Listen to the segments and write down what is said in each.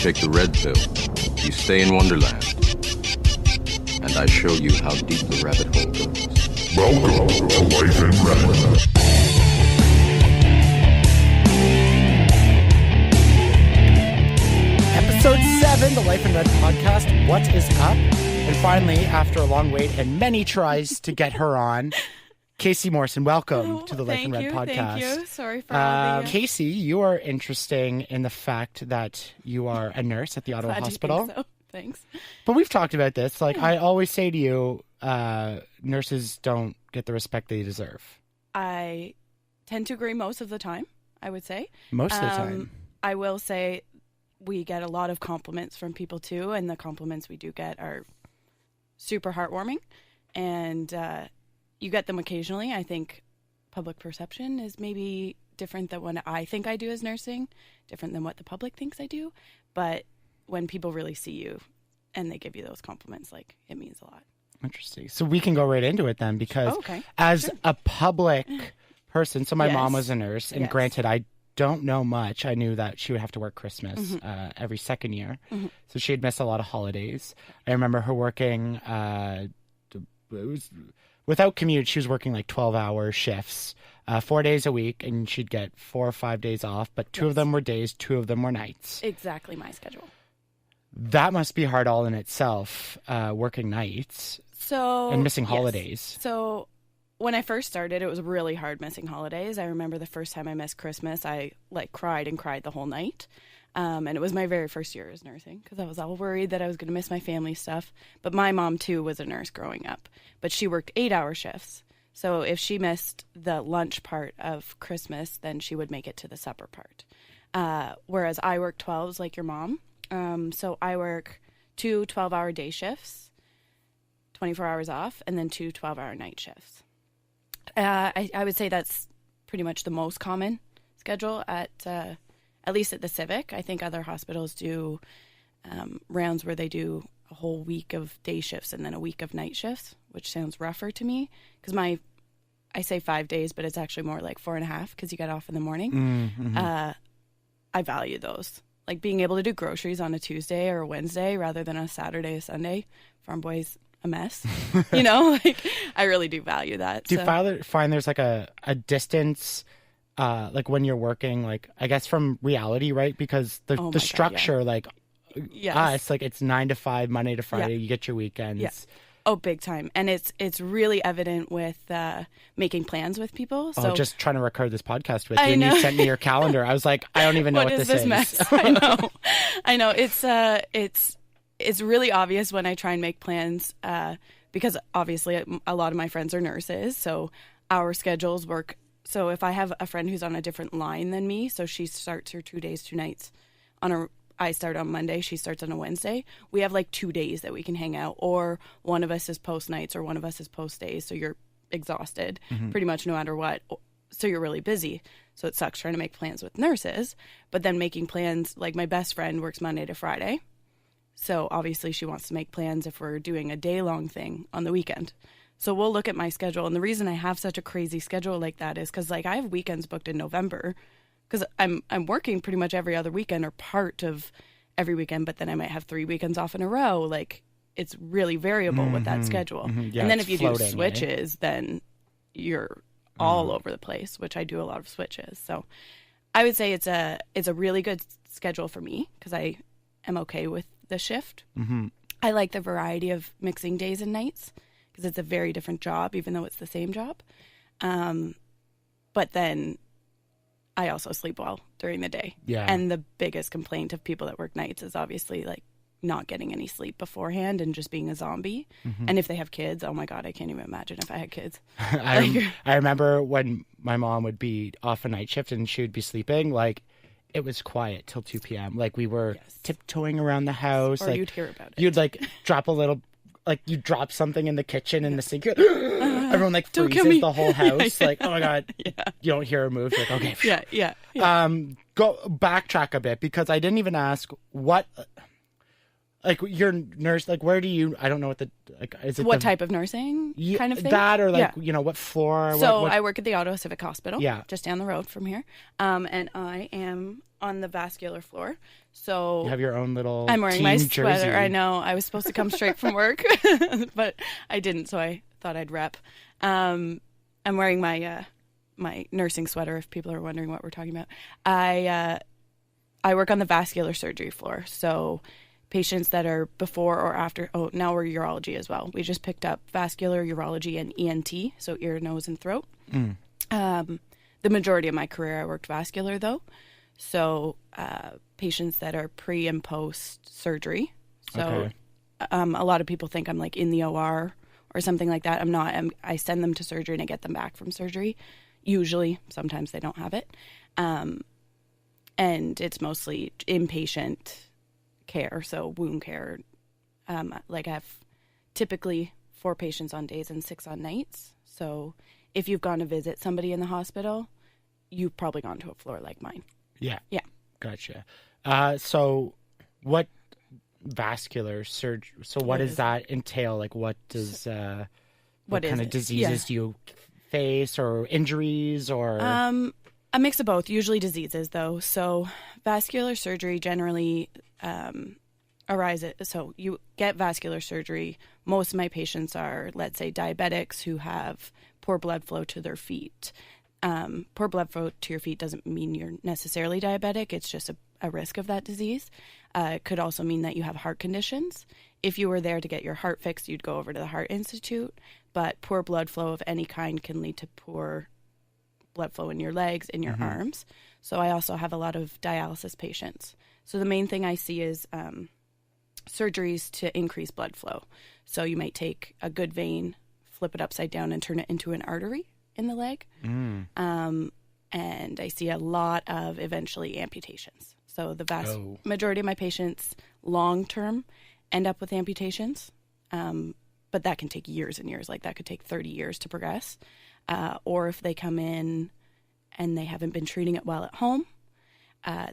take the red pill, you stay in Wonderland, and I show you how deep the rabbit hole goes. Welcome to Life in Red. Episode 7, the Life in Red podcast. What is up? And finally, after a long wait and many tries to get her on, Casey Morrison, welcome to the Life in Red podcast. Thank you. Sorry for all the... Casey, you are interesting in the fact that you are a nurse at the Ottawa Hospital. You think so. Thanks. But we've talked about this. I always say to you, nurses don't get the respect they deserve. I tend to agree most of the time, I would say. Most of the time. I will say we get a lot of compliments from people too, and the compliments we do get are super heartwarming. And you get them occasionally. I think public perception is maybe different than what I think I do as nursing, different than what the public thinks I do. But when people really see you and they give you those compliments, it means a lot. Interesting. So we can go right into it then, because as a public person, so my mom was a nurse, and granted, I don't know much. I knew that she would have to work Christmas every second year. So she'd miss a lot of holidays. I remember her working, without commute, she was working 12-hour shifts, 4 days a week, and she'd get 4 or 5 days off, but two of them were days, 2 of them were nights. Exactly my schedule. That must be hard all in itself, working nights and missing holidays. So when I first started, it was really hard missing holidays. I remember the first time I missed Christmas, I cried and cried the whole night. And it was my very first year as nursing, because I was all worried that I was going to miss my family stuff. But my mom, too, was a nurse growing up. But she worked 8-hour shifts. So if she missed the lunch part of Christmas, then she would make it to the supper part. Whereas I work 12s like your mom. So I work 2 12-hour day shifts, 24 hours off, and then 2 12-hour night shifts. I would say that's pretty much the most common schedule at least at the Civic. I think other hospitals do rounds where they do a whole week of day shifts and then a week of night shifts, which sounds rougher to me, because I say 5 days, but it's actually more like 4.5 because you get off in the morning. I value those. Being able to do groceries on a Tuesday or a Wednesday rather than a Saturday or Sunday. Farm boy's a mess. I really do value that. Do you find there's a distance when you're working, I guess from reality, right? Because the structure, it's 9 to 5, Monday to Friday, you get your weekends. Yeah. Oh, big time. And it's really evident with making plans with people. So just trying to record this podcast with you, and you sent me your calendar. I was like, I don't even know what this is. Mess? I know. It's really obvious when I try and make plans, because obviously a lot of my friends are nurses, so our schedules work. So if I have a friend who's on a different line than me, so she starts her 2 days, 2 nights I start on Monday, she starts on a Wednesday. We have 2 days that we can hang out, or one of us is post nights or one of us is post days. So you're exhausted pretty much no matter what. So you're really busy. So it sucks trying to make plans with nurses, but then making plans, my best friend works Monday to Friday. So obviously she wants to make plans if we're doing a day-long thing on the weekend. So we'll look at my schedule. And the reason I have such a crazy schedule like that is because I have weekends booked in November, because I'm working pretty much every other weekend or part of every weekend, but then I might have 3 weekends off in a row. It's really variable with that schedule. Yeah, and then if you do switches, then you're all over the place, which I do a lot of switches. So I would say it's a really good schedule for me, because I am okay with the shift. I like the variety of mixing days and nights, because it's a very different job, even though it's the same job. But then I also sleep well during the day. Yeah. And the biggest complaint of people that work nights is obviously not getting any sleep beforehand and just being a zombie. And if they have kids, oh my God, I can't even imagine if I had kids. I remember when my mom would be off a night shift and she would be sleeping, it was quiet till 2 p.m. We were tiptoeing around the house. Or you'd hear about it. You'd drop a little, you drop something in the kitchen in the sink. Everyone freezes the whole house. Oh my God. You don't hear her move. You're okay. Yeah. Go backtrack a bit, because I didn't even ask what, your nurse, where do you, I don't know what the, is it what type of nursing kind of thing? That, or what floor? So I work at the Ottawa Civic Hospital, just down the road from here. And I am on the vascular floor. So you have your own little I'm wearing team my jersey. sweater. I know. I was supposed to come straight from work, but I didn't, so I thought I'd rep. I'm wearing my my nursing sweater, if people are wondering what we're talking about. I work on the vascular surgery floor, so patients that are before or after. Oh, now we're urology as well. We just picked up vascular, urology, and ENT, so ear, nose, and throat. The majority of my career, I worked vascular, though. So patients that are pre and post surgery. So a lot of people think I'm like in the OR or something like that. I'm not. I send them to surgery and I get them back from surgery. Usually, sometimes they don't have it. And it's mostly inpatient care, so wound care. Like I have typically 4 patients on days and 6 on nights. So if you've gone to visit somebody in the hospital, you've probably gone to a floor like mine. Yeah. Yeah. Gotcha. So what vascular surgery, so what does that entail? Like what does, what kind of diseases do you face, or injuries, or? A mix of both, usually diseases though. So vascular surgery generally arises, so you get vascular surgery. Most of my patients are, let's say, diabetics who have poor blood flow to their feet. Poor blood flow to your feet doesn't mean you're necessarily diabetic. It's just a risk of that disease. It could also mean that you have heart conditions. If you were there to get your heart fixed, you'd go over to the Heart Institute. But poor blood flow of any kind can lead to poor blood flow in your legs, in your arms. So I also have a lot of dialysis patients. So the main thing I see is surgeries to increase blood flow. So you might take a good vein, flip it upside down, and turn it into an artery in the leg. And I see a lot of eventually amputations. So the vast majority of my patients long-term end up with amputations. But that can take years and years. Like that could take 30 years to progress. Or if they come in and they haven't been treating it well at home,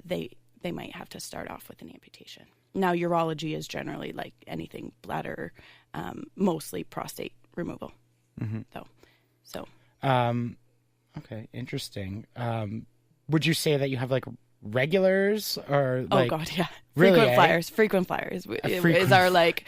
they might have to start off with an amputation. Now, urology is generally like anything bladder, mostly prostate removal. So. Okay, interesting. Would you say that you have like regulars, or like? Oh God, yeah. Really, Frequent flyers is our like.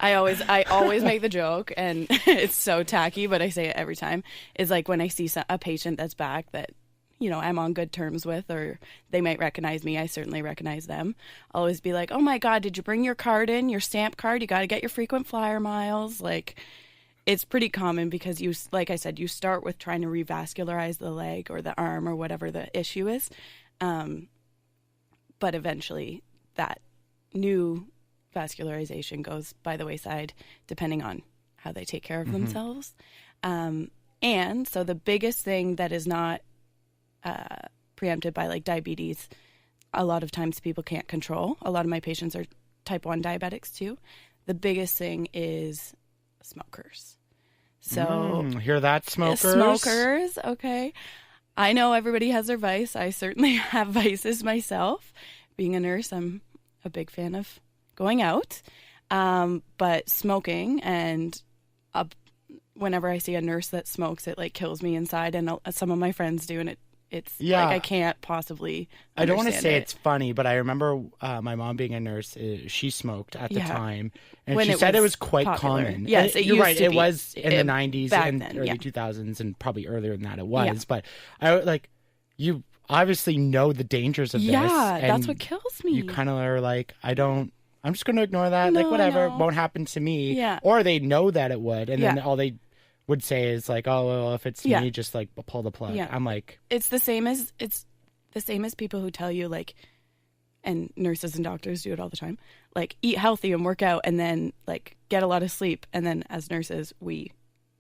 I always make the joke, and it's so tacky, but I say it every time. Is like when I see a patient that's back that, you know, I'm on good terms with, or they might recognize me. I certainly recognize them. I'll always be like, "Oh my God, did you bring your card in? Your stamp card? You got to get your frequent flyer miles." Like, it's pretty common because you, like I said, you start with trying to revascularize the leg or the arm or whatever the issue is, but eventually that new vascularization goes by the wayside depending on how they take care of themselves. And so the biggest thing that is not preempted by like diabetes, a lot of times people can't control. A lot of my patients are type 1 diabetics too. The biggest thing is smokers. So hear that, smokers? Smokers, okay. I know everybody has their vice. I certainly have vices myself. Being a nurse, I'm a big fan of going out, but smoking, and whenever I see a nurse that smokes, it like kills me inside, and some of my friends do, and it's like I can't possibly understand. I don't want to say it's funny, but I remember my mom being a nurse. She smoked at the time, and when she said it was quite popular. common. Yes, you're right. It was in the 90s and then, early 2000s, and probably earlier than that it was. But you obviously know the dangers of this. Yeah, that's what kills me. You kind of are like, I'm just going to ignore that. Like, whatever, it won't happen to me. Yeah. Or they know that it would, and then all they would say is like, oh, well, if it's me, just like pull the plug. I'm like, it's the same as people who tell you like, and nurses and doctors do it all the time, like eat healthy and work out, and then like get a lot of sleep. And then as nurses, we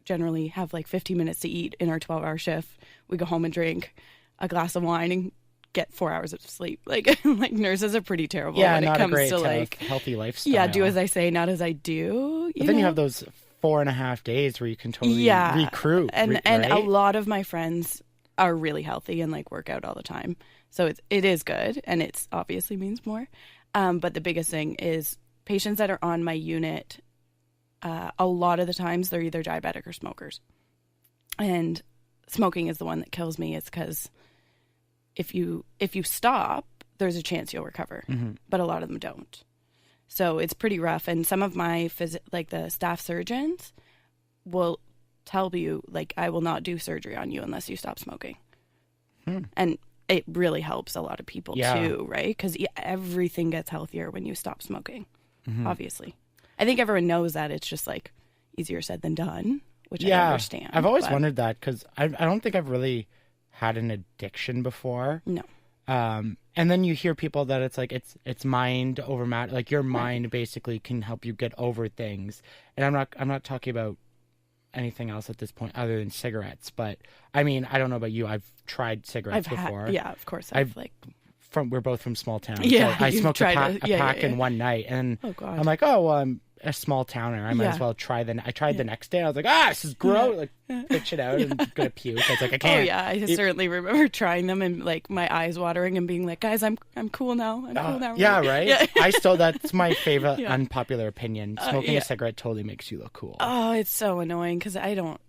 generally have like 15 minutes to eat in our 12-hour shift. We go home and drink a glass of wine and get 4 hours of sleep. Like nurses are pretty terrible when it comes to like healthy lifestyle. Yeah, do as I say, not as I do. But then you have those 4.5 days where you can totally recruit. And a lot of my friends are really healthy and like work out all the time. So it is good, and it's obviously means more. But the biggest thing is patients that are on my unit, a lot of the times they're either diabetic or smokers. And smoking is the one that kills me. It's because if you stop, there's a chance you'll recover, but a lot of them don't. So it's pretty rough. And some of my the staff surgeons will tell you, like, I will not do surgery on you unless you stop smoking. And it really helps a lot of people too, right? Because everything gets healthier when you stop smoking, obviously. I think everyone knows that. It's just like easier said than done, which I understand. I've always wondered that because I don't think I've really had an addiction before. No. And then you hear people that it's like it's mind over matter. Like your mind basically can help you get over things. And I'm not talking about anything else at this point other than cigarettes. But I mean, I don't know about you. I've tried cigarettes before. Of course. We're both from small towns. Yeah, so I smoked a pack in one night, and I'm like, oh well, I'm a small towner. I might as well try. I tried the next day. I was like, this is gross. Like, pitch it out and gonna puke. I was like, I can't. Oh yeah, I certainly remember trying them and like my eyes watering and being like, guys, I'm cool now. I'm cool now. Yeah, right. Yeah. That's my favorite unpopular opinion. Smoking a cigarette totally makes you look cool. Oh, it's so annoying because I don't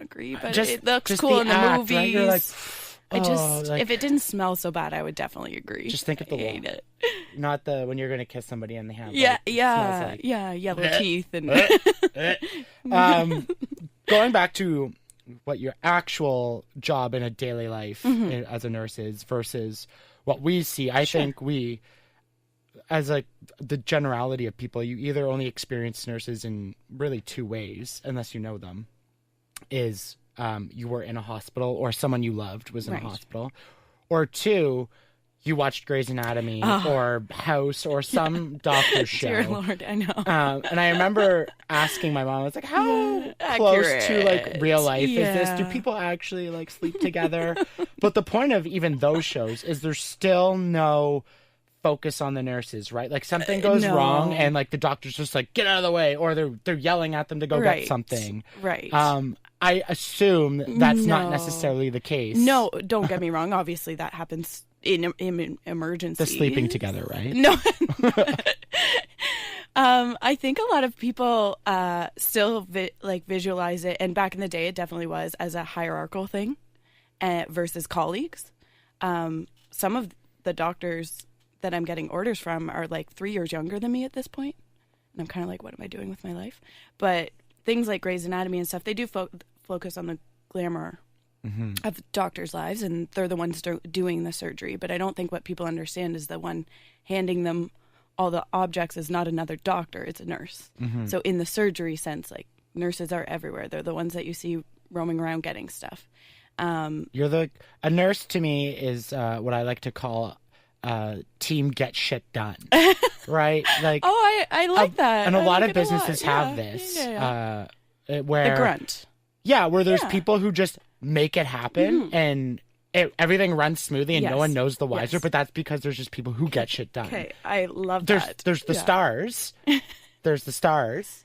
agree, but it looks cool in the movies. Right? You're like, if it didn't smell so bad, I would definitely agree. Just think of the hate it. Not when you're going to kiss somebody and they have yellow teeth and going back to what your actual job in a daily life as a nurse is versus what we see. I think we, as like the generality of people, you either only experience nurses in really two ways, unless you know them, is you were in a hospital or someone you loved was in a hospital, or two, you watched Grey's Anatomy or House or some doctor show. Dear Lord, I know. And I remember asking my mom, I was like, how close to like real life is this? Do people actually like sleep together? But the point of even those shows is there's still no focus on the nurses, right? Like something goes wrong and like the doctor's just like, get out of the way, or they're yelling at them to go get something. Right. I assume that's not necessarily the case. No, don't get me wrong. Obviously that happens in emergencies. The sleeping together, right? No. I think a lot of people still visualize it, and back in the day it definitely was, as a hierarchical thing versus colleagues. Some of the doctors that I'm getting orders from are like 3 years younger than me at this point. And I'm kind of like, what am I doing with my life? But things like Grey's Anatomy and stuff, they do focus on the glamour of doctors' lives, and they're the ones doing the surgery. But I don't think what people understand is the one handing them all the objects is not another doctor, it's a nurse. So in the surgery sense, like, nurses are everywhere. They're the ones that you see roaming around getting stuff. A nurse to me is what I like to call team get shit done, right? Like, I like that. And a lot of businesses have this, where the grunt, where there's people who just make it happen and everything runs smoothly and no one knows the wiser. But that's because there's just people who get shit done. Okay, I love that. There's the stars, there's the stars.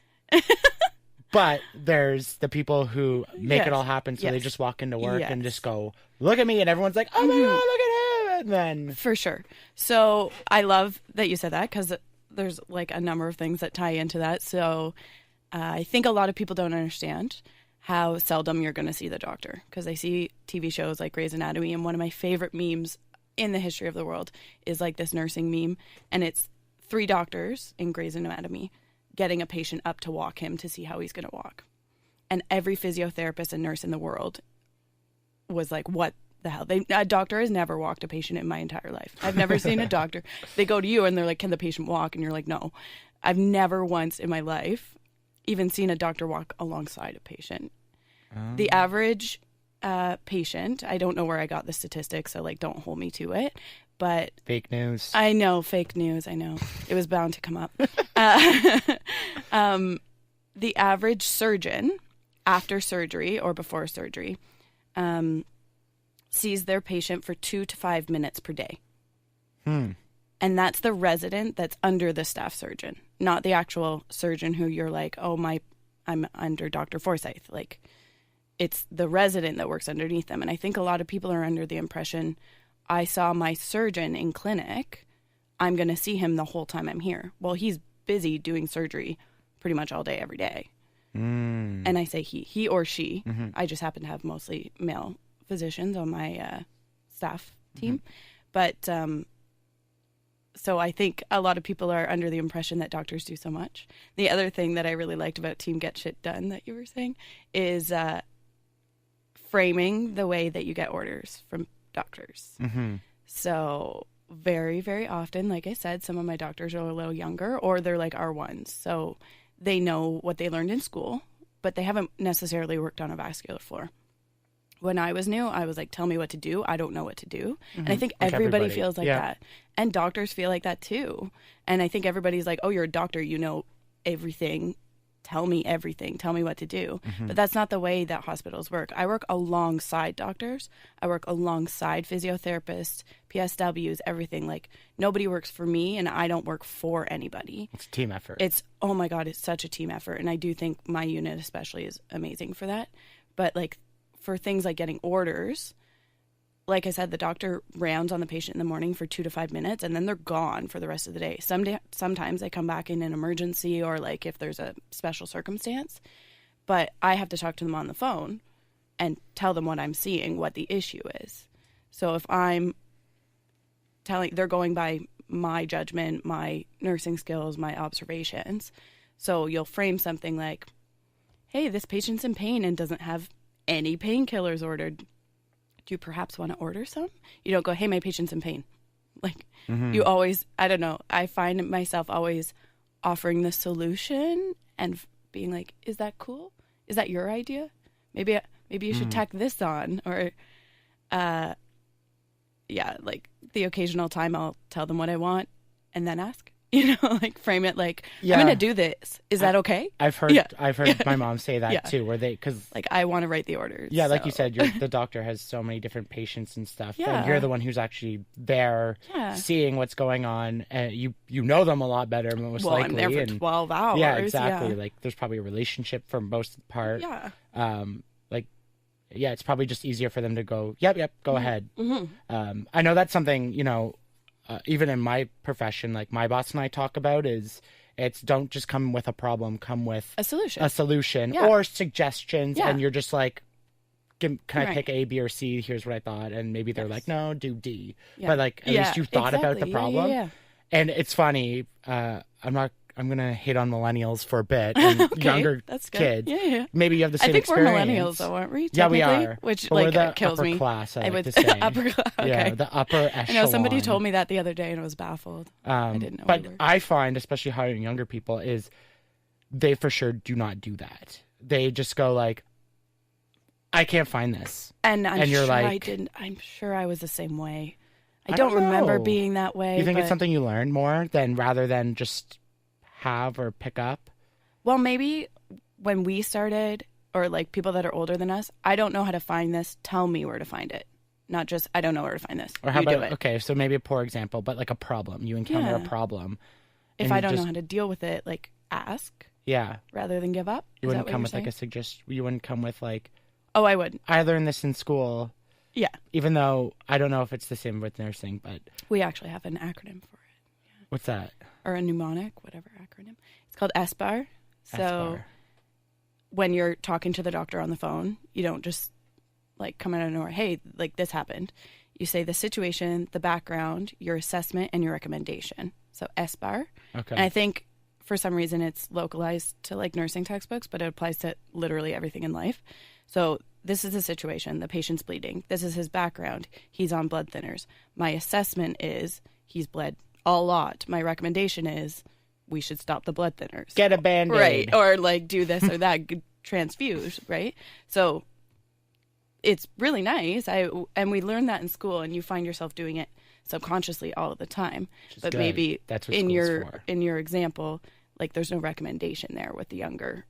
But there's the people who make it all happen, so they just walk into work and just go, look at me, and everyone's like, oh my God, look at him, and then... For sure. So I love that you said that, because there's like a number of things that tie into that. So I think a lot of people don't understand how seldom you're going to see the doctor, because they see TV shows like Grey's Anatomy, and one of my favorite memes in the history of the world is like this nursing meme, and it's 3 doctors in Grey's Anatomy getting a patient up to walk him to see how he's going to walk. And every physiotherapist and nurse in the world was like, what the hell? A doctor has never walked a patient in my entire life. I've never seen a doctor. They go to you and they're like, can the patient walk? And you're like, no. I've never once in my life even seen a doctor walk alongside a patient. The average patient, I don't know where I got the statistics, so like don't hold me to it. But fake news. I know, fake news. I know. It was bound to come up. The average surgeon, after surgery or before surgery, sees their patient for 2 to 5 minutes per day. And that's the resident that's under the staff surgeon, not the actual surgeon who you're like, oh, I'm under Dr. Forsyth. Like, it's the resident that works underneath them. And I think a lot of people are under the impression, I saw my surgeon in clinic, I'm going to see him the whole time I'm here. Well, he's busy doing surgery pretty much all day, every day. And I say he or she. I just happen to have mostly male physicians on my staff team. But So I think a lot of people are under the impression that doctors do so much. The other thing that I really liked about Team Get Shit Done that you were saying is framing the way that you get orders from doctors. Mm-hmm. So very, very often, like I said, some of my doctors are a little younger, or they're like R1s. So they know what they learned in school, but they haven't necessarily worked on a vascular floor. When I was new, I was like, tell me what to do. I don't know what to do. Mm-hmm. And I think everybody feels like that. And doctors feel like that too. And I think everybody's like, oh, you're a doctor. You know everything. Tell me everything. Tell me what to do. Mm-hmm. But that's not the way that hospitals work. I work alongside doctors. I work alongside physiotherapists, PSWs, everything. Like, nobody works for me, and I don't work for anybody. It's a team effort. Oh my God, it's such a team effort. And I do think my unit especially is amazing for that. But like, for things like getting orders, like I said, the doctor rounds on the patient in the morning for 2 to 5 minutes, and then they're gone for the rest of the day. Sometimes they come back in an emergency, or like if there's a special circumstance, but I have to talk to them on the phone and tell them what I'm seeing, what the issue is. So if they're going by my judgment, my nursing skills, my observations. So you'll frame something like, hey, this patient's in pain and doesn't have any painkillers ordered. Do you perhaps want to order some? You don't go, hey, my patient's in pain. Like, you always, I don't know, I find myself always offering the solution and being like, is that cool? Is that your idea? Maybe you should tack this on. Or, like the occasional time I'll tell them what I want and then ask. Like frame it like, I'm going to do this. Is that okay? I've heard my mom say that too, where because like, I want to write the orders. Yeah, like you said, the doctor has so many different patients and stuff. Yeah. And you're the one who's actually there seeing what's going on. And you know them a lot better, most likely. I'm there for 12 hours. Yeah, exactly. Yeah. Like, there's probably a relationship for most of the part. Yeah. It's probably just easier for them to go, yep, go ahead. Mm-hmm. I know that's something, even in my profession, like my boss and I talk about it's don't just come with a problem, come with a solution or suggestions. And you're just like, can I pick A, B, or C? Here's what I thought. And maybe they're like, no, do D. Yeah. But like, at least you thought about the problem. Yeah. And it's funny. I'm going to hate on millennials for a bit and younger kids. Yeah. Maybe you have the same experience. I think we're millennials, though, aren't we? Yeah, we are. Which, we're the kills upper me. Class, I would say. Upper class, okay. Yeah, the upper echelon. I know, somebody told me that the other day and I was baffled. I didn't know. But I find, especially hiring younger people, is they for sure do not do that. They just go like, I can't find this. And you're sure like, I'm sure I was the same way. I don't remember being that way. You think it's something you learn more rather than just have or pick up? Well, maybe when we started, or like people that are older than us, I don't know how to find this. Tell me where to find it. Not just, I don't know where to find this. Or how about, okay, so maybe a poor example, but like a problem. You encounter a problem. If I don't know how to deal with it, like ask. Yeah. Rather than give up. You wouldn't come with like a suggestion. You wouldn't come with like, oh, I would. I learned this in school. Yeah. Even though I don't know if it's the same with nursing, but. We actually have an acronym for it. Yeah. What's that? Or a mnemonic, whatever acronym. It's called SBAR. So when you're talking to the doctor on the phone, you don't just like come out of nowhere, hey, like this happened. You say the situation, the background, your assessment, and your recommendation. So SBAR. Okay. And I think for some reason it's localized to like nursing textbooks, but it applies to literally everything in life. So this is the situation. The patient's bleeding. This is his background. He's on blood thinners. My assessment is he's bled a lot. My recommendation is we should stop the blood thinners. Get a Band-Aid. Right. Or like do this or that, transfuse, right? So it's really nice. And we learn that in school, and you find yourself doing it subconsciously all of the time. But good. Maybe that's what in your example, like there's no recommendation there with the younger.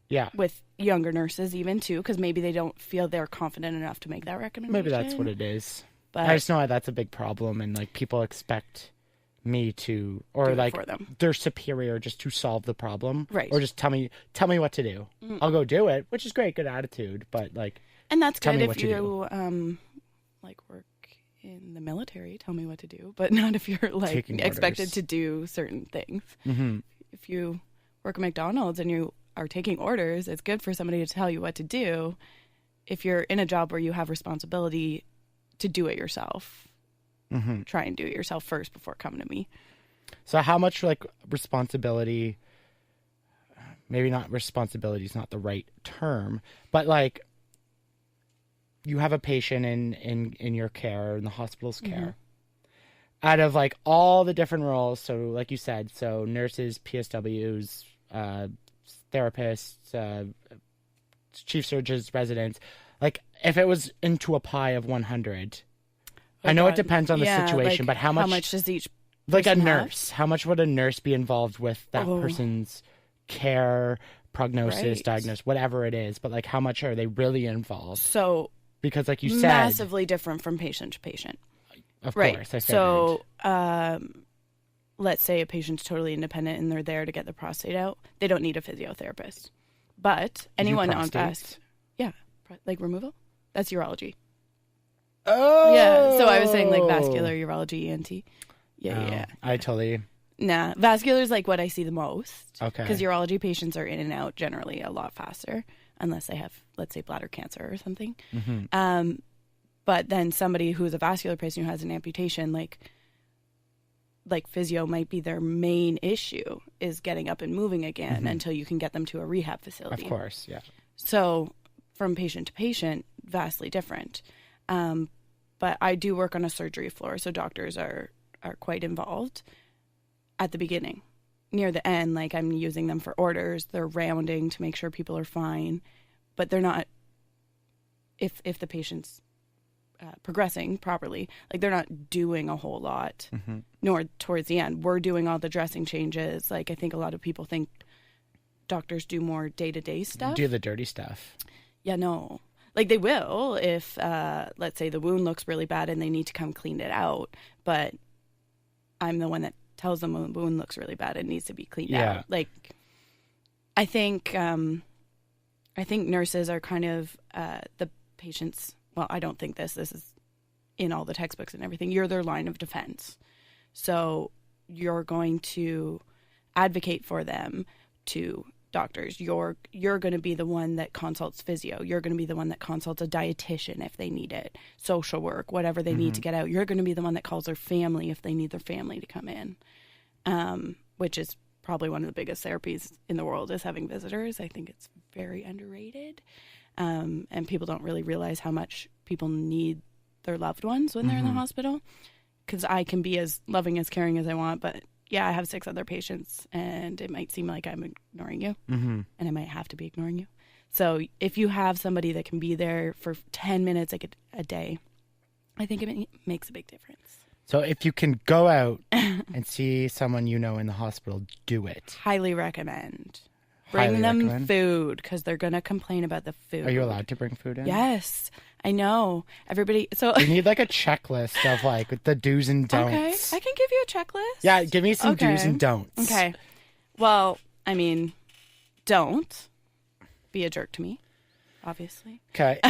Yeah. With younger nurses even too, because maybe they don't feel they're confident enough to make that recommendation. Maybe that's what it is. But I just know that's a big problem, and like people expect me to, or like they're superior just to solve the problem, right? Or just tell me what to do. Mm-hmm. I'll go do it, which is great, good attitude, but like, and that's good if you like work in the military. Tell me what to do, but not if you're like expected to do certain things. Mm-hmm. If you work at McDonald's and you are taking orders, it's good for somebody to tell you what to do. If you're in a job where you have responsibility to do it yourself, try and do it yourself first before coming to me. So how much like responsibility, maybe not responsibility is not the right term, but like you have a patient in your care, in the hospital's care. Out of like all the different roles, so like you said, so nurses, PSWs, therapists, chief surgeons, residents, like if it was into a pie of 100, I know it depends on the situation, but how much does each like a person nurse, how much would a nurse be involved with that person's care, prognosis, diagnosis, whatever it is, but like how much are they really involved? So because like you said, massively different from patient to patient. Of course, I figured. So let's say a patient's totally independent and they're there to get the prostate out. They don't need a physiotherapist. But anyone on fast, like removal, that's urology. Oh, yeah. So I was saying like vascular, urology, ENT. Yeah. I totally. Nah, vascular is like what I see the most. Okay. Because urology patients are in and out generally a lot faster, unless they have, let's say, bladder cancer or something. But then somebody who's a vascular patient who has an amputation, like physio might be their main issue, is getting up and moving again until you can get them to a rehab facility. Of course, yeah. So from patient to patient, vastly different. But I do work on a surgery floor, so doctors are quite involved at the beginning. Near the end, like I'm using them for orders. They're rounding to make sure people are fine, but they're not. If the patient's progressing properly, like they're not doing a whole lot, nor towards the end. We're doing all the dressing changes. Like I think a lot of people think doctors do more day-to-day stuff. Do the dirty stuff. Yeah, no. Like they will if, let's say the wound looks really bad and they need to come clean it out. But I'm the one that tells them when the wound looks really bad, it needs to be cleaned out. Like I think nurses are kind of the patient's. Well, I don't think this is in all the textbooks and everything. You're their line of defense. So you're going to advocate for them to doctors. You're going to be the one that consults physio. You're going to be the one that consults a dietitian if they need it, social work, whatever they need to get out. You're going to be the one that calls their family if they need their family to come in, which is probably one of the biggest therapies in the world is having visitors. I think it's very underrated. And people don't really realize how much people need their loved ones when they're in the hospital. Because I can be as loving, as caring as I want, but yeah, I have 6 other patients, and it might seem like I'm ignoring you, and I might have to be ignoring you. So if you have somebody that can be there for 10 minutes like a day, I think it makes a big difference. So if you can go out and see someone you know in the hospital, do it. Highly recommend. Bring them food because they're going to complain about the food. Are you allowed to bring food in? Yes, I know. Everybody. So you need like a checklist of like the do's and don'ts. Okay, I can give you a checklist. Yeah, give me some do's and don'ts. Okay. Well, I mean, don't be a jerk to me, obviously. Okay.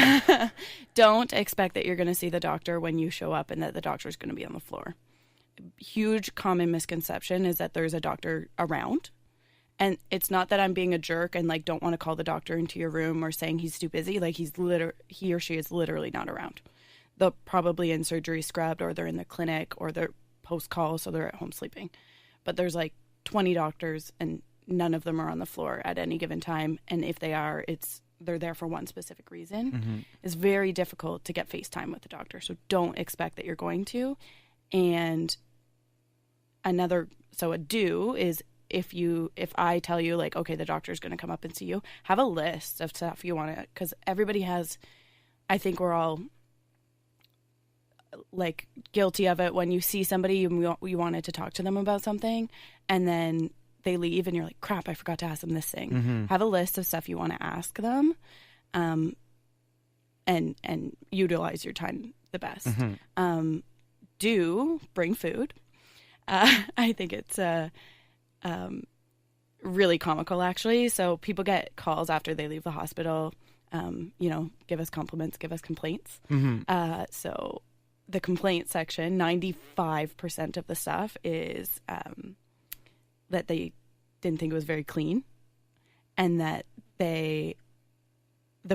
Don't expect that you're going to see the doctor when you show up and that the doctor's going to be on the floor. Huge common misconception is that there's a doctor around. And it's not that I'm being a jerk and like don't want to call the doctor into your room or saying he's too busy. Like he or she is literally not around. They're probably in surgery scrubbed, or they're in the clinic, or they're post-call, so they're at home sleeping. But there's like 20 doctors and none of them are on the floor at any given time. And if they are, they're there for one specific reason. It's very difficult to get FaceTime with the doctor. So don't expect that you're going to. And a do is, if I tell you like, okay, the doctor's going to come up and see you, have a list of stuff you want to, because everybody has, I think we're all like guilty of it when you see somebody you wanted to talk to them about something and then they leave and you're like, crap, I forgot to ask them this thing. Have a list of stuff you want to ask them, and utilize your time the best. Do bring food. I think it's really comical, actually. So people get calls after they leave the hospital, give us compliments, give us complaints. So the complaint section, 95% of the stuff is that they didn't think it was very clean and that the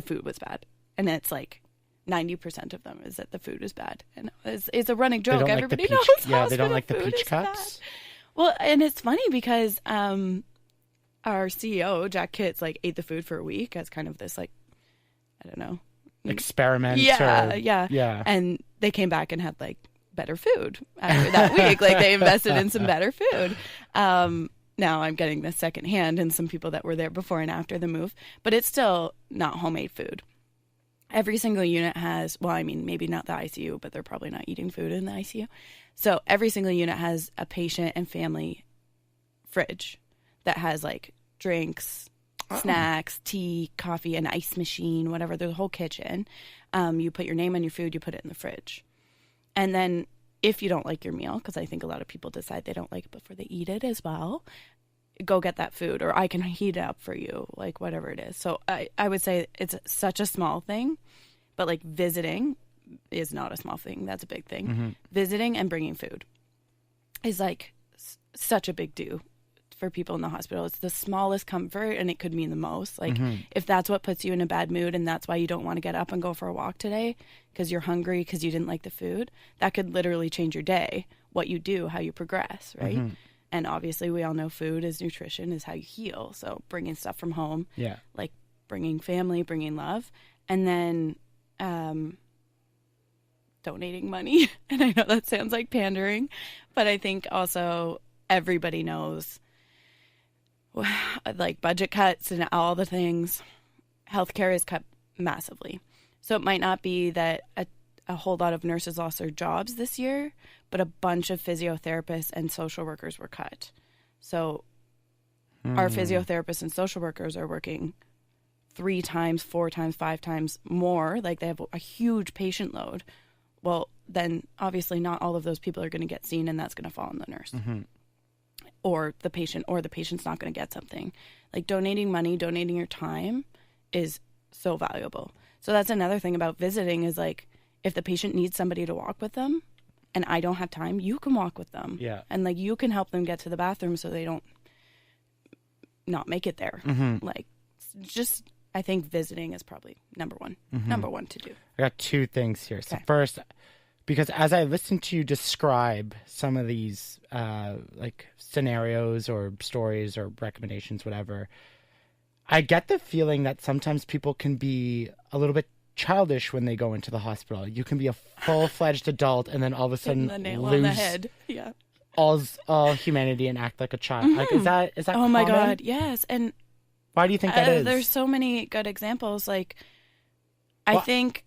food was bad. And it's like 90% of them is that the food is bad. And it's a running joke. Everybody knows. Yeah, they don't like the peach cups. Well, and it's funny because our CEO, Jack Kitts, like ate the food for a week as kind of this, like, I don't know. Experiment. Yeah. And they came back and had like better food after that week. Like they invested in some better food. Now I'm getting this secondhand and some people that were there before and after the move, but it's still not homemade food. Every single unit has, well, I mean, maybe not the ICU, but they're probably not eating food in the ICU. So every single unit has a patient and family fridge that has like drinks, snacks, tea, coffee, an ice machine, whatever. There's a whole kitchen. You put your name on your food, you put it in the fridge. And then if you don't like your meal, because I think a lot of people decide they don't like it before they eat it as well, go get that food, or I can heat it up for you, like whatever it is. So I would say it's such a small thing, but like visiting is not a small thing. That's a big thing. Mm-hmm. Visiting and bringing food is like such a big do for people in the hospital. It's the smallest comfort and it could mean the most. Like if that's what puts you in a bad mood and that's why you don't want to get up and go for a walk today because you're hungry because you didn't like the food, that could literally change your day, what you do, how you progress, right? And obviously we all know food is nutrition, is how you heal. So bringing stuff from home, like bringing family, bringing love, and then donating money. And I know that sounds like pandering, but I think also everybody knows like budget cuts and all the things. Healthcare is cut massively. So it might not be that a whole lot of nurses lost their jobs this year, but a bunch of physiotherapists and social workers were cut. So our physiotherapists and social workers are working 3 times, 4 times, 5 times more. Like they have a huge patient load. Well, then obviously not all of those people are going to get seen, and that's going to fall on the nurse. Or the patient, or the patient's not going to get something. Like donating money, donating your time is so valuable. So that's another thing about visiting is like if the patient needs somebody to walk with them and I don't have time, you can walk with them. Yeah. And like you can help them get to the bathroom so they don't not make it there. Like just, I think visiting is probably number one to do. I got 2 things here. So first, because as I listened to you describe some of these like scenarios or stories or recommendations, whatever, I get the feeling that sometimes people can be a little bit childish when they go into the hospital. You can be a full-fledged adult and then all of a sudden the nail on the head. Yeah. all humanity and act like a child. Like is that oh common? My God, yes. And why do you think that is? There's so many good examples. Like I think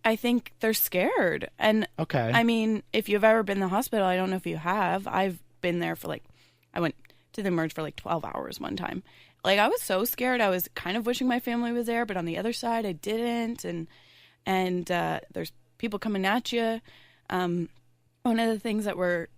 they're scared. And I mean, if you've ever been to the hospital, I don't know if you have. I've been there for like, I went to the emerge for like 12 hours one time. Like I was so scared. I was kind of wishing my family was there, but on the other side, I didn't. And there's people coming at you. One of the things that were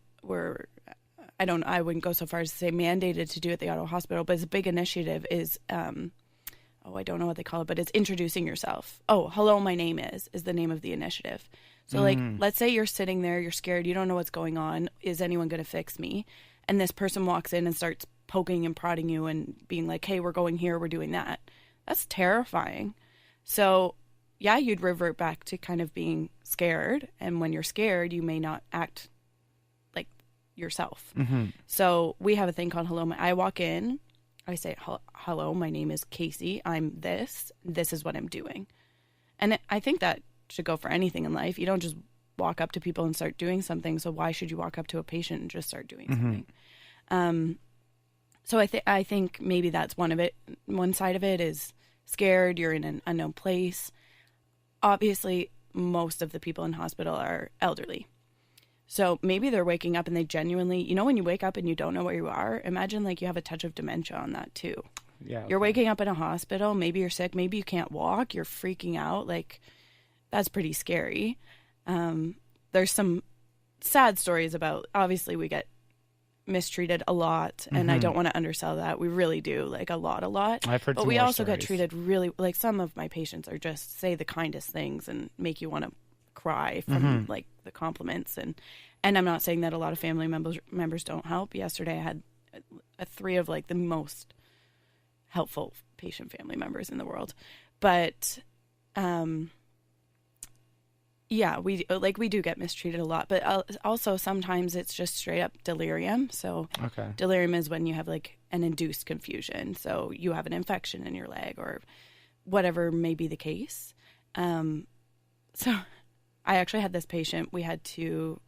I wouldn't go so far as to say mandated to do at the Ottawa Hospital, but it's a big initiative is, I don't know what they call it, but it's introducing yourself. Oh, hello, my name is the name of the initiative. So like, let's say you're sitting there, you're scared, you don't know what's going on. Is anyone going to fix me? And this person walks in and starts poking and prodding you and being like, hey, we're going here, we're doing that. That's terrifying. So yeah, you'd revert back to kind of being scared. And when you're scared, you may not act like yourself. So we have a thing called hello. I walk in, I say, hello, my name is Casey. I'm this is what I'm doing. And I think that should go for anything in life. You don't just walk up to people and start doing something. So why should you walk up to a patient and just start doing something? So I think maybe that's one of it. One side of it is scared. You're in an unknown place. Obviously, most of the people in hospital are elderly. So maybe they're waking up and they genuinely, when you wake up and you don't know where you are, imagine like you have a touch of dementia on that too. Yeah. You're waking up in a hospital, maybe you're sick, maybe you can't walk, you're freaking out. Like that's pretty scary. There's some sad stories about, obviously we get mistreated a lot, and I don't want to undersell that. We really do, like a lot. I've heard but we also get treated really, like some of my patients are just say the kindest things and make you want to cry from like the compliments, and I'm not saying that a lot of family members don't help. Yesterday I had 3 of like the most helpful patient family members in the world, but Yeah, we do get mistreated a lot, but also sometimes it's just straight up delirium. So delirium is when you have like an induced confusion. So you have an infection in your leg or whatever may be the case. So I actually had this patient. We had to,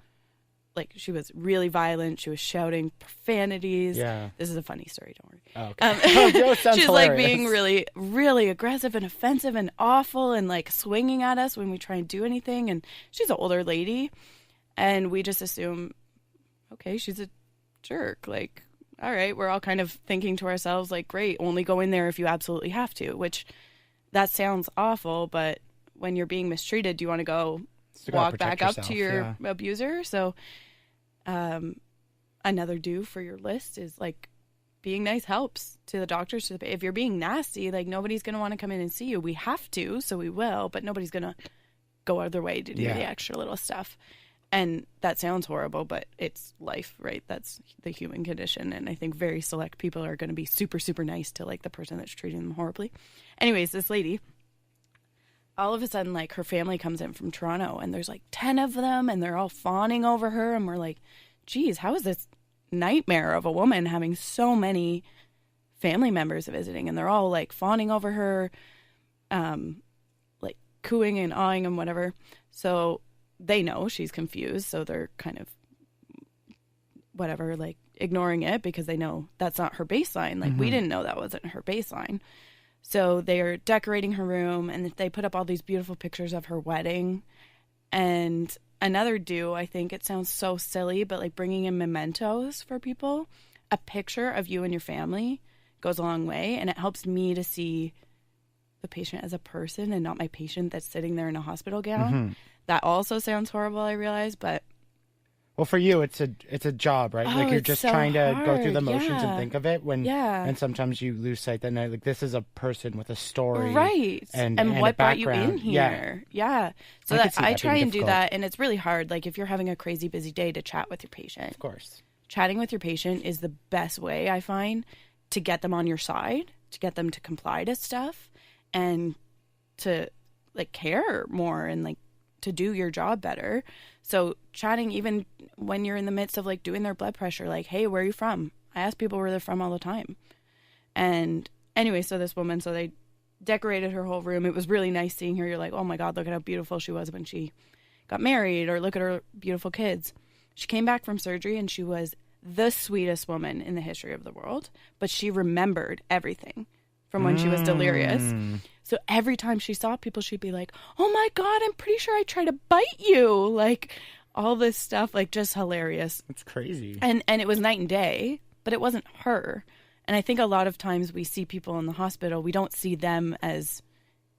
like, she was really violent. She was shouting profanities. Yeah. This is a funny story. Don't worry. Oh, okay. She's like being really, really aggressive and offensive and awful and like swinging at us when we try and do anything. And she's an older lady. And we just assume, okay, she's a jerk. Like, all right, we're all kind of thinking to ourselves, like, great, only go in there if you absolutely have to, which that sounds awful. But when you're being mistreated, do you want to go walk back up to your abuser? So another do for your list is like being nice helps to the doctors. If you're being nasty, like nobody's going to want to come in and see you. We have to, so we will, but nobody's going to go out of their way to do the extra little stuff. And that sounds horrible, but it's life, right? That's the human condition. And I think very select people are going to be super, super nice to like the person that's treating them horribly. Anyways, this lady, all of a sudden, like, her family comes in from Toronto, and there's, like, 10 of them, and they're all fawning over her, and we're like, geez, how is this nightmare of a woman having so many family members visiting? And they're all, like, fawning over her, like, cooing and awing and whatever. So they know she's confused, so they're kind of, whatever, like, ignoring it because they know that's not her baseline. Like, we didn't know that wasn't her baseline. So they're decorating her room, and they put up all these beautiful pictures of her wedding. And another do, I think it sounds so silly, but like bringing in mementos for people, a picture of you and your family goes a long way. And it helps me to see the patient as a person and not my patient that's sitting there in a hospital gown. That also sounds horrible, I realize, but... Well, for you, it's a job, right? Like you're just so trying to go through the motions and think of it and sometimes you lose sight that like this is a person with a story, right? And what brought you in here? Yeah. So I try and do that, and it's really hard. Like if you're having a crazy busy day, to chat with your patient. Of course, chatting with your patient is the best way I find to get them on your side, to get them to comply to stuff, and to like care more and like to do your job better. So chatting, even when you're in the midst of like doing their blood pressure, like, hey, where are you from? I ask people where they're from all the time. And anyway, so this woman, so they decorated her whole room. It was really nice seeing her. You're like, oh my God, look at how beautiful she was when she got married, or look at her beautiful kids. She came back from surgery and she was the sweetest woman in the history of the world, but she remembered everything from when she was delirious. So every time she saw people, she'd be like, oh my God, I'm pretty sure I tried to bite you. Like all this stuff, like just hilarious. It's crazy. And it was night and day, but it wasn't her. And I think a lot of times we see people in the hospital, we don't see them as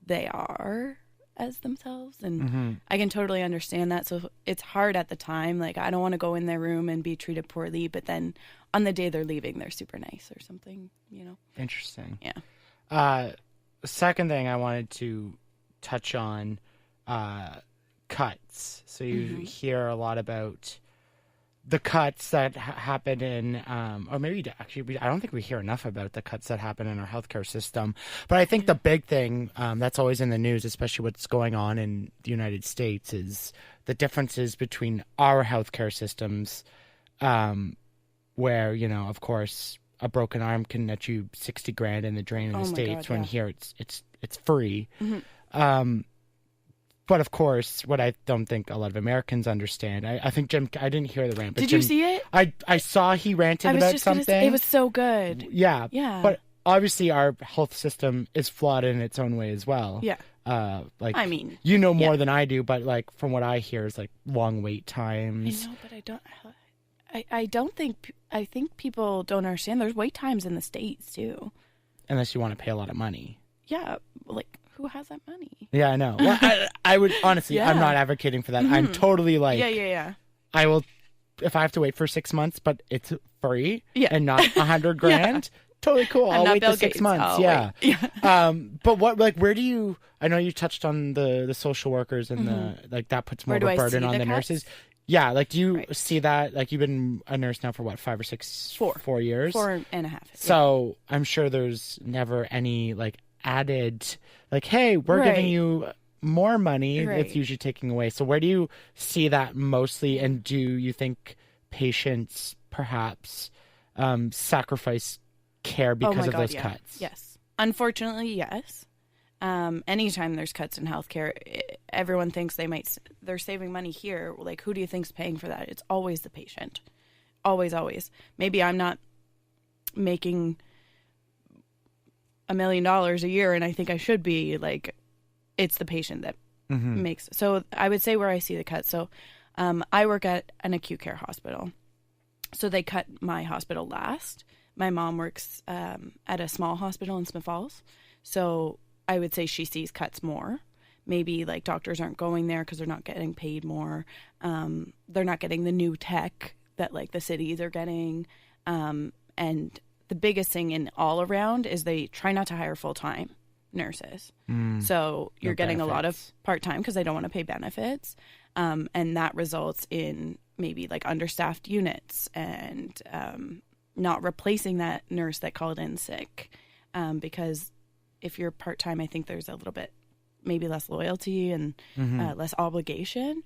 they are as themselves. And I can totally understand that. So it's hard at the time. Like I don't want to go in their room and be treated poorly, but then on the day they're leaving, they're super nice or something, you know? Interesting. Yeah. Second thing I wanted to touch on, cuts. So you hear a lot about the cuts that happen in, or maybe actually, I don't think we hear enough about the cuts that happen in our healthcare system. But I think the big thing that's always in the news, especially what's going on in the United States, is the differences between our healthcare systems, where, you know, of course, a broken arm can net you $60,000 in the drain in the States, when here it's free. But of course, what I don't think a lot of Americans understand, I think Jim, I didn't hear the rant. But Did Jim, you see it? I saw he ranted about something. It was so good. Yeah. But obviously our health system is flawed in its own way as well. Yeah. Like, I mean, you know more than I do, but like from what I hear is like long wait times. I know, but I think people don't understand. There's wait times in the States too. Unless you want to pay a lot of money. Yeah, like who has that money? Yeah, I know. Well, I would honestly, I'm not advocating for that. I'm totally like, I will, if I have to wait for 6 months, but it's free and not $100,000. Totally cool. I'll wait the 6 months. But what, like, where do you? I know you touched on the social workers and the like. That puts more of a burden on the nurses. Yeah, like, do you see that? Like, you've been a nurse now for what, 5 or 6? 4 years? 4.5. So I'm sure there's never any, like, added, like, hey, we're giving you more money, Right. it's usually taking away. So where do you see that mostly? And do you think patients perhaps sacrifice care because of those cuts? Yes. Unfortunately, yes. Anytime there's cuts in healthcare, everyone thinks they're saving money here. Like, who do you think's paying for that? It's always the patient. Always, always. Maybe I'm not making $1 million a year, and I think I should be. Like, it's the patient that makes. So I would say where I see the cuts. So I work at an acute care hospital. So they cut my hospital last. My mom works at a small hospital in Smith Falls. So I would say she sees cuts more. Maybe like doctors aren't going there because they're not getting paid more. They're not getting the new tech that like the cities are getting. And the biggest thing in all around is they try not to hire full-time nurses. So you're getting a lot of part-time because they don't want to pay benefits. And that results in maybe like understaffed units and not replacing that nurse that called in sick. Because if you're part-time, I think there's a little bit maybe less loyalty and less obligation.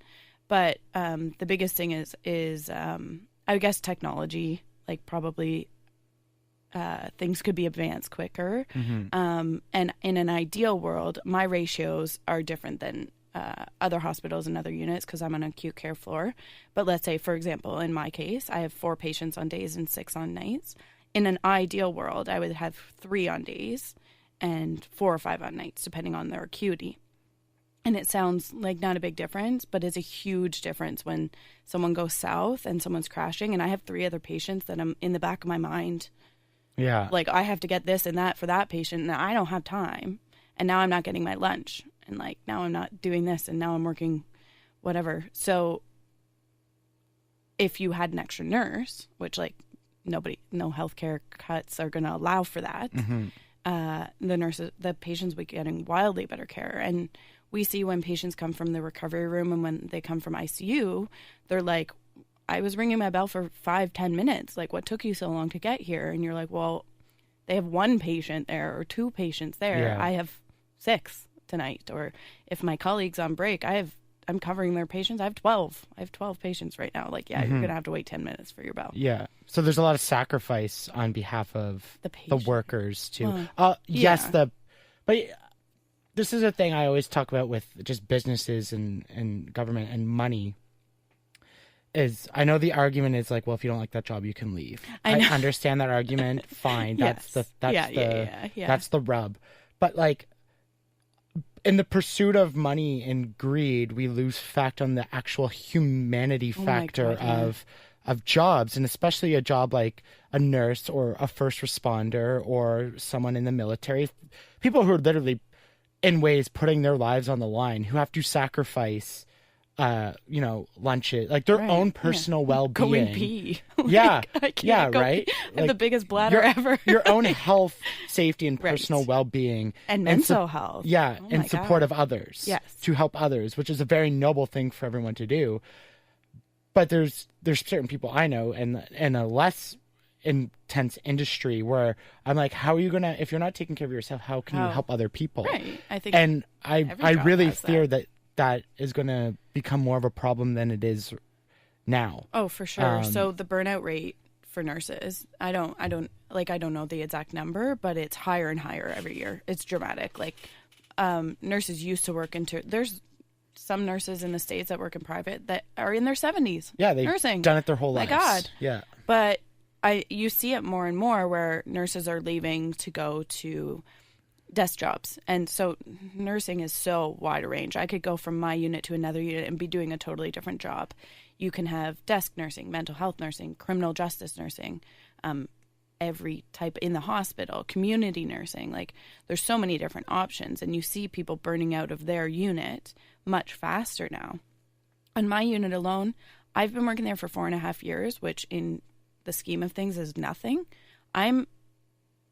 But the biggest thing is I guess technology, like probably things could be advanced quicker. And in an ideal world, my ratios are different than other hospitals and other units because I'm on an acute care floor. But let's say, for example, in my case, I have 4 patients on days and 6 on nights. In an ideal world, I would have 3 on days and 4 or 5 on nights, depending on their acuity. And it sounds like not a big difference, but it's a huge difference when someone goes south and someone's crashing. And I have 3 other patients that I'm in the back of my mind. Yeah. Like, I have to get this and that for that patient, and I don't have time. And now I'm not getting my lunch. And, like, now I'm not doing this, and now I'm working whatever. So if you had an extra nurse, which, like, no healthcare cuts are going to allow for that, the patients will be getting wildly better care. And we see when patients come from the recovery room and when they come from ICU, they're like, I was ringing my bell for 5-10 minutes. Like, what took you so long to get here? And you're like, well, they have 1 patient there or 2 patients there. Yeah. I have 6 tonight. Or if my colleague's on break, I'm covering their patients. I have 12. I have 12 patients right now. Like, yeah, you're going to have to wait 10 minutes for your bell. Yeah. So there's a lot of sacrifice on behalf of the workers too. Yes, but this is a thing I always talk about with just businesses and government and money. Is I know the argument is like, well, if you don't like that job, you can leave. I understand that argument. Fine. That's that's the rub. But like, in the pursuit of money and greed, we lose fact on the actual humanity factor of jobs, and especially a job like a nurse or a first responder or someone in the military, people who are literally in ways putting their lives on the line, who have to sacrifice lunches, like their own personal well-being. Go and pee. Yeah. Right? I have the biggest bladder ever. Your own health, safety, and personal well-being. And mental health. Yeah, in support of others. Yes. To help others, which is a very noble thing for everyone to do. But there's certain people I know in a less intense industry where I'm like, how are you going to, if you're not taking care of yourself, how can you help other people? Right. I think and I really fear that is going to become more of a problem than it is now. Oh, for sure. So the burnout rate for nurses, I don't know the exact number, but it's higher and higher every year. It's dramatic. Like, nurses used to work there's some nurses in the States that work in private that are in their 70s. Yeah, they've nursing. Done it their whole lives. My God. Yeah. But you see it more and more where nurses are leaving to go to desk jobs. And so nursing is so wide a range. I could go from my unit to another unit and be doing a totally different job. You can have desk nursing, mental health nursing, criminal justice nursing, every type in the hospital, community nursing. Like, there's so many different options, and you see people burning out of their unit much faster now. On my unit alone, I've been working there for 4.5 years, which in the scheme of things is nothing. I'm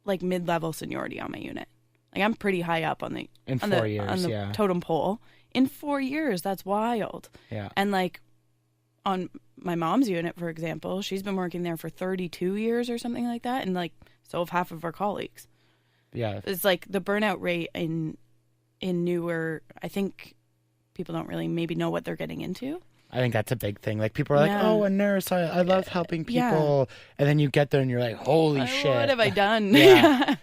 like mid-level seniority on my unit. Like, I'm pretty high up on the totem pole. In 4 years, that's wild. Yeah. And like on my mom's unit, for example, she's been working there for 32 years or something like that, and like so have half of our colleagues. Yeah. It's like the burnout rate in newer, I think people don't really maybe know what they're getting into. I think that's a big thing. Like, people are like, oh, a nurse, I love helping people. And then you get there and you're like, holy shit. What have I done? Yeah.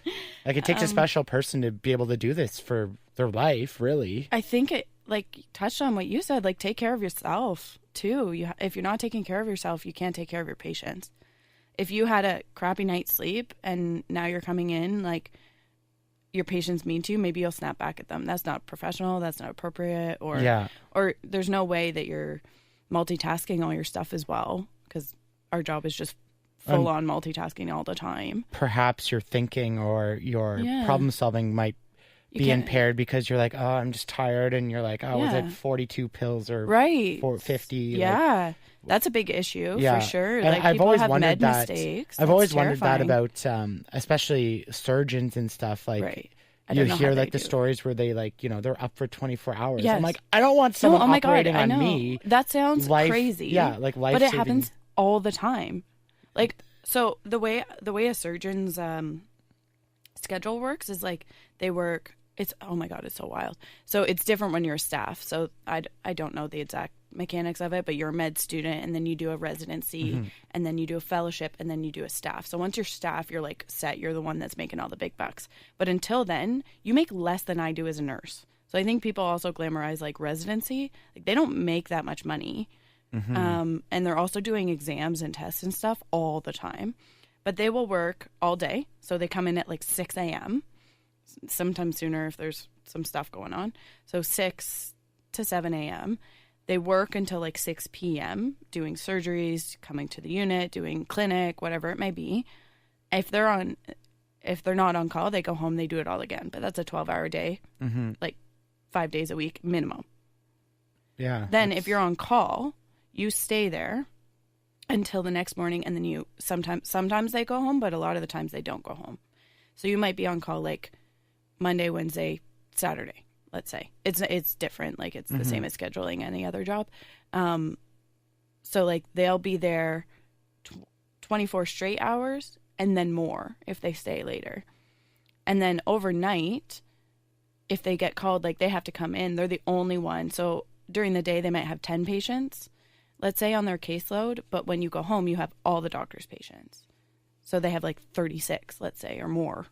Like, it takes a special person to be able to do this for their life, really. I think it, like, touched on what you said, like, take care of yourself, too. If you're not taking care of yourself, you can't take care of your patients. If you had a crappy night's sleep and now you're coming in, like, your patient's mean to you, maybe you'll snap back at them. That's not professional. That's not appropriate. Or there's no way that you're multitasking all your stuff as well, because our job is just full on multitasking all the time. Perhaps your thinking or your problem solving might be impaired because you're like, oh, I'm just tired, and you're like, oh, was it 42 pills or 50? Yeah. Like, that's a big issue for sure. And like, I've people always have wondered med mistakes. I've always wondered that about, especially surgeons and stuff. Like, you hear like the stories where they, like, you know, they're up for 24 hours. Yes. I'm like, I don't want someone operating on me. That sounds crazy. Yeah, like life. But it happens all the time. Like, so the way a surgeon's schedule works is like they work. It's, oh my God, it's so wild. So it's different when you're a staff. So I don't know the exact mechanics of it, but you're a med student, and then you do a residency, and then you do a fellowship, and then you do a staff. So once you're staff, you're like set. You're the one that's making all the big bucks. But until then, you make less than I do as a nurse. So I think people also glamorize like residency. Like, they don't make that much money. And they're also doing exams and tests and stuff all the time. But they will work all day. So they come in at like 6 a.m., sometimes sooner if there's some stuff going on. So 6 to 7 a.m. They work until like 6 p.m. doing surgeries, coming to the unit, doing clinic, whatever it may be. If they're not on call, they go home, they do it all again. But that's a 12-hour day, like 5 days a week minimum. Yeah. Then if you're on call, you stay there until the next morning, and then you sometimes they go home, but a lot of the times they don't go home. So you might be on call like Monday, Wednesday, Saturday, let's say. It's different. Like, it's the same as scheduling any other job. So like they'll be there 24 straight hours and then more if they stay later. And then overnight, if they get called, like, they have to come in. They're the only one. So during the day, they might have 10 patients, let's say, on their caseload. But when you go home, you have all the doctor's patients. So they have like 36, let's say, or more.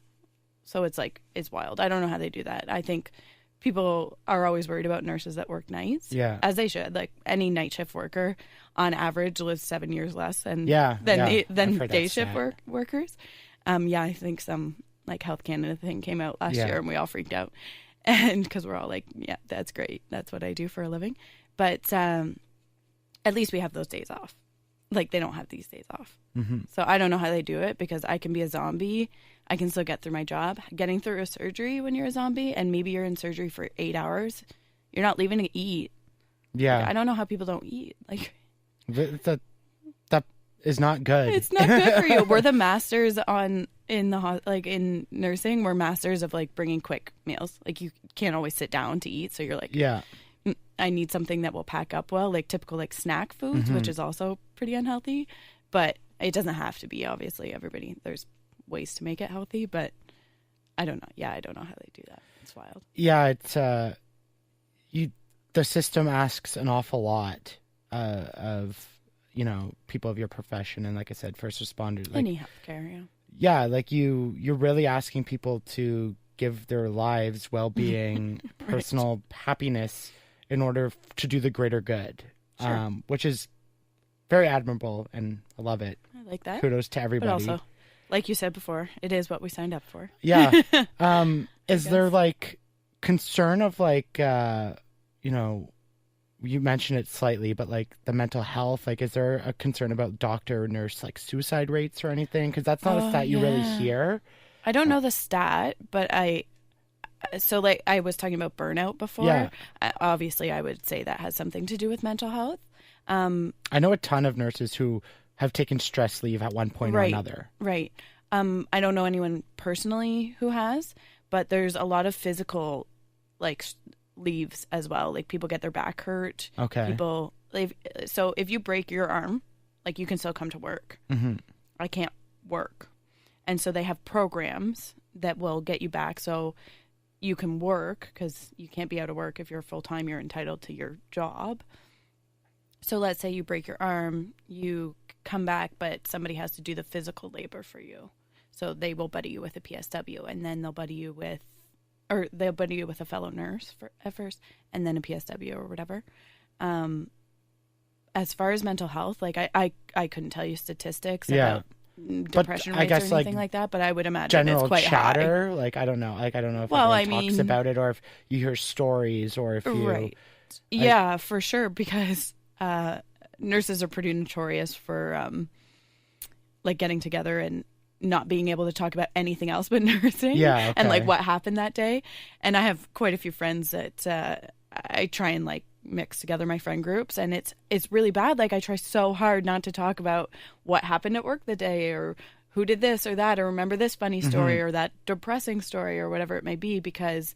So it's like, it's wild. I don't know how they do that. I think people are always worried about nurses that work nights. Yeah. As they should. Like, any night shift worker on average lives 7 years less than day shift workers. I think some like Health Canada thing came out last year, and we all freaked out. And because we're all like, yeah, that's great. That's what I do for a living. But at least we have those days off. Like, they don't have these days off. So I don't know how they do it, because I can be a zombie. I can still get through my job. Getting through a surgery when you're a zombie, and maybe you're in surgery for 8 hours, you're not leaving to eat. Yeah. Like, I don't know how people don't eat. Like, that is not good. It's not good for you. We're the masters in nursing. We're masters of like bringing quick meals. Like, you can't always sit down to eat. So you're like, I need something that will pack up well, like typical like snack foods, which is also pretty unhealthy, but it doesn't have to be. Obviously, there's ways to make it healthy, but I don't know. Yeah, I don't know how they do that. It's wild. Yeah, it's the system asks an awful lot of, you know, people of your profession, and like I said, first responders. Like, any healthcare, yeah. Yeah, like you're really asking people to give their lives, well-being, personal happiness in order to do the greater good, which is very admirable, and I love it. I like that. Kudos to everybody. But also, like you said before, it is what we signed up for. Yeah. Is there like concern of like, you know, you mentioned it slightly, but like the mental health, like, is there a concern about doctor or nurse like suicide rates or anything? Because that's not a stat you really hear. I don't know the stat, but so like I was talking about burnout before. Yeah. Obviously, I would say that has something to do with mental health. I know a ton of nurses who have taken stress leave at one point or another. Right. I don't know anyone personally who has, but there's a lot of physical like leaves as well. Like, people get their back hurt. Okay. So if you break your arm, like, you can still come to work. I can't work. And so they have programs that will get you back. So you can work, because you can't be out of work if you're full-time, you're entitled to your job. So let's say you break your arm, you come back, but somebody has to do the physical labor for you. So they will buddy you with a PSW, and then they'll buddy you with a fellow nurse at first, and then a PSW or whatever. As far as mental health, like I couldn't tell you statistics about depression rates or anything like that, but I would imagine it's quite chatter, high. Like I don't know if anyone talks about it, or if you hear stories, or if you yeah, for sure, because nurses are pretty notorious for like getting together and not being able to talk about anything else but nursing and like what happened that day. And I have quite a few friends that I try and like mix together my friend groups, and it's really bad. Like I try so hard not to talk about what happened at work the day, or who did this or that, or remember this funny story or that depressing story or whatever it may be, because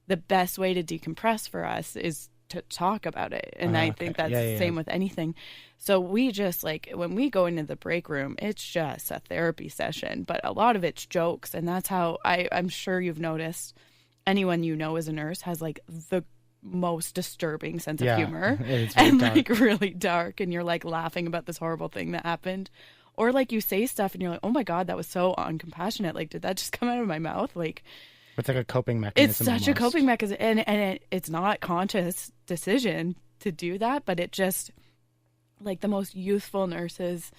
the best way to decompress for us is to talk about it. And I think that's the same with anything. So we just, like, when we go into the break room, it's just a therapy session, but a lot of it's jokes. And that's how I'm sure you've noticed anyone you know as a nurse has like the most disturbing sense of humor and dark. Like really dark, and you're like laughing about this horrible thing that happened, or like you say stuff and you're like, oh my God, that was so uncompassionate, like did that just come out of my mouth? Like it's like a coping mechanism. It's such a coping mechanism, and it's not conscious decision to do that, but it just, like, the most youthful nurses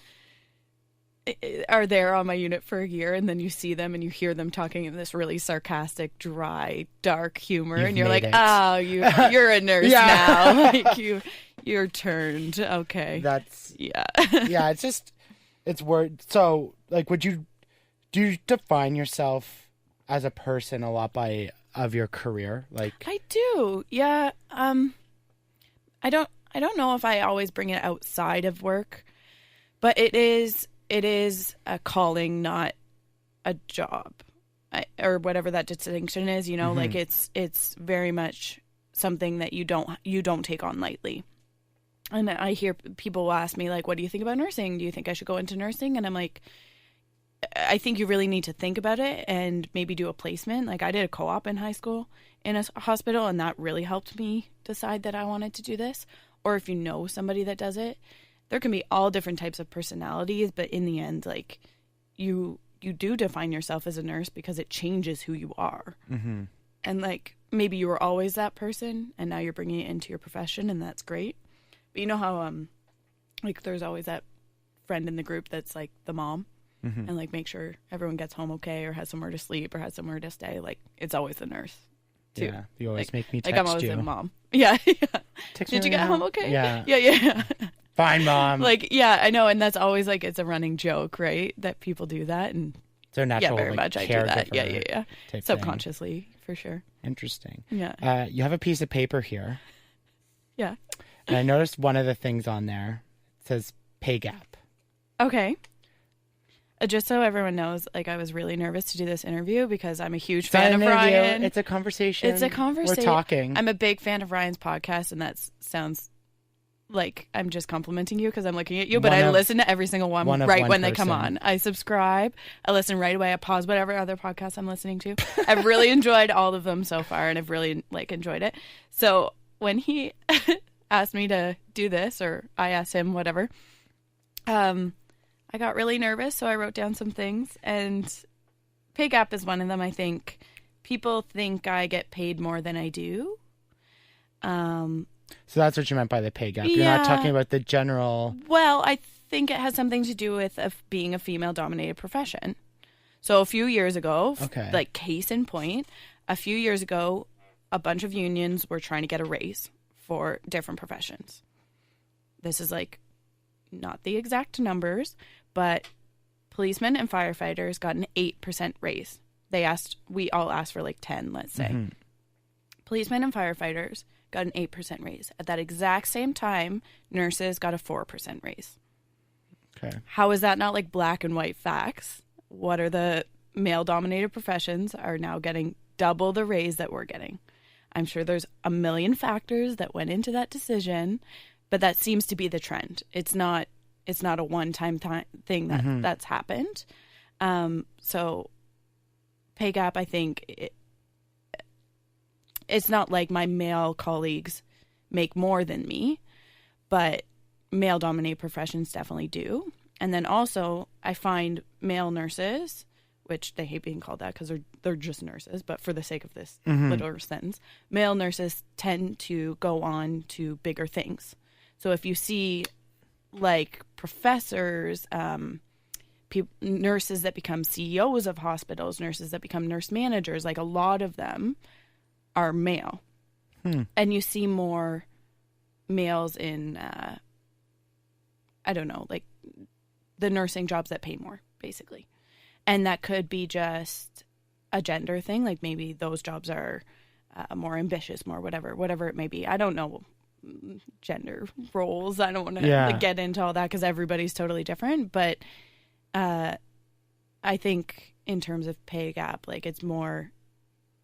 are there on my unit for a year, and then you see them and you hear them talking in this really sarcastic, dry, dark humor, and you're like, oh, you're a nurse now. Like you're turned. Okay. That's yeah, it's word. So like, do you define yourself as a person a lot of your career? Like I do. Yeah. I don't know if I always bring it outside of work, but it is a calling, not a job, or whatever that distinction is, you know, like it's very much something that you don't take on lightly. And I hear people ask me, like, what do you think about nursing? Do you think I should go into nursing? And I'm like, I think you really need to think about it and maybe do a placement. Like I did a co-op in high school in a hospital, and that really helped me decide that I wanted to do this. Or if you know somebody that does it, there can be all different types of personalities, but in the end, like you do define yourself as a nurse because it changes who you are. Mm-hmm. And like maybe you were always that person, and now you're bringing it into your profession, and that's great. But you know how like there's always that friend in the group that's like the mom, and like make sure everyone gets home okay, or has somewhere to sleep, or has somewhere to stay. Like it's always the nurse too. Yeah, you always like, make me text like I'm always you. A mom. Yeah. Did you get home okay? Yeah. Yeah. Fine, Mom. Like, yeah, I know, and that's always like it's a running joke, right? That people do that, and so natural. Yeah, very much. I do that. Yeah. Subconsciously, thing. For sure. Interesting. Yeah. You have a piece of paper here. Yeah. And I noticed one of the things on there says pay gap. Okay. Just so everyone knows, like I was really nervous to do this interview because I'm a huge fan of Ryan. It's a conversation. We're talking. I'm a big fan of Ryan's podcast, and that sounds like I'm just complimenting you because I'm looking at you, but I listen to every single one right when they come on. I subscribe. I listen right away. I pause whatever other podcast I'm listening to. I've really enjoyed all of them so far, and I've really enjoyed it. So when he asked me to do this, or I asked him, whatever, I got really nervous, so I wrote down some things, and pay gap is one of them. I think people think I get paid more than I do. So that's what you meant by the pay gap. You're not talking about the general... Well, I think it has something to do with being a female-dominated profession. So a few years ago, like case in point, a few years ago, a bunch of unions were trying to get a raise for different professions. This is like not the exact numbers, but policemen and firefighters got an 8% raise. We all asked for like 10, let's say. Mm-hmm. Policemen and firefighters got an 8% raise. At that exact same time, nurses got a 4% raise. Okay. How is that not like black and white facts? What are the male-dominated professions are now getting double the raise that we're getting? I'm sure there's a million factors that went into that decision, but that seems to be the trend. It's not a one-time thing that's happened. So pay gap, I think, it's not like my male colleagues make more than me, but male-dominated professions definitely do. And then also, I find male nurses, which they hate being called that because they're just nurses, but for the sake of this little sentence, male nurses tend to go on to bigger things. So if you see like professors, nurses that become CEOs of hospitals, nurses that become nurse managers, like a lot of them are male. And you see more males in, I don't know, like the nursing jobs that pay more, basically. And that could be just a gender thing. Like maybe those jobs are more ambitious, more whatever it may be. I don't know gender roles. I don't want to get into all that because everybody's totally different. But I think in terms of pay gap, like it's more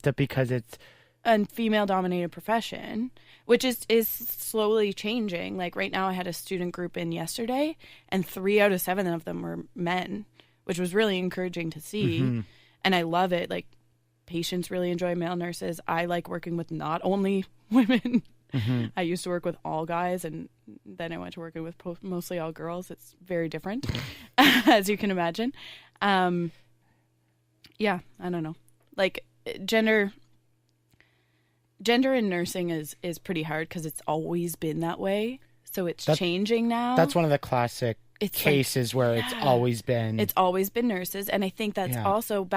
that because it's a female-dominated profession, which is slowly changing. Like right now I had a student group in yesterday, and 3 out of 7 of them were men, which was really encouraging to see. And I love it. Like patients really enjoy male nurses. I like working with not only women. I used to work with all guys, and then I went to working with mostly all girls. It's very different, as you can imagine. Yeah, I don't know. Like gender in nursing is pretty hard because it's always been that way. So it's changing now. That's one of the classic cases where it's always been. It's always been nurses. And I think that's also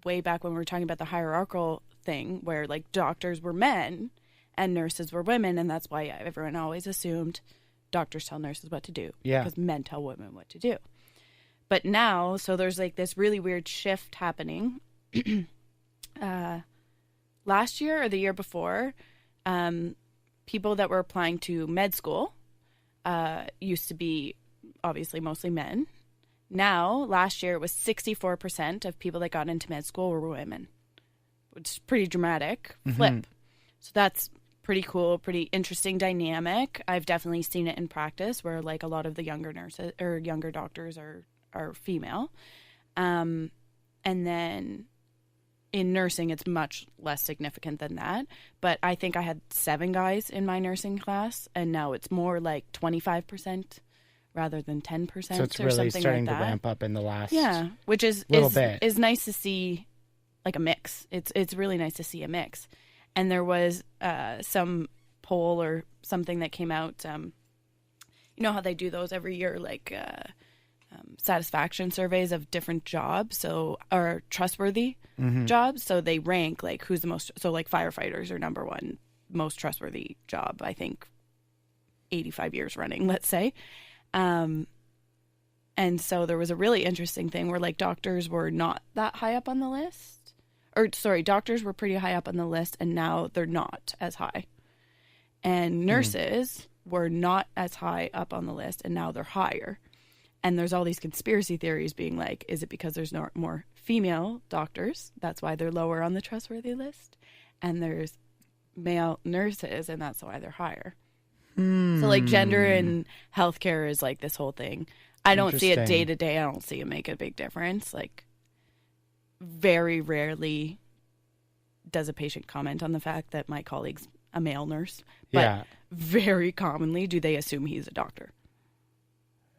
way back when we were talking about the hierarchical thing where like doctors were men and nurses were women. And that's why everyone always assumed doctors tell nurses what to do. Yeah. Because men tell women what to do. But now, so there's like this really weird shift happening. Last year or the year before, people that were applying to med school used to be obviously mostly men. Now, last year, it was 64% of people that got into med school were women, which is pretty dramatic flip. So that's pretty cool, pretty interesting dynamic. I've definitely seen it in practice where like a lot of the younger nurses or younger doctors are female. And then in nursing, it's much less significant than that. But I think I had 7 guys in my nursing class, and now it's more like 25% rather than 10%. So it's really starting to ramp up in the last which is bit. Is nice to see, like a mix. It's really nice to see a mix. And there was some poll or something that came out. You know how they do those every year, like satisfaction surveys of different jobs, or trustworthy jobs. So they rank like who's the most. So like firefighters are number 1 most trustworthy job. I think 85 years running, let's say. And so there was a really interesting thing where like doctors were not that high up on the list. Doctors were pretty high up on the list, and now they're not as high. And nurses were not as high up on the list, and now they're higher. And there's all these conspiracy theories being like, is it because there's no more female doctors? That's why they're lower on the trustworthy list. And there's male nurses, and that's why they're higher. So like gender in healthcare is like this whole thing. I don't see it day to day. I don't see it make a big difference. Like very rarely does a patient comment on the fact that my colleague's a male nurse. But very commonly do they assume he's a doctor.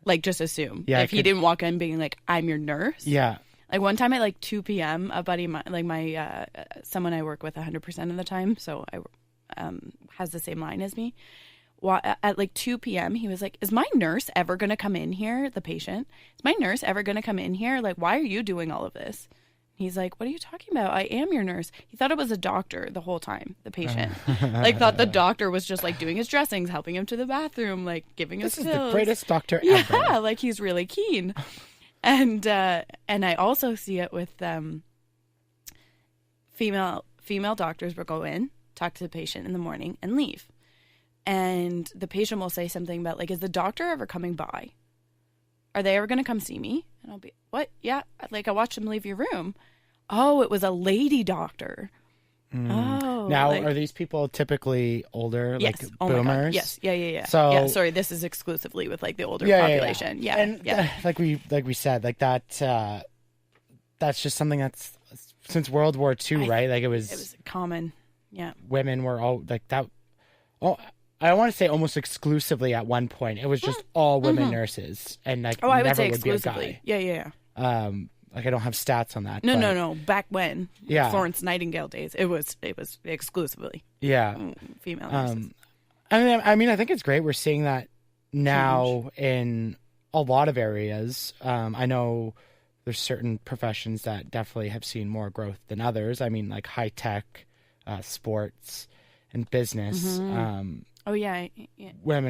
Like just assume. Yeah, if he didn't walk in being like, I'm your nurse. Yeah. Like one time at like 2 p.m., a buddy, my someone I work with 100% of the time, so I has the same line as me. At like 2 p.m., he was like, is my nurse ever going to come in here? The patient, is my nurse ever going to come in here? Like, why are you doing all of this? He's like, what are you talking about? I am your nurse. He thought it was a doctor the whole time, the patient. Like, thought the doctor was just, like, doing his dressings, helping him to the bathroom, like, giving us pills. This is the greatest doctor ever. Yeah, like, he's really keen. And I also see it with female doctors will go in, talk to the patient in the morning, and leave. And the patient will say something about, like, is the doctor ever coming by? Are they ever going to come see me? And I'll be, what? Yeah. Like, I watched them leave your room. Oh, it was a lady doctor. Oh. Now, are these people typically older, yes. like oh boomers? My God. Yes. Yeah. So, yeah, sorry, this is exclusively with, like, the older population. Yeah. And like we said, like that, that's just something that's since World War II, right? Like it was common. women were all like that. Oh, I want to say almost exclusively at one point. It was just all women nurses, and like I would never say would be a exclusively. guy. Yeah. Like I don't have stats on that. No. Back when Florence Nightingale days, it was exclusively female nurses. I mean, I think it's great. We're seeing that now in a lot of areas. I know there's certain professions that definitely have seen more growth than others. I mean, like high tech, sports, and business. Women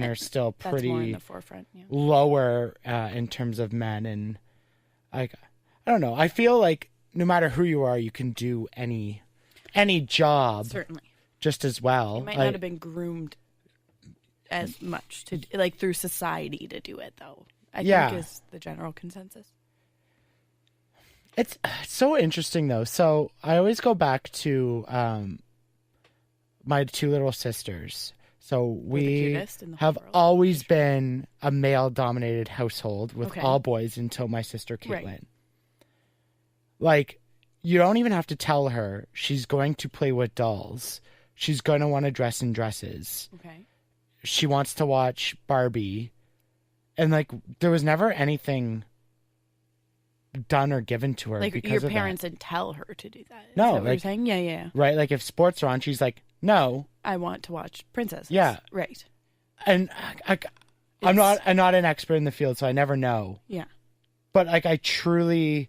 are still pretty more in the forefront. Yeah. Lower in terms of men, and like I don't know. I feel like no matter who you are, you can do any job certainly just as well. You might not have been groomed as much to like through society to do it, though. I think is the general consensus. It's so interesting though. So I always go back to my two little sisters. So we have always been a male-dominated household with all boys until my sister Caitlin. Right. Like, you don't even have to tell her she's going to play with dolls. She's going to want to dress in dresses. Okay. She wants to watch Barbie. And, like, there was never anything done or given to her like because your of parents that. didn't tell her to do that. Is no, that like, what you're saying? Yeah. Right, like if sports are on, she's like, no. I want to watch princesses. Yeah. Right. And I'm not an expert in the field, so I never know. Yeah. But, like, I truly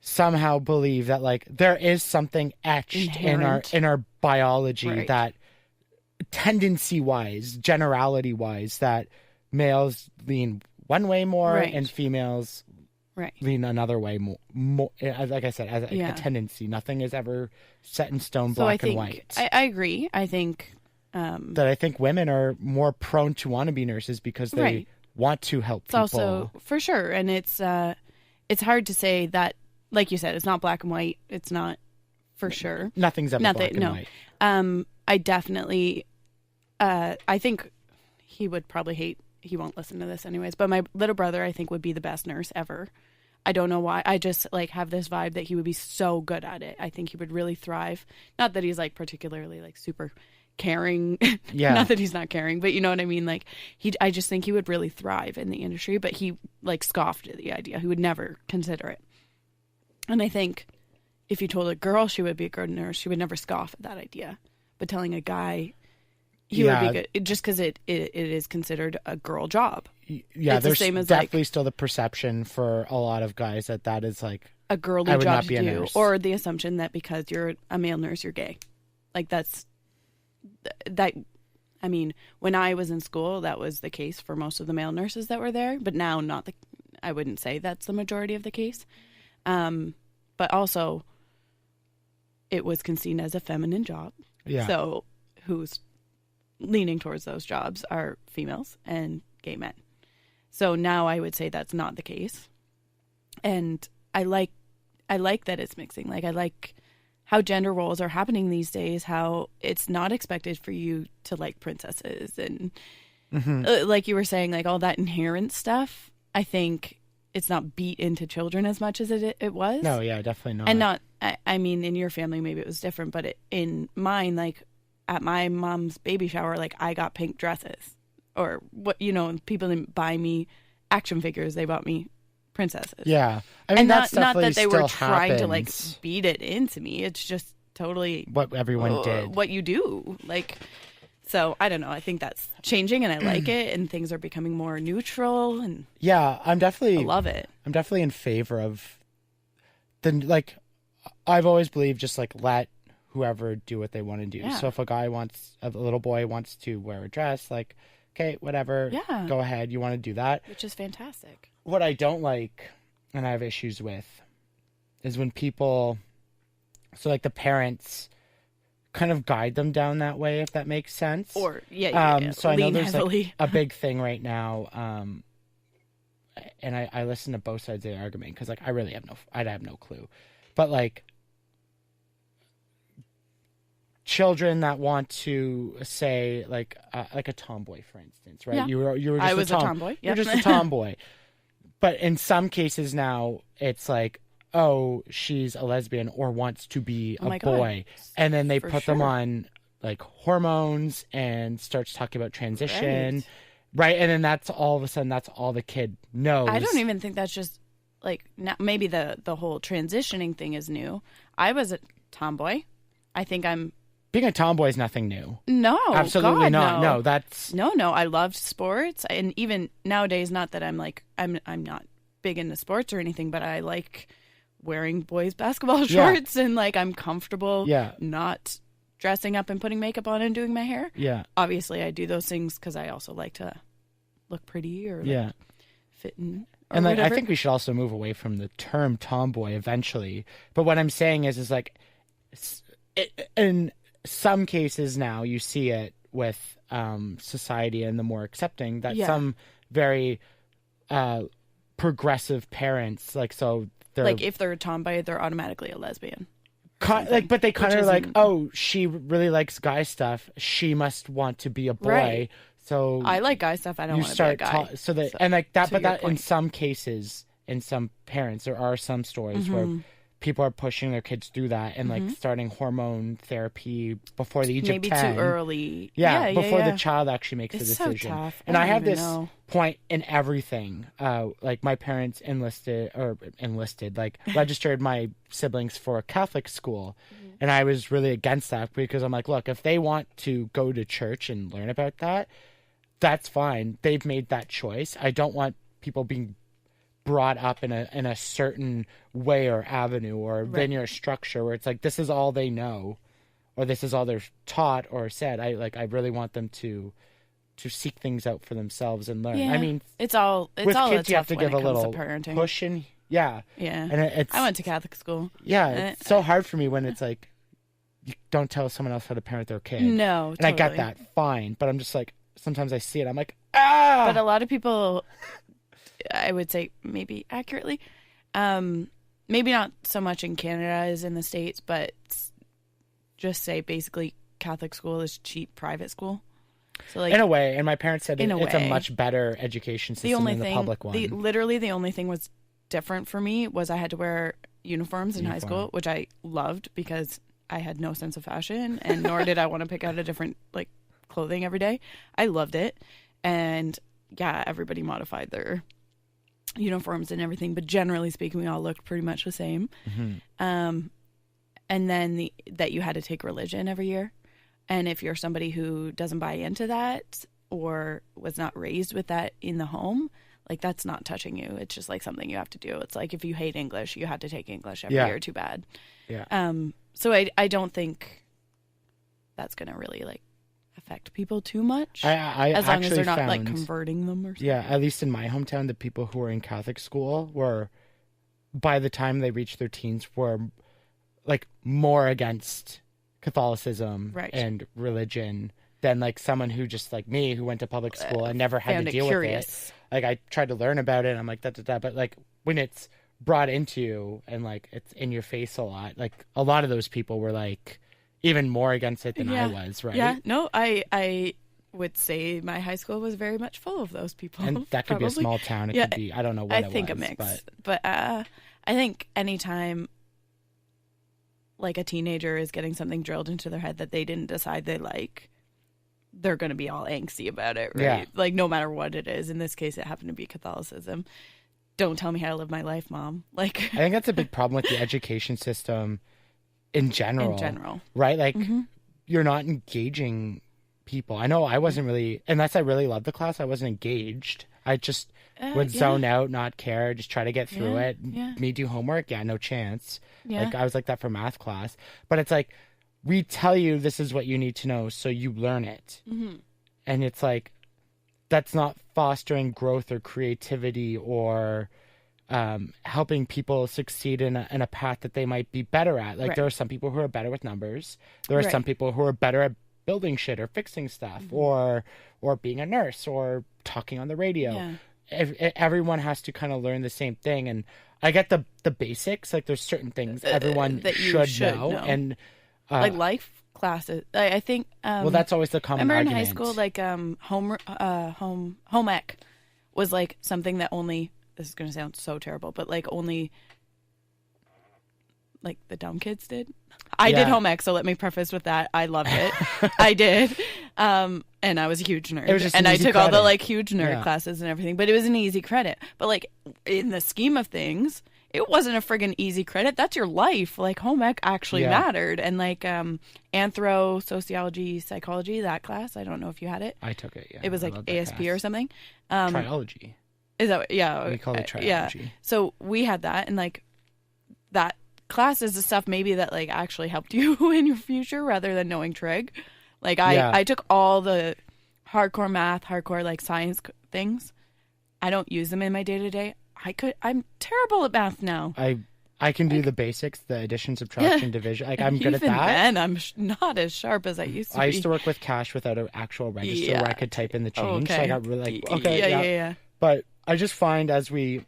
somehow believe that like there is something etched inherent in our biology that tendency wise, generality wise, that males lean one way more and females lean another way more like I said, as a tendency. Nothing is ever set in stone, black and white. I agree. I think that I think women are more prone to want to be nurses because they want to help people. Also for sure, and it's hard to say that. Like you said, it's not black and white. It's not for sure. Nothing's ever black and white. I definitely, I think he would probably hate, he won't listen to this anyways, but my little brother, I think, would be the best nurse ever. I don't know why. I just like have this vibe that he would be so good at it. I think he would really thrive. Not that he's like particularly like super caring. Yeah. Not that he's not caring, but you know what I mean? Like I just think he would really thrive in the industry, but he like scoffed at the idea. He would never consider it. And I think if you told a girl she would be a good nurse, she would never scoff at that idea. But telling a guy he would be good, just because it is considered a girl job. Yeah, there's the same as definitely still the perception for a lot of guys that is like a girly job to do, or the assumption that because you're a male nurse, you're gay. Like that. I mean, when I was in school, that was the case for most of the male nurses that were there. But now, I wouldn't say that's the majority of the case. But also it was seen as a feminine job. Yeah. So who's leaning towards those jobs are females and gay men. So now I would say that's not the case. And I like that it's mixing. Like I like how gender roles are happening these days, how it's not expected for you to like princesses and like you were saying, like all that inherent stuff. I think it's not beat into children as much as it was. No, yeah, definitely not. And not, I mean, in your family, maybe it was different, but in mine, like at my mom's baby shower, like I got pink dresses or what, people didn't buy me action figures. They bought me princesses. Yeah. I mean, and that's not that they were trying to like beat it into me. It's just totally what everyone did, what you do. Like, so I don't know. I think that's changing, and I like it, and things are becoming more neutral. And yeah, I love it. I'm definitely in favor of I've always believed just like let whoever do what they want to do. Yeah. So if a little boy wants to wear a dress, like, okay, whatever, go ahead. You want to do that, which is fantastic. What I don't like, and I have issues with, is when people, so like the parents, kind of guide them down that way, if that makes sense. Or so I know there's like a big thing right now, and I listen to both sides of the argument because like I'd have no clue, but like children that want to say like a tomboy, for instance, right? Yeah. You were just I was a tomboy. You're just a tomboy, but in some cases now it's like oh, she's a lesbian or wants to be a boy. And then they put them on like hormones and starts talking about transition. Right. And then that's all of a sudden, that's all the kid knows. I don't even think that's just like, maybe the whole transitioning thing is new. I was a tomboy. I think being a tomboy is nothing new. No, absolutely God, not. No, that's no. I loved sports, and even nowadays, not that I'm not big into sports or anything, but I like wearing boys' basketball shorts and like I'm comfortable. Not dressing up and putting makeup on and doing my hair. Obviously, I do those things because I also like to look pretty or fit in. And like, I think we should also move away from the term tomboy eventually. But what I'm saying is like, in some cases now you see it with society and the more accepting that some very progressive parents, like, so they're like, if they're a tomboy, they're automatically a lesbian. But they kind of like, oh, she really likes guy stuff. She must want to be a boy. Right. So I like guy stuff. I don't want to be a guy. And like that, but that in some cases, in some parents, there are some stories where people are pushing their kids through that and like starting hormone therapy before the age of 10. Maybe too early. Before the child actually makes the decision. So tough. And I have this point in everything. Like my parents registered my siblings for a Catholic school. And I was really against that because I'm like, look, if they want to go to church and learn about that, that's fine. They've made that choice. I don't want people being brought up in a certain way or avenue or linear structure where it's like this is all they know or this is all they're taught or said. I really want them to seek things out for themselves and learn. I mean, it's all with kids you have to give a little parenting. push and and I went to Catholic school. It's so hard for me when it's like you don't tell someone else how to parent their kid. No, and I get that, fine, but I'm just like, sometimes I see it, I'm like, ah. But a lot of people, I would say maybe accurately, maybe not so much in Canada as in the States, but just say basically Catholic school is cheap private school. So like, in a way, and my parents said it's a much better education system than the public one. Literally the only thing was different for me was I had to wear uniforms in high school, which I loved because I had no sense of fashion, and nor did I want to pick out a different like clothing every day. I loved it, and everybody modified their uniforms and everything, but generally speaking, we all looked pretty much the same. And then that you had to take religion every year, and if you're somebody who doesn't buy into that or was not raised with that in the home, like that's not touching you. It's just like something you have to do. It's like if you hate English, you have to take English every year. Too bad. So I don't think that's gonna really like affect people too much. As long as they're not like converting them or something. Yeah, at least in my hometown, the people who were in Catholic school were, by the time they reached their teens, were like more against Catholicism and religion than like someone who just like me who went to public school and never had to deal with it. Like I tried to learn about it and I'm like that, but like when it's brought into you and like it's in your face a lot of those people were like even more against it than I was, right? Yeah, no, I would say my high school was very much full of those people. And that could be a small town. It could be, I don't know what it was. I think a mix. But I think anytime like a teenager is getting something drilled into their head that they didn't decide they like, they're going to be all angsty about it, right? Yeah. Like no matter what it is. In this case, it happened to be Catholicism. Don't tell me how to live my life, Mom. Like I think that's a big problem with the education system in general. Right? Like you're not engaging people. I know I wasn't really, unless I really loved the class, I wasn't engaged. I just would zone out, not care, just try to get through it. Me do homework? Yeah, no chance. Like I was like that for math class. But it's like, we tell you this is what you need to know, so you learn it. And it's like, that's not fostering growth or creativity or helping people succeed in a path that they might be better at. Like there are some people who are better with numbers. There are some people who are better at building shit or fixing stuff or being a nurse or talking on the radio. Everyone has to kind of learn the same thing. And I get the basics. Like there's certain things everyone that should know. And like life classes. I think. Well, that's always the common argument. Remember in high school, like home ec was like something that only. This is going to sound so terrible, but like only like the dumb kids did. I did home ec, so let me preface with that. I loved it. I did. And I was a huge nerd. It was just and I took credit. all the like huge nerd classes and everything, but it was an easy credit. But like in the scheme of things, it wasn't a friggin' easy credit. That's your life. Like home ec actually mattered. And like anthro, sociology, psychology, that class. I don't know if you had it. I took it, yeah. It was like ASP or something. Triology. Is that yeah? We call it triology. Yeah. So we had that, and like that class is the stuff maybe that like actually helped you in your future rather than knowing trig. Like I took all the hardcore math, hardcore like science things. I don't use them in my day to day. I'm terrible at math now. I can do the basics, the addition, subtraction, division. Like I'm good at that. Even then, I'm not as sharp as I used to be. I used to work with cash without an actual register where I could type in the change. So I got really like, yeah. But I just find as we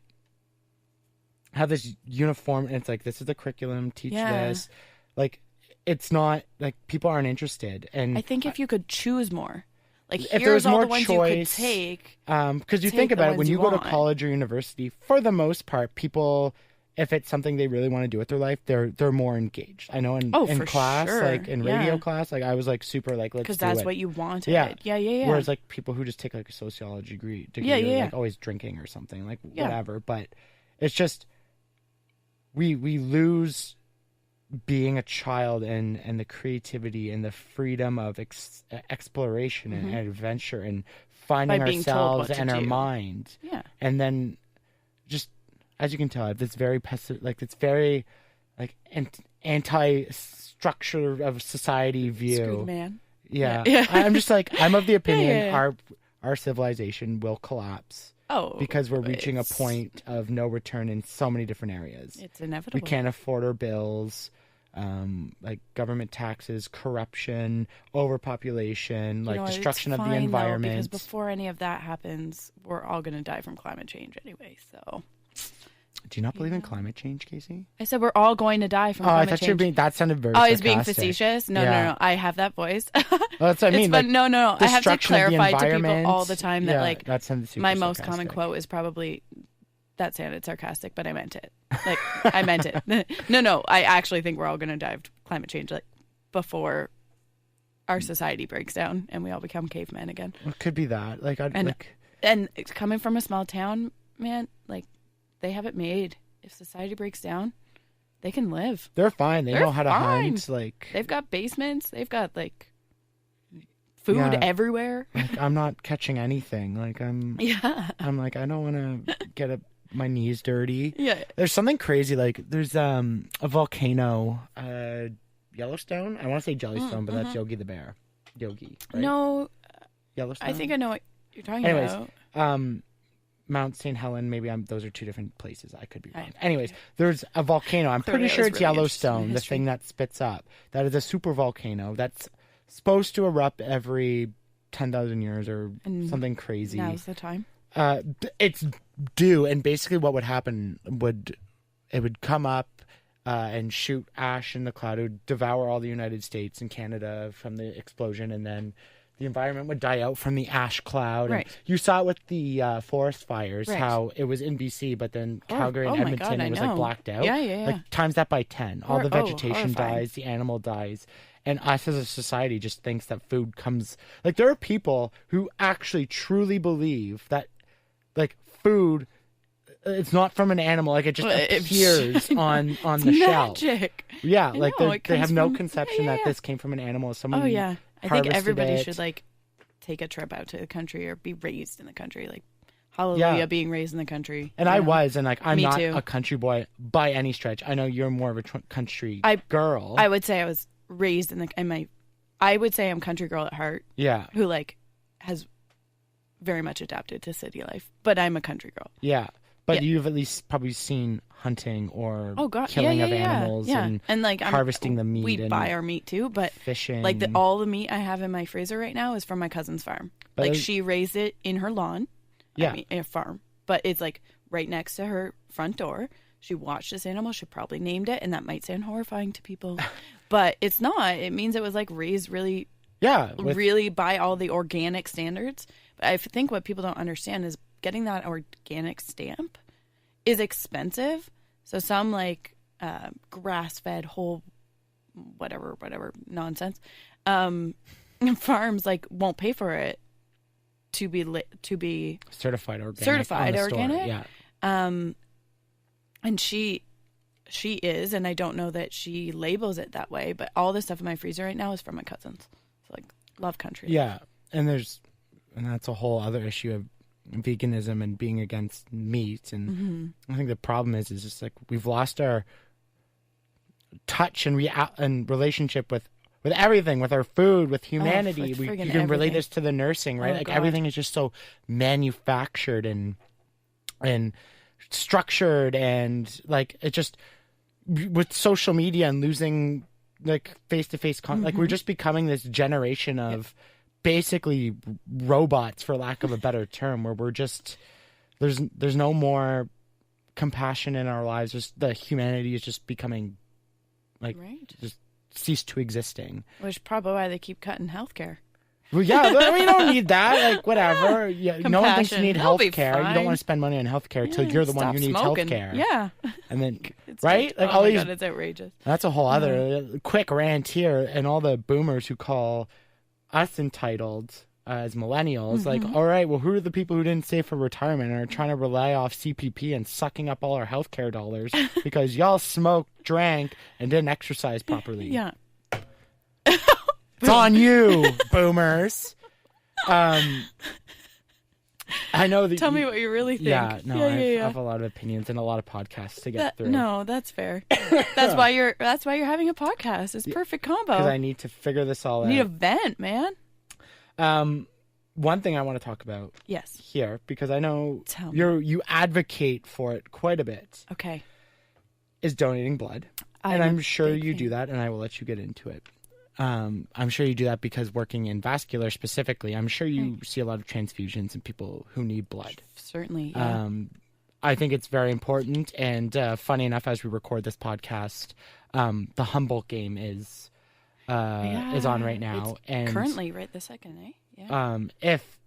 have this uniform, and it's like, this is the curriculum, teach this. Like, it's not, like, people aren't interested. And I think if you could choose more. Like, if there here's was all more the ones choice, you could take. Because you think about it, when you go to college or university, for the most part, people, if it's something they really want to do with their life, they're more engaged. I know in class, sure. like in radio class, like I was like super like, let's do it. Because that's what you wanted. Yeah. Whereas like people who just take like a sociology degree are like always drinking or something, like whatever. But it's just, we lose being a child and the creativity and the freedom of exploration and adventure and finding ourselves and our mind. Yeah. And then just, as you can tell, it's very it's very like anti-structure of society view. Screwed man. Yeah. I'm just like, I'm of the opinion our civilization will collapse. Oh, because we're reaching a point of no return in so many different areas. It's inevitable. We can't afford our bills, like government taxes, corruption, overpopulation, destruction of the environment. Though, because before any of that happens, we're all going to die from climate change anyway. So, do you not believe in climate change, Casey? I said we're all going to die from climate change. I thought you were being. That sounded very. I was being facetious. No. I have that voice. Well, that's what I mean. Like, no. I have to clarify to people all the time that like that sounded super my most sarcastic. common quote is probably, that sounded sarcastic, but I meant it. Like I meant it. No. I actually think we're all going to die of climate change like before our society breaks down and we all become cavemen again. It could be that. And coming from a small town, man, like they have it made. If society breaks down, they can live. They're fine. They know how to hunt. Like they've got basements. They've got like food everywhere. Like, I'm not catching anything. Like I'm like, I don't want to get my knees dirty. Yeah. There's something crazy. Like there's a volcano, Yellowstone. I want to say Jellystone, but that's Yogi the Bear. Yogi. Right? No. Yellowstone. I think I know what you're talking about. Mount St. Helen, maybe those are two different places. I could be wrong. Anyways, there's a volcano. I'm pretty sure it's really Yellowstone, the thing that spits up. That is a super volcano that's supposed to erupt every 10,000 years or something crazy. Now's the time. It's due, and basically what would happen it would come up and shoot ash in the cloud. It would devour all the United States and Canada from the explosion, and then the environment would die out from the ash cloud. Right. And you saw it with the forest fires, how it was in BC, but then Calgary and Edmonton, it was like blacked out. Yeah. Like times that by 10. All the vegetation dies, the animal dies. And us as a society just thinks that food comes... Like there are people who actually truly believe that like food... It's not from an animal, like it just appears on the shelf. Magic. Yeah, like they have no conception that this came from an animal. Someone I think everybody should like take a trip out to the country or be raised in the country. Like hallelujah, being raised in the country. And I was, and like I'm not a country boy by any stretch. I know you're more of a country girl. I would say I was raised I would say I'm country girl at heart. Yeah. Who like has very much adapted to city life, but I'm a country girl. Yeah. But you've at least probably seen hunting or killing of animals and like harvesting the meat. We buy our meat too, but fishing. Like all the meat I have in my freezer right now is from my cousin's farm. But like she raised it in her lawn. Yeah, I mean, a farm, but it's like right next to her front door. She watched this animal. She probably named it, and that might sound horrifying to people, but it's not. It means it was like raised really, really by all the organic standards. But I think what people don't understand is getting that organic stamp is expensive. So some like grass-fed whole whatever nonsense farms like won't pay for it to be certified organic. Yeah. And she is, and I don't know that she labels it that way, but all the stuff in my freezer right now is from my cousins. It's like love country. Yeah. And that's a whole other issue of veganism and being against meat. And I think the problem is just like we've lost our touch and relationship with everything, with our food, with humanity. You can relate this to the nursing, right? Like everything is just so manufactured and structured, and like it just with social media and losing like face-to-face like we're just becoming this generation of basically robots, for lack of a better term, where we're just there's no more compassion in our lives. Just the humanity is just becoming like just ceased to existing. Which is probably why they keep cutting healthcare. Well, yeah, but we don't need that. Like, whatever. Yeah, no one thinks you need healthcare. You don't want to spend money on healthcare until you're the one who needs healthcare. Yeah. And then, right? Like, all these, God, it's outrageous. That's a whole other quick rant here. And all the boomers who call us entitled as millennials, like, all right, well, who are the people who didn't save for retirement and are trying to rely off CPP and sucking up all our healthcare dollars because y'all smoked, drank, and didn't exercise properly? Yeah. It's on you, boomers. I know that. Tell me what you really think. Yeah, no, I have a lot of opinions and a lot of podcasts to get through. No, that's fair. That's why you're having a podcast. It's a perfect combo. Because I need to figure this all out. You need a vent, man. One thing I want to talk about. Yes. Here, because I know you advocate for it quite a bit. Okay. Is donating blood, and I'm sure you do that, and I will let you get into it. I'm sure you do that because working in vascular specifically, I'm sure you see a lot of transfusions and people who need blood. Certainly. Yeah. I think it's very important. And funny enough, as we record this podcast, the Humboldt game is on right now. And currently, right this second, eh? Yeah. If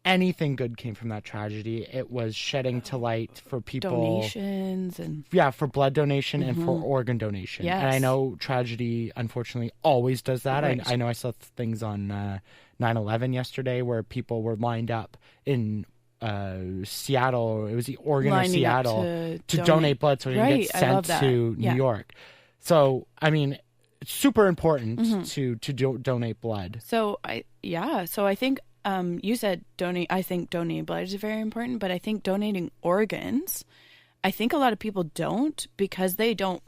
anything good came from that tragedy, it was shedding to light for people donations and for blood donation and for organ donation. Yes. And I know tragedy unfortunately always does that. Right. I know I saw things on 9/11 yesterday where people were lined up in Seattle. It was the Oregon or Seattle to donate blood so it can get sent to New York. So I mean, it's super important to donate blood. So I think you said donate. I think donating blood is very important, but I think donating organs, I think a lot of people don't because they don't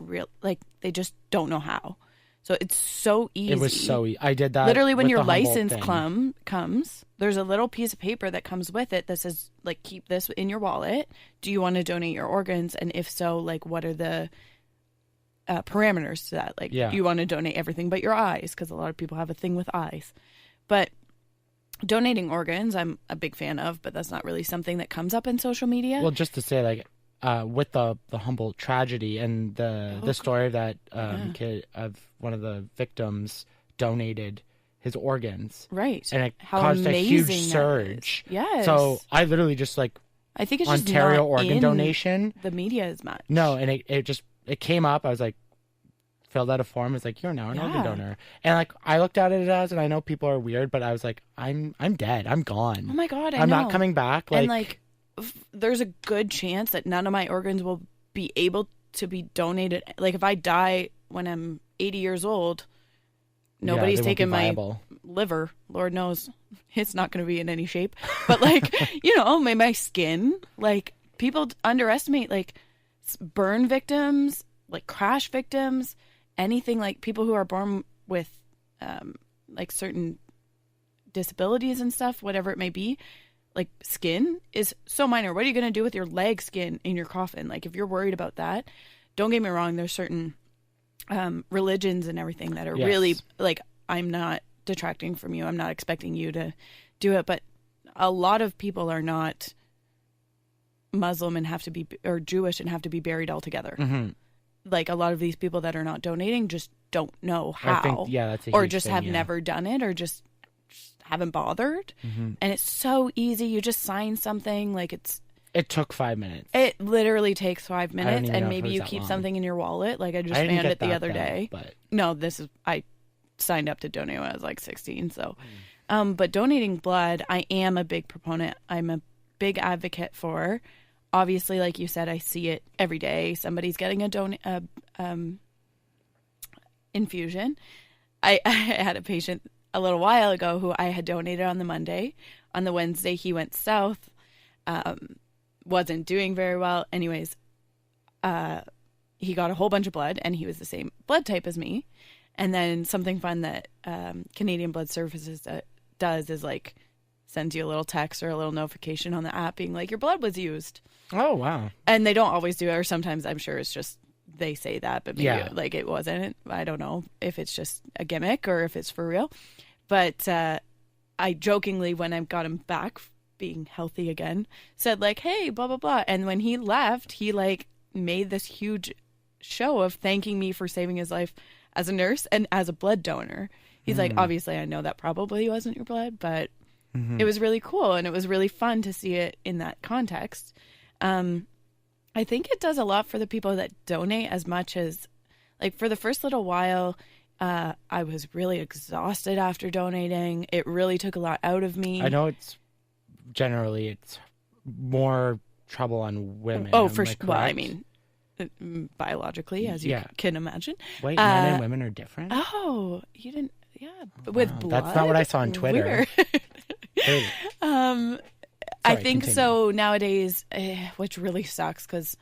they just don't know how. So it's so easy. It was so easy. I did that literally when your license comes. There's a little piece of paper that comes with it that says like keep this in your wallet. Do you want to donate your organs? And if so, like what are the parameters to that? Like do you want to donate everything but your eyes? Because a lot of people have a thing with eyes, but donating organs, I'm a big fan of, but that's not really something that comes up in social media. Well, just to say, like, with the Humboldt tragedy and the story of that kid, of one of the victims donated his organs. Right. And it caused a huge surge. Yes. So I literally just, like, I think it's Ontario just not organ in donation. The media as much. No, and it came up. I was like, filled out a form. It's like, you're now an organ donor. And like I looked at it as, and I know people are weird, but I was like, I'm dead. I'm gone. Oh my God, I'm not coming back. Like, and like there's a good chance that none of my organs will be able to be donated. Like if I die when I'm 80 years old, nobody's taking my liver. Lord knows it's not going to be in any shape. But like, my skin, like people underestimate like burn victims, like crash victims, anything, like people who are born with like certain disabilities and stuff, whatever it may be, like skin is so minor. What are you going to do with your leg skin in your coffin? Like if you're worried about that, don't get me wrong, there's certain religions and everything that are really like, I'm not detracting from you. I'm not expecting you to do it, but a lot of people are not Muslim and have to be, or Jewish and have to be buried altogether. Like a lot of these people that are not donating just don't know how, I think, that's a or huge just thing, have never done it, or just haven't bothered. And it's so easy. You just sign something. Like it's It took 5 minutes. It literally takes 5 minutes, and maybe you keep long. something in your wallet. Like I just found it the other day. But... No, I signed up to donate when I was like 16. So, but donating blood, I am a big proponent. I'm a big advocate for. Obviously, like you said, I see it every day. Somebody's getting a infusion. I had a patient a little while ago who I had donated on the Monday. On the Wednesday, he went south. Wasn't doing very well. Anyways, he got a whole bunch of blood, and he was the same blood type as me. And then something fun that Canadian Blood Services does is like sends you a little text or a little notification on the app being like, your blood was used. Oh, wow. And they don't always do it, or sometimes I'm sure it's just they say that, but maybe like it wasn't. I don't know if it's just a gimmick or if it's for real. But I jokingly, when I got him back being healthy again, said like, hey, blah, blah, blah. And when he left, he like made this huge show of thanking me for saving his life as a nurse and as a blood donor. He's like, obviously, I know that probably wasn't your blood, but it was really cool. And it was really fun to see it in that context. I think it does a lot for the people that donate as much as, like, for the first little while, I was really exhausted after donating. It really took a lot out of me. I know it's more trouble on women. Oh, for sure. Well, I mean, biologically, as you can imagine. Wait, men and women are different? Oh, you didn't, with blood? That's not what I saw on Twitter. Sorry, I think continue. So nowadays, which really sucks because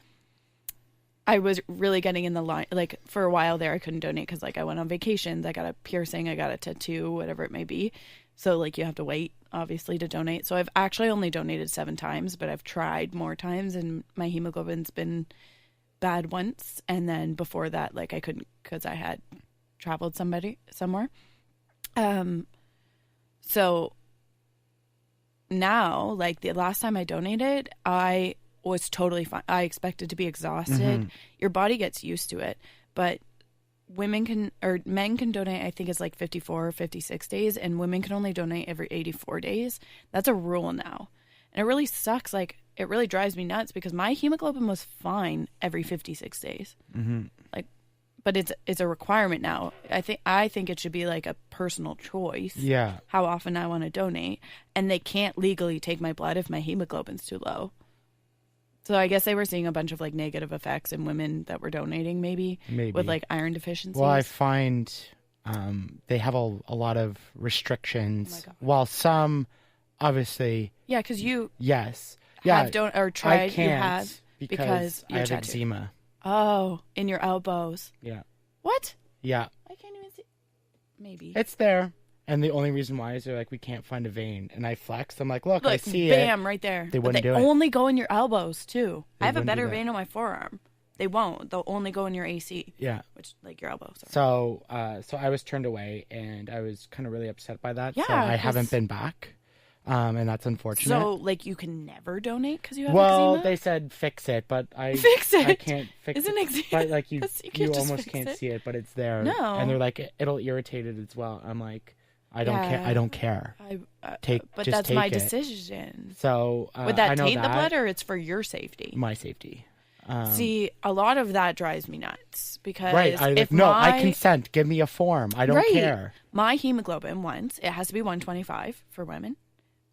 I was really getting in the line. Like for a while there, I couldn't donate because like I went on vacations, I got a piercing, I got a tattoo, whatever it may be. So like you have to wait, obviously, to donate. So I've actually only donated 7 times, but I've tried more times, and my hemoglobin's been bad once. And then before that, like I couldn't because I had traveled somewhere. So now, like the last time I donated, I was totally fine. I expected to be exhausted. Your body gets used to it, but men can donate, I think it's like 54 or 56 days, and women can only donate every 84 days. That's a rule now. And it really sucks. Like, it really drives me nuts because my hemoglobin was fine every 56 days. Like, but it's a requirement now. I think it should be like a personal choice. Yeah. How often I want to donate, and they can't legally take my blood if my hemoglobin's too low. So I guess they were seeing a bunch of like negative effects in women that were donating, maybe. With like iron deficiencies. Well, I find they have a lot of restrictions. Oh while some, obviously. Yeah, because you. Yes. Have or tried. I can't you have because I have eczema. Oh, in your elbows. Yeah. What? Yeah. I can't even see. Maybe. It's there. And the only reason why is they're like, we can't find a vein. And I flexed. I'm like, look, I see bam, right there. They wouldn't do it. They only go in your elbows, too. They I have a better vein on my forearm. They won't. They'll only go in your AC. Yeah. Which, like, your elbows. So I was turned away, and I was kind of really upset by that. Yeah. So I haven't been back. And that's unfortunate. So, like, you can never donate because you have eczema? Well, they said fix it, but I fix it. I can't fix Isn't it. Eczema? But like you almost can't see it, but it's there. No. And they're like, it'll irritate it as well. I'm like, I don't care. I don't care. But that's my decision. So would that taint the blood, or it's for your safety? My safety. See, a lot of that drives me nuts because I consent. Give me a form. I don't care. My hemoglobin once, it has to be 125 for women.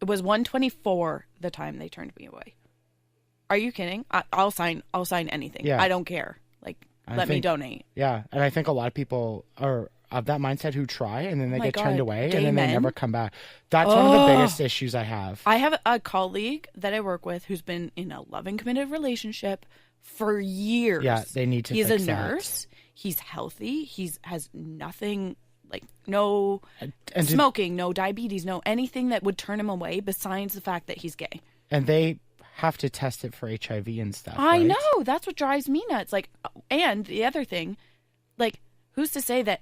It was 124 the time they turned me away. Are you kidding? I'll sign anything. Yeah. I don't care. Like, let me donate. Yeah, and I think a lot of people are of that mindset who try and then they get turned away and then they never come back. That's one of the biggest issues I have. I have a colleague that I work with who's been in a loving, committed relationship for years. Yeah, they need to fix that. He's a nurse. He's healthy. Has nothing, like no smoking, no diabetes, no anything that would turn him away besides the fact that he's gay. And they have to test it for HIV and stuff. I know. That's what drives me nuts. Like, and the other thing, like, who's to say that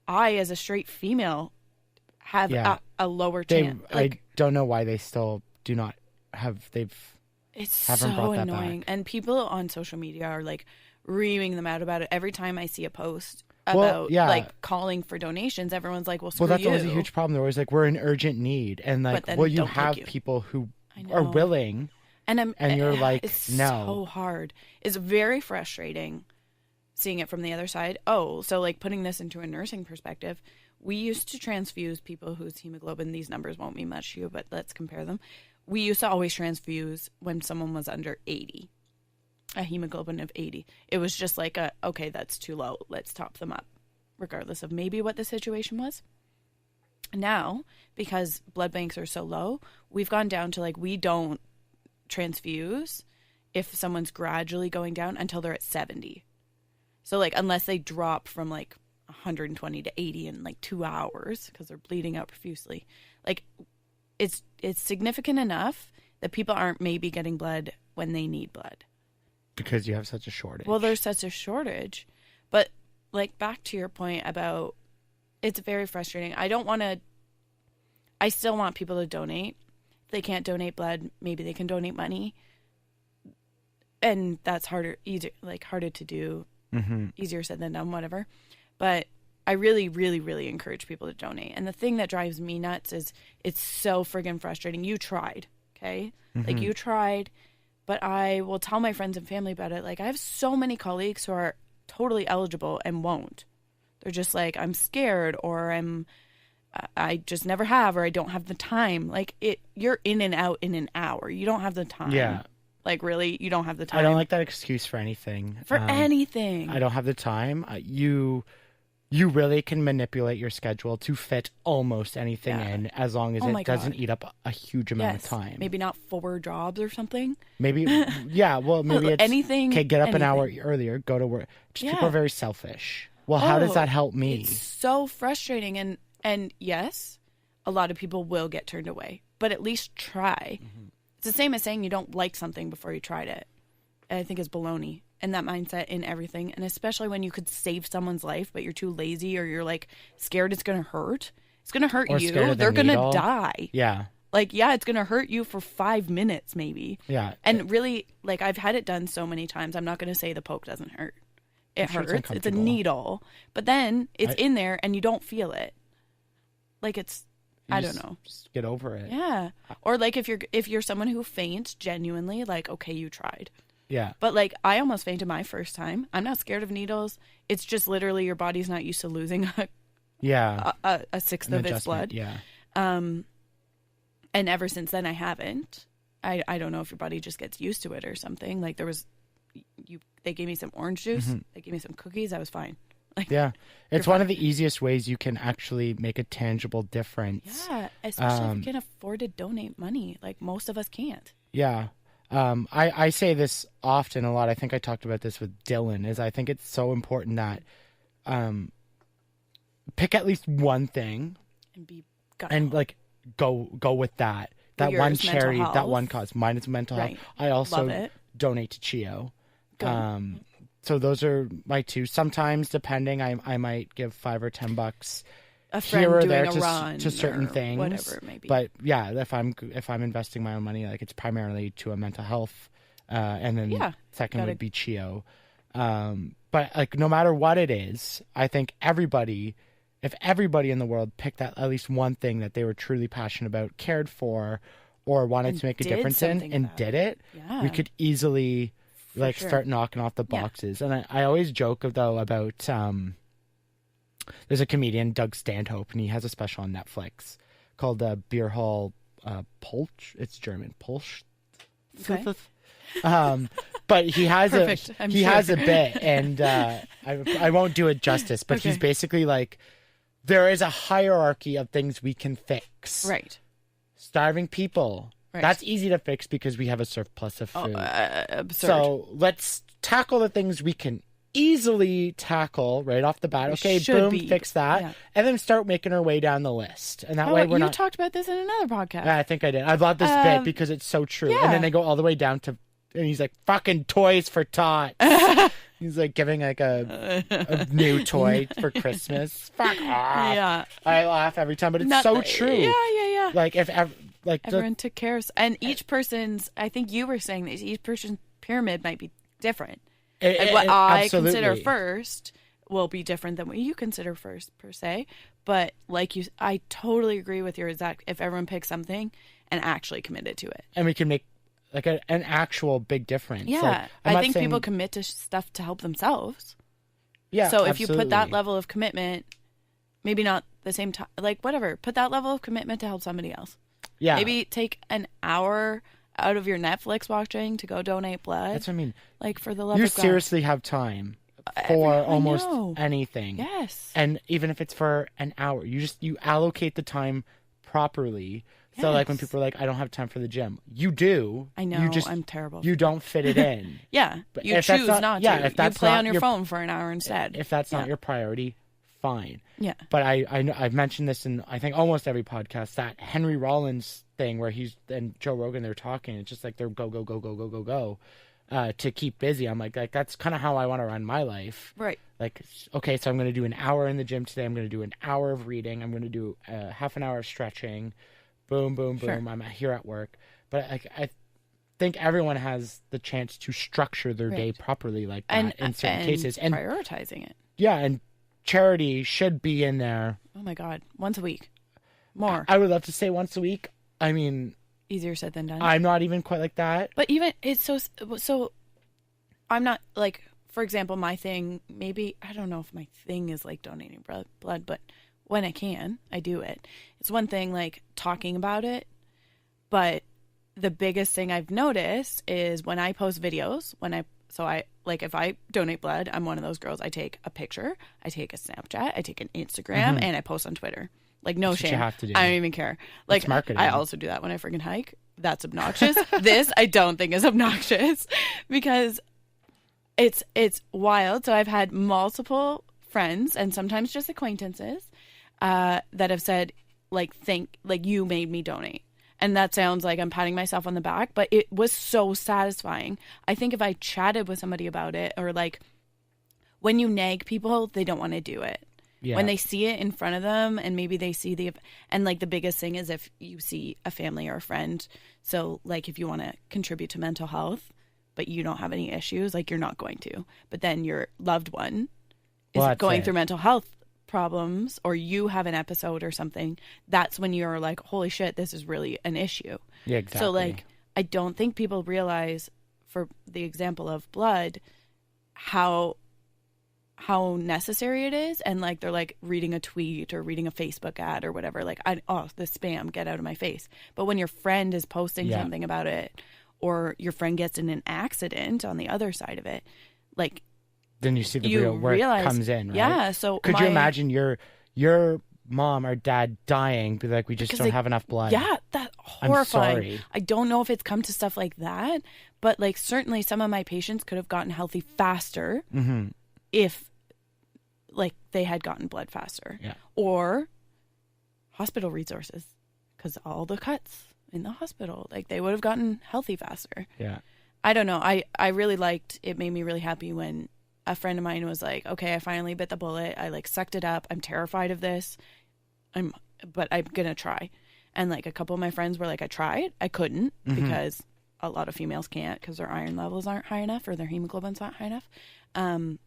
I, as a straight female, have a lower chance? I don't know why they still do not have. It's haven't so brought that annoying. Back. And people on social media are like reaming them out about it. Every time I see a post about like calling for donations, everyone's like, "Well, screw you." Well, that's always a huge problem. They're always like, "We're in urgent need," and like, well, you have people who are willing. And you're like, it's no. so hard. It's very frustrating seeing it from the other side. Oh, so like putting this into a nursing perspective, we used to transfuse people whose hemoglobin, these numbers won't mean much to you, but let's compare them. We used to always transfuse when someone was under 80, a hemoglobin of 80. It was just like, okay, that's too low. Let's top them up, regardless of maybe what the situation was. Now, because blood banks are so low, we've gone down to like, we don't transfuse if someone's gradually going down until they're at 70. So like, unless they drop from like 120 to 80 in like 2 hours because they're bleeding out profusely, like it's significant enough that people aren't maybe getting blood when they need blood. Because you have such a shortage. Well, there's such a shortage. But like back to your point about, it's very frustrating. I still want people to donate. If they can't donate blood, maybe they can donate money. And that's harder to do. Mm-hmm. Easier said than done, whatever. But I really, really, really encourage people to donate. And the thing that drives me nuts is it's so friggin' frustrating. You tried, okay? Mm-hmm. Like, you tried, but I will tell my friends and family about it. Like, I have so many colleagues who are totally eligible and won't. They're just like, I'm scared, or I just never have, or I don't have the time. Like, you're in and out in an hour. You don't have the time. Yeah. Like, really, you don't have the time. I don't like that excuse for anything. For anything. I don't have the time. You really can manipulate your schedule to fit almost anything in, as long as it doesn't eat up a huge amount of time. Maybe not 4 jobs or something. Maybe, yeah. Well, maybe it's anything. Okay, get up an hour earlier, go to work. Just people are very selfish. Well, how does that help me? It's so frustrating, and yes, a lot of people will get turned away, but at least try. Mm-hmm. It's the same as saying you don't like something before you tried it. And I think it's baloney. And that mindset in everything. And especially when you could save someone's life, but you're too lazy, or you're like scared it's going to hurt. It's going to hurt you. They're going to die. Yeah. Like, yeah, it's going to hurt you for 5 minutes maybe. Yeah. And really, like, I've had it done so many times. I'm not going to say the poke doesn't hurt. It hurts. It's a needle. But then it's in there and you don't feel it. Like, it's, I don't know. Just get over it. Yeah. Or like if you're someone who faints genuinely, like, okay, you tried. Yeah. But like, I almost fainted my first time. I'm not scared of needles. It's just literally your body's not used to losing a sixth of its blood. Yeah. And ever since then I haven't. I don't know if your body just gets used to it or something. Like, they gave me some orange juice. Mm-hmm. They gave me some cookies. I was fine. Like, yeah, it's one of the easiest ways you can actually make a tangible difference. Yeah, especially if you can afford to donate money. Like, most of us can't. Yeah. I say this often a lot. I think I talked about this with Dylan, is I think it's so important that pick at least one thing and like go with that. That one charity, that one cause. Mine is mental health. I also donate to CHEO. Good. So those are my two. Sometimes, depending, I might give $5 or $10 a friend here or doing there a run to certain things, whatever it may be. But yeah, if I'm investing my own money, like, it's primarily to a mental health, and then second would be CHEO. But like, no matter what it is, I think if everybody in the world picked at least one thing that they were truly passionate about, cared for, or wanted to make a difference in, and did it, we could easily start knocking off the boxes. And I always joke though about there's a comedian, Doug Stanhope, and he has a special on Netflix called Beer Hall Pulch. It's German. Pulch. Okay. But he has has a bit, and I won't do it justice, but he's basically like, there is a hierarchy of things we can fix. Right. Starving people. Right. That's easy to fix because we have a surplus of food. Absurd. So let's tackle the things we can easily tackle right off the bat. Okay, boom, fix that. Yeah. And then start making our way down the list. And that way we're not... You talked about this in another podcast. Yeah, I think I did. I love this bit because it's so true. Yeah. And then they go all the way down to... And he's like, fucking toys for tots. He's like giving like a new toy for Christmas. Fuck off. Yeah. I laugh every time, but it's so true. Yeah. Like, if... everyone took care of, and each person's, I think you were saying this, each person's pyramid might be different. What I consider first will be different than what you consider first, per se. But like I totally agree with your exact, if everyone picks something and actually committed to it. And we can make like an actual big difference. Yeah. Like, I think people commit to stuff to help themselves. Yeah. So if absolutely. you put that level of commitment, maybe not the same time, like whatever, put that level of commitment to help somebody else. Yeah. Maybe take an hour out of your Netflix watching to go donate blood. That's what I mean. Like, for the love of God. You seriously have time for almost anything. Yes. And even if it's for an hour, you allocate the time properly. Yes. So like when people are like, I don't have time for the gym, you do. I know. I'm terrible. You don't fit it in. Yeah. But you choose not to. Yeah, if that's you play not on your phone for an hour instead. If that's not your priority, fine. Yeah. But I know I've mentioned this in I think almost every podcast, that Henry Rollins thing where he's and Joe Rogan, they're talking. It's just like they're go to keep busy. I'm like that's kind of how I want to run my life. Right. Like, okay, so I'm going to do an hour in the gym today. I'm going to do an hour of reading. I'm going to do half an hour of stretching. Boom, boom, boom. Sure. I'm here at work. But I think everyone has the chance to structure their day properly like that in certain cases. And prioritizing it. Yeah, and charity should be in there. Oh, my God. Once a week. More. I would love to say once a week. I mean... Easier said than done. I'm not even quite like that. But even, it's so I'm not, like, for example, my thing, maybe, I don't know if my thing is, like, donating blood, but when I can, I do it. It's one thing, like, talking about it, but the biggest thing I've noticed is when I post videos, if I donate blood, I'm one of those girls. I take a picture, I take a Snapchat, I take an Instagram, and I post on Twitter. Like, no shame. You have to do. I don't even care. Like, marketing. I also do that when I freaking hike. That's obnoxious. This I don't think is obnoxious because it's wild. So I've had multiple friends and sometimes just acquaintances that have said, like, you made me donate. And that sounds like I'm patting myself on the back, but it was so satisfying. I think if I chatted with somebody about it, or like when you nag people, they don't want to do it. Yeah. When they see it in front of them, and maybe they see and like the biggest thing is if you see a family or a friend. So like if you want to contribute to mental health, but you don't have any issues, like you're not going to. But then your loved one is going through mental health problems, or you have an episode or something. That's when you're like, holy shit, this is really an issue. Yeah, exactly. So like, I don't think people realize, for the example of blood, how necessary it is. And like they're like reading a tweet or reading a Facebook ad or whatever, like, the spam, get out of my face. But when your friend is posting something about it, or your friend gets in an accident on the other side of it, like, then you see the real work comes in, right? Yeah. So could you imagine your mom or dad dying, be like, we just don't have enough blood? Yeah, that's horrifying. I'm sorry. I don't know if it's come to stuff like that, but like certainly some of my patients could have gotten healthy faster if like they had gotten blood faster. Yeah. Or hospital resources, because all the cuts in the hospital, like they would have gotten healthy faster. Yeah. I don't know. I really liked, it made me really happy when a friend of mine was like, okay, I finally bit the bullet. I like sucked it up. I'm terrified of this. But I'm going to try. And like a couple of my friends were like, I tried. I couldn't because a lot of females can't because their iron levels aren't high enough or their hemoglobin's not high enough. And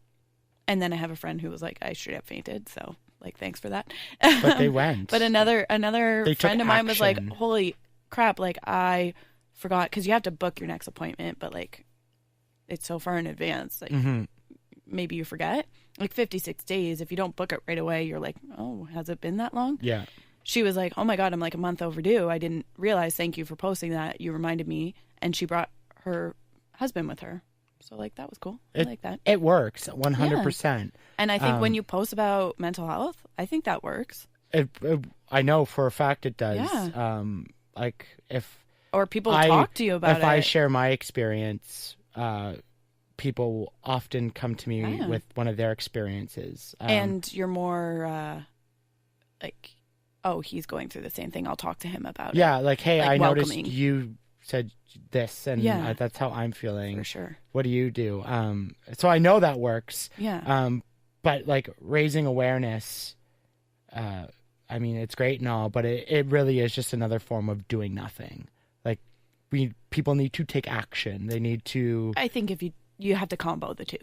then I have a friend who was like, I should have fainted. So like, thanks for that. But they went. But another friend of mine was like, holy crap. Like I forgot, because you have to book your next appointment, but like it's so far in advance. Like maybe you forget. Like 56 days, if you don't book it right away, you're like, oh, has it been that long? Yeah. She was like, oh my God, I'm like a month overdue. I didn't realize. Thank you for posting that. You reminded me. And she brought her husband with her. So like, that was cool. I like that. It works 100%. Yeah. And I think when you post about mental health, I think that works. I know for a fact it does. Yeah. Like if... Or people talk to you about it. If I share my experience, people often come to me with one of their experiences. And you're more like, oh, he's going through the same thing. I'll talk to him about it. Yeah, like, hey, like I welcoming. noticed you said this, and that's how I'm feeling. For sure. What do you do? So I know that works. Yeah. But like raising awareness, I mean, it's great and all, but it really is just another form of doing nothing. Like people need to take action. They need to. I think if you have to combo the two.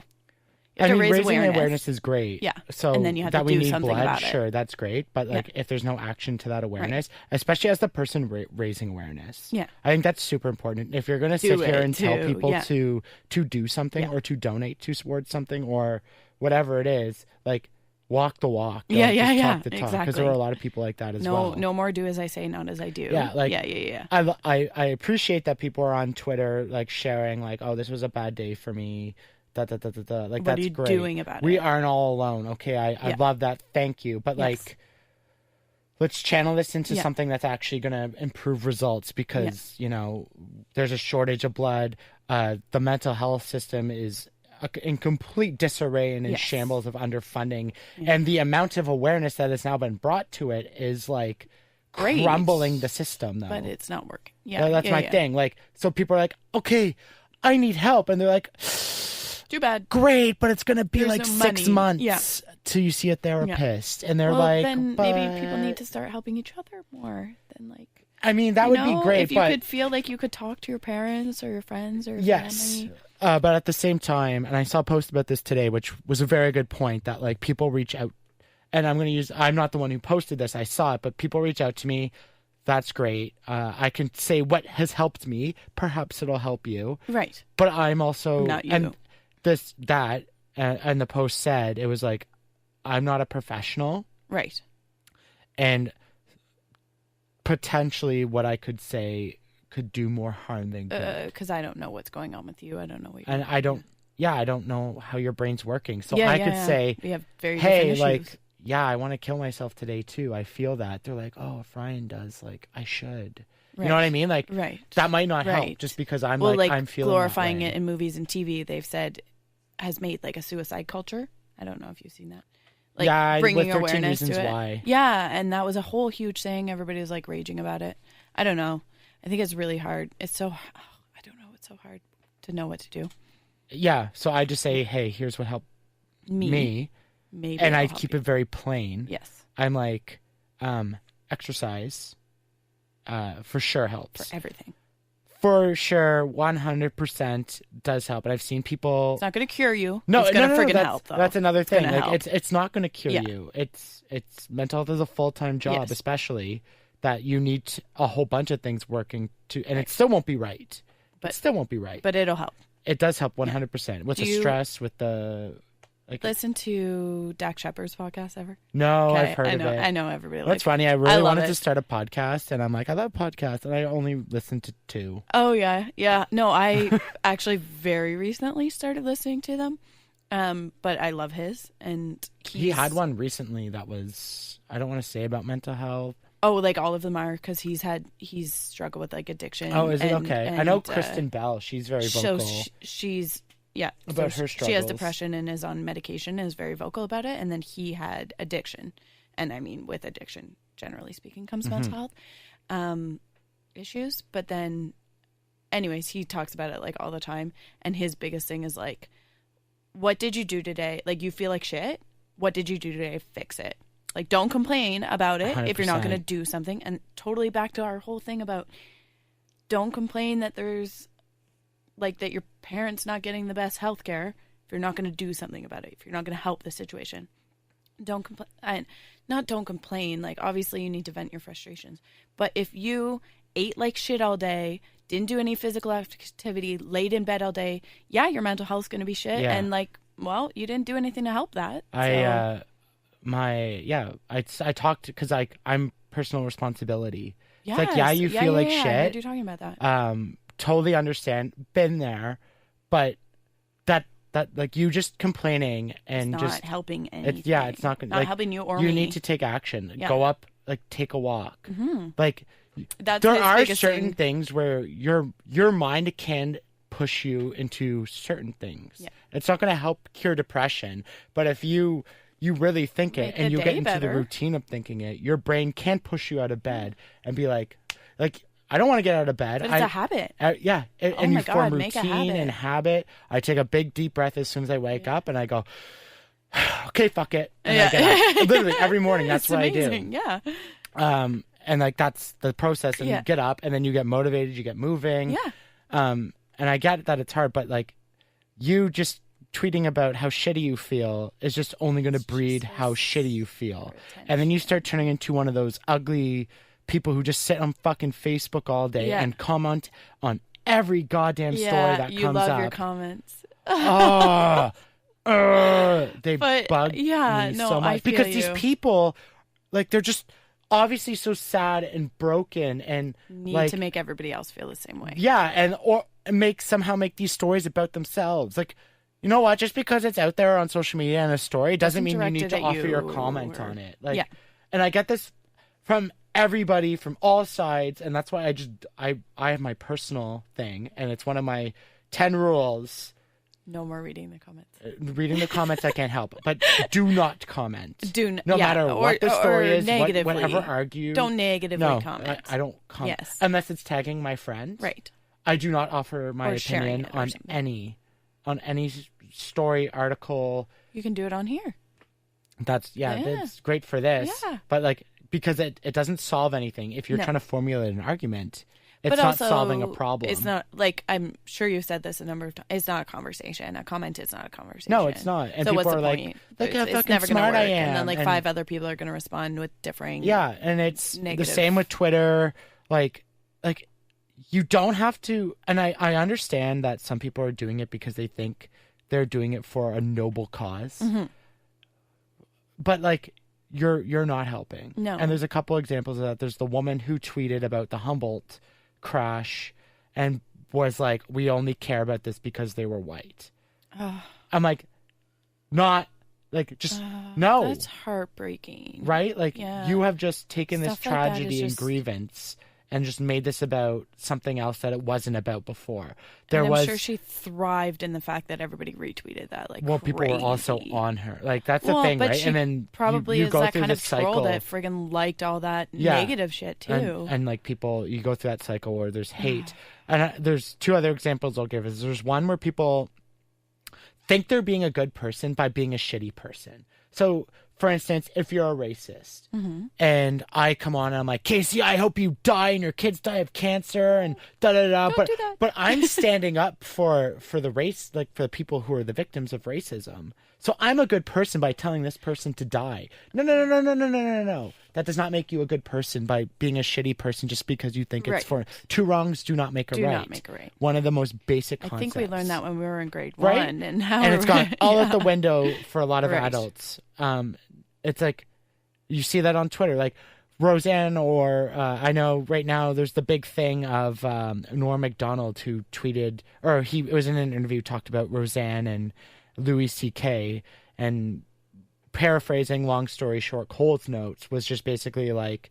You raising awareness is great. Yeah. So and then you have that to we do need something blood, about it. sure, that's great. But like, if there's no action to that awareness, especially as the person raising awareness, I think that's super important. If you're going to sit here and tell people to do something or to donate towards something or whatever it is, like, walk the walk. Talk the talk. Exactly. Because there are a lot of people like that as well. No more do as I say, not as I do. Yeah. Like, I appreciate that people are on Twitter, like, sharing, like, oh, this was a bad day for me. Like, what that's great. What are you doing about it? We aren't all alone. Okay, I love that. Thank you. But like, let's channel this into something that's actually going to improve results because, you know, there's a shortage of blood. The mental health system is in complete disarray and in shambles of underfunding. And the amount of awareness that has now been brought to it is like crumbling the system, though. But it's not working. That's my thing. Like, so people are like, okay, I need help. And they're like, too bad. Great, but it's going to be like 6 months Yeah. till you see a therapist. And they're like, then maybe people need to start helping each other more than like. I mean, that would be great. If you could feel like you could talk to your parents or your friends or family. But at the same time, and I saw a post about this today, which was a very good point, that like people reach out, and I'm not the one who posted this, I saw it, but people reach out to me. That's great. I can say what has helped me. Perhaps it'll help you. Right. But I'm also not you. And and the post said it was like, I'm not a professional. Right. And potentially what I could say could do more harm than good. Because I don't know what's going on with you. I don't know what you're doing. I don't know how your brain's working. So I could say, we have very hey, like, I want to kill myself today too. I feel that. They're like, oh, if Ryan does, like, I should. Right. You know what I mean? Like, that might not help just because I'm I'm feeling glorifying it in movies and TV. They've said has made like a suicide culture. I don't know if you've seen that. Like bringing awareness to it. Why. Yeah, and that was a whole huge thing. Everybody was like raging about it. I don't know. I think it's really hard. It's so I don't know. It's so hard to know what to do. Yeah, so I just say, hey, here's what helped me. Maybe and I keep it very plain. Yes. I'm like, exercise for sure helps. For everything. For sure, 100% does help. And I've seen people. It's not going to cure you. No, it's going to friggin' help, though. That's another thing. It's not going to cure you. It's mental health is a full-time job, especially that you need a whole bunch of things working to, and it still won't be right. It still won't be right. But it'll help. It does help 100% with the stress, with the. Listen to Dak Shepard's podcast ever? No, I've heard of it. I know everybody. That's funny. I really wanted to start a podcast, and I'm like, I love podcasts, and I only listened to 2. Oh yeah. No, I actually very recently started listening to them, but I love his, and he had one recently that was, I don't want to say about mental health. Oh, like all of them are, because he's struggled with like addiction. Oh, is it okay? I know Kristen Bell. She's very vocal. So she's. Yeah, about her struggles. She has depression and is on medication and is very vocal about it. And then he had addiction. And I mean, with addiction, generally speaking, comes mental health issues. But then, anyways, he talks about it like all the time. And his biggest thing is like, what did you do today? Like, you feel like shit. What did you do today? Fix it. Like, don't complain about it 100%. If you're not going to do something. And totally back to our whole thing about don't complain that there's like that your parents not getting the best health care if you're not going to do something about it, if you're not going to help the situation. Don't complain. Don't complain. Like, obviously you need to vent your frustrations. But if you ate like shit all day, didn't do any physical activity, laid in bed all day, your mental health's going to be shit. Yeah. And like, well, you didn't do anything to help that. I talked because I'm personal responsibility. Yes. It's like, you feel like shit. I heard you talking about that. Totally understand, been there, but that like you just complaining and it's just not helping anything. It's not not helping you or me. You need to take action. Go up, like take a walk. Mm-hmm. Like that's there are certain things where your mind can push you into certain things. Yeah. It's not going to help cure depression, but if you really think it and you get into the routine of thinking it, your brain can push you out of bed and be like. I don't want to get out of bed. But it's a habit. And you form routine and habit. I take a big deep breath as soon as I wake up, and I go, okay, fuck it. And I get up. Literally every morning, that's what amazing. I do. Yeah. And like that's the process. And you get up, and then you get motivated. You get moving. Yeah. And I get that it's hard, but like, you just tweeting about how shitty you feel is just only going to breed how shitty you feel. And then you start turning into one of those ugly people who just sit on fucking Facebook all day and comment on every goddamn story that comes up. You love your comments. They bug me so much. Because these people, like, they're just obviously so sad and broken and need to make everybody else feel the same way. Yeah, and or somehow make these stories about themselves. Like, you know what? Just because it's out there on social media and a story doesn't mean you need to offer your comment on it. Like, and I get this from everybody from all sides, and that's why I have my personal thing, and it's one of my 10 rules. No more reading the comments. Reading the comments I can't help, but do not comment. No matter or, what the story is, negatively. whatever argue. Don't negatively comment. I don't comment. Yes. Unless it's tagging my friend. Right. I do not offer my opinion on any story, article. You can do it on here. That's great for this. Yeah. But like, because it doesn't solve anything. If you're trying to formulate an argument, it's not solving a problem. It's not, like, I'm sure you've said this a number of times. It's not a conversation. A comment is not a conversation. No, it's not. And so people what's are the like, point? look how it's fucking never smart gonna work. I am. And then, like, 5 other people are going to respond with differing. Yeah, and it's negative. the same with Twitter. Like, you don't have to. And I understand that some people are doing it because they think they're doing it for a noble cause. Mm-hmm. But, like, you're not helping. No. And there's a couple examples of that. There's the woman who tweeted about the Humboldt crash and was like, we only care about this because they were white. I'm like, not, like, just, no. That's heartbreaking. Right? Like, you have just taken Stuff this like tragedy and grievance and just made this about something else that it wasn't about before. I'm sure she thrived in the fact that everybody retweeted that. Like, people were also on her. Like, that's the thing, but right? She and then probably you is go that through kind of cycle troll that friggin' liked all that negative shit too. And like, people, you go through that cycle where there's hate. And there's 2 other examples I'll give. There's one where people think they're being a good person by being a shitty person. So, for instance, if you're a racist and I come on and I'm like, Casey, I hope you die and your kids die of cancer and da-da-da. Don't do that. But I'm standing up for the race, like for the people who are the victims of racism. So I'm a good person by telling this person to die. No. That does not make you a good person by being a shitty person just because you think it's for 2 wrongs do not make a right. Do not make a right. One of the most basic concepts. I think we learned that when we were in grade 1. And it's gone all out the window for a lot of adults. It's like, you see that on Twitter, like Roseanne, or I know right now there's the big thing of Norm Macdonald, who tweeted, or he was in an interview, talked about Roseanne and Louis C.K. and paraphrasing, long story short, Cole's notes was just basically like,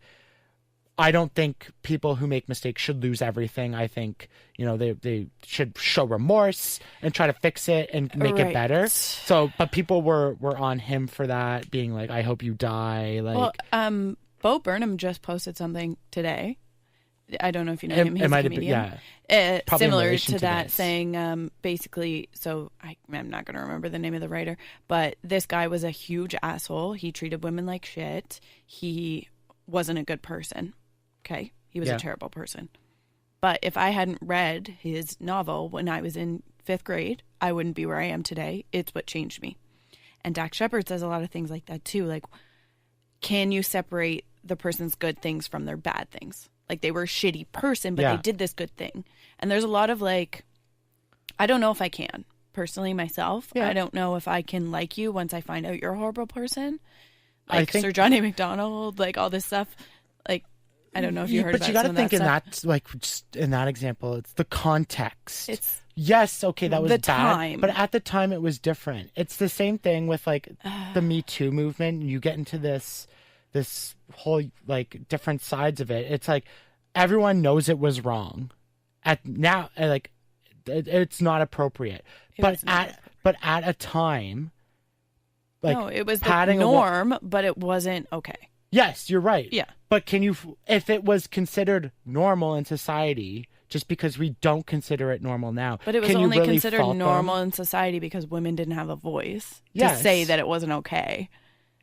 I don't think people who make mistakes should lose everything. I think, they should show remorse and try to fix it and make it better. So, but people were on him for that, being like, I hope you die. Like, well, Bo Burnham just posted something today. I don't know if you know him. He's a comedian. Similar to that, saying basically, so I'm not going to remember the name of the writer, but this guy was a huge asshole. He treated women like shit. He wasn't a good person. Okay? He was a terrible person. But if I hadn't read his novel when I was in 5th grade, I wouldn't be where I am today. It's what changed me. And Dax Shepard says a lot of things like that too. Like, can you separate the person's good things from their bad things? Like, they were a shitty person, but they did this good thing. And there's a lot of, like, I don't know if I can. Personally, myself, I don't know if I can like you once I find out you're a horrible person. Like Sir Johnny McDonald, like all this stuff. Like, I don't know if you heard about some of that stuff. But you got to think in that, like, just in that example, it's the context. Yes, okay, that was the bad. Time. But at the time, it was different. It's the same thing with, like, the Me Too movement. You get into this whole, like, different sides of it. It's like everyone knows it was wrong. It's not appropriate. But at a time, like, no, it was the norm, but it wasn't okay. Yes, you're right. Yeah. But if it was considered normal in society, just because we don't consider it normal now, but it was only considered normal in society because women didn't have a voice to say that it wasn't okay.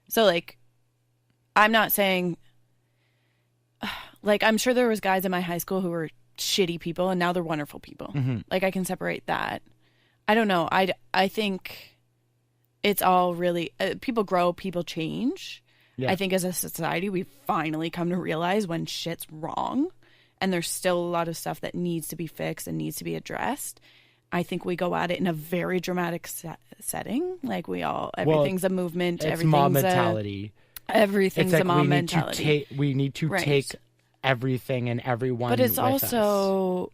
So, like, I'm not saying, like, I'm sure there was guys in my high school who were shitty people and now they're wonderful people. Mm-hmm. Like, I can separate that. I don't know. I think it's all really people grow, people change. Yeah. I think as a society, we've finally come to realize when shit's wrong, and there's still a lot of stuff that needs to be fixed and needs to be addressed. I think we go at it in a very dramatic setting. Like everything's a movement. It's mob mentality. Everything's a mob mentality. We need to take everything and everyone. But it's with also us.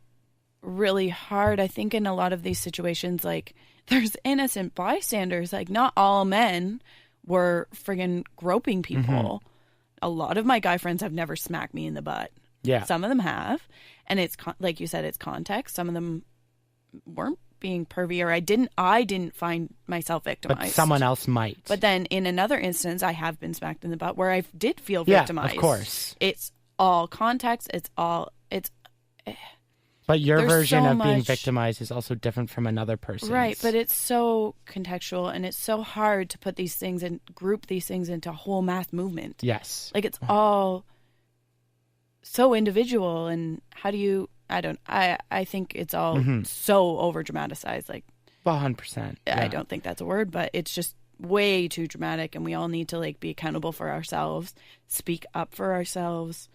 Really hard. I think in a lot of these situations, like there's innocent bystanders. Like not all men were friggin' groping people. A lot of my guy friends have never smacked me in the butt. Yeah, some of them have, and it's like you said, it's context. Some of them weren't being pervy, or I didn't find myself victimized. But someone else might. But then in another instance, I have been smacked in the butt where I did feel victimized. Yeah, of course. It's all context. But your version of being victimized is also different from another person's. Right, but it's so contextual, and it's so hard to put these things and group these things into a whole mass movement. Yes. Like it's all so individual, and how do you... I think it's all so over dramatized. Like 100%. Yeah. I don't think that's a word, but it's just way too dramatic, and we all need to like be accountable for ourselves, speak up for ourselves.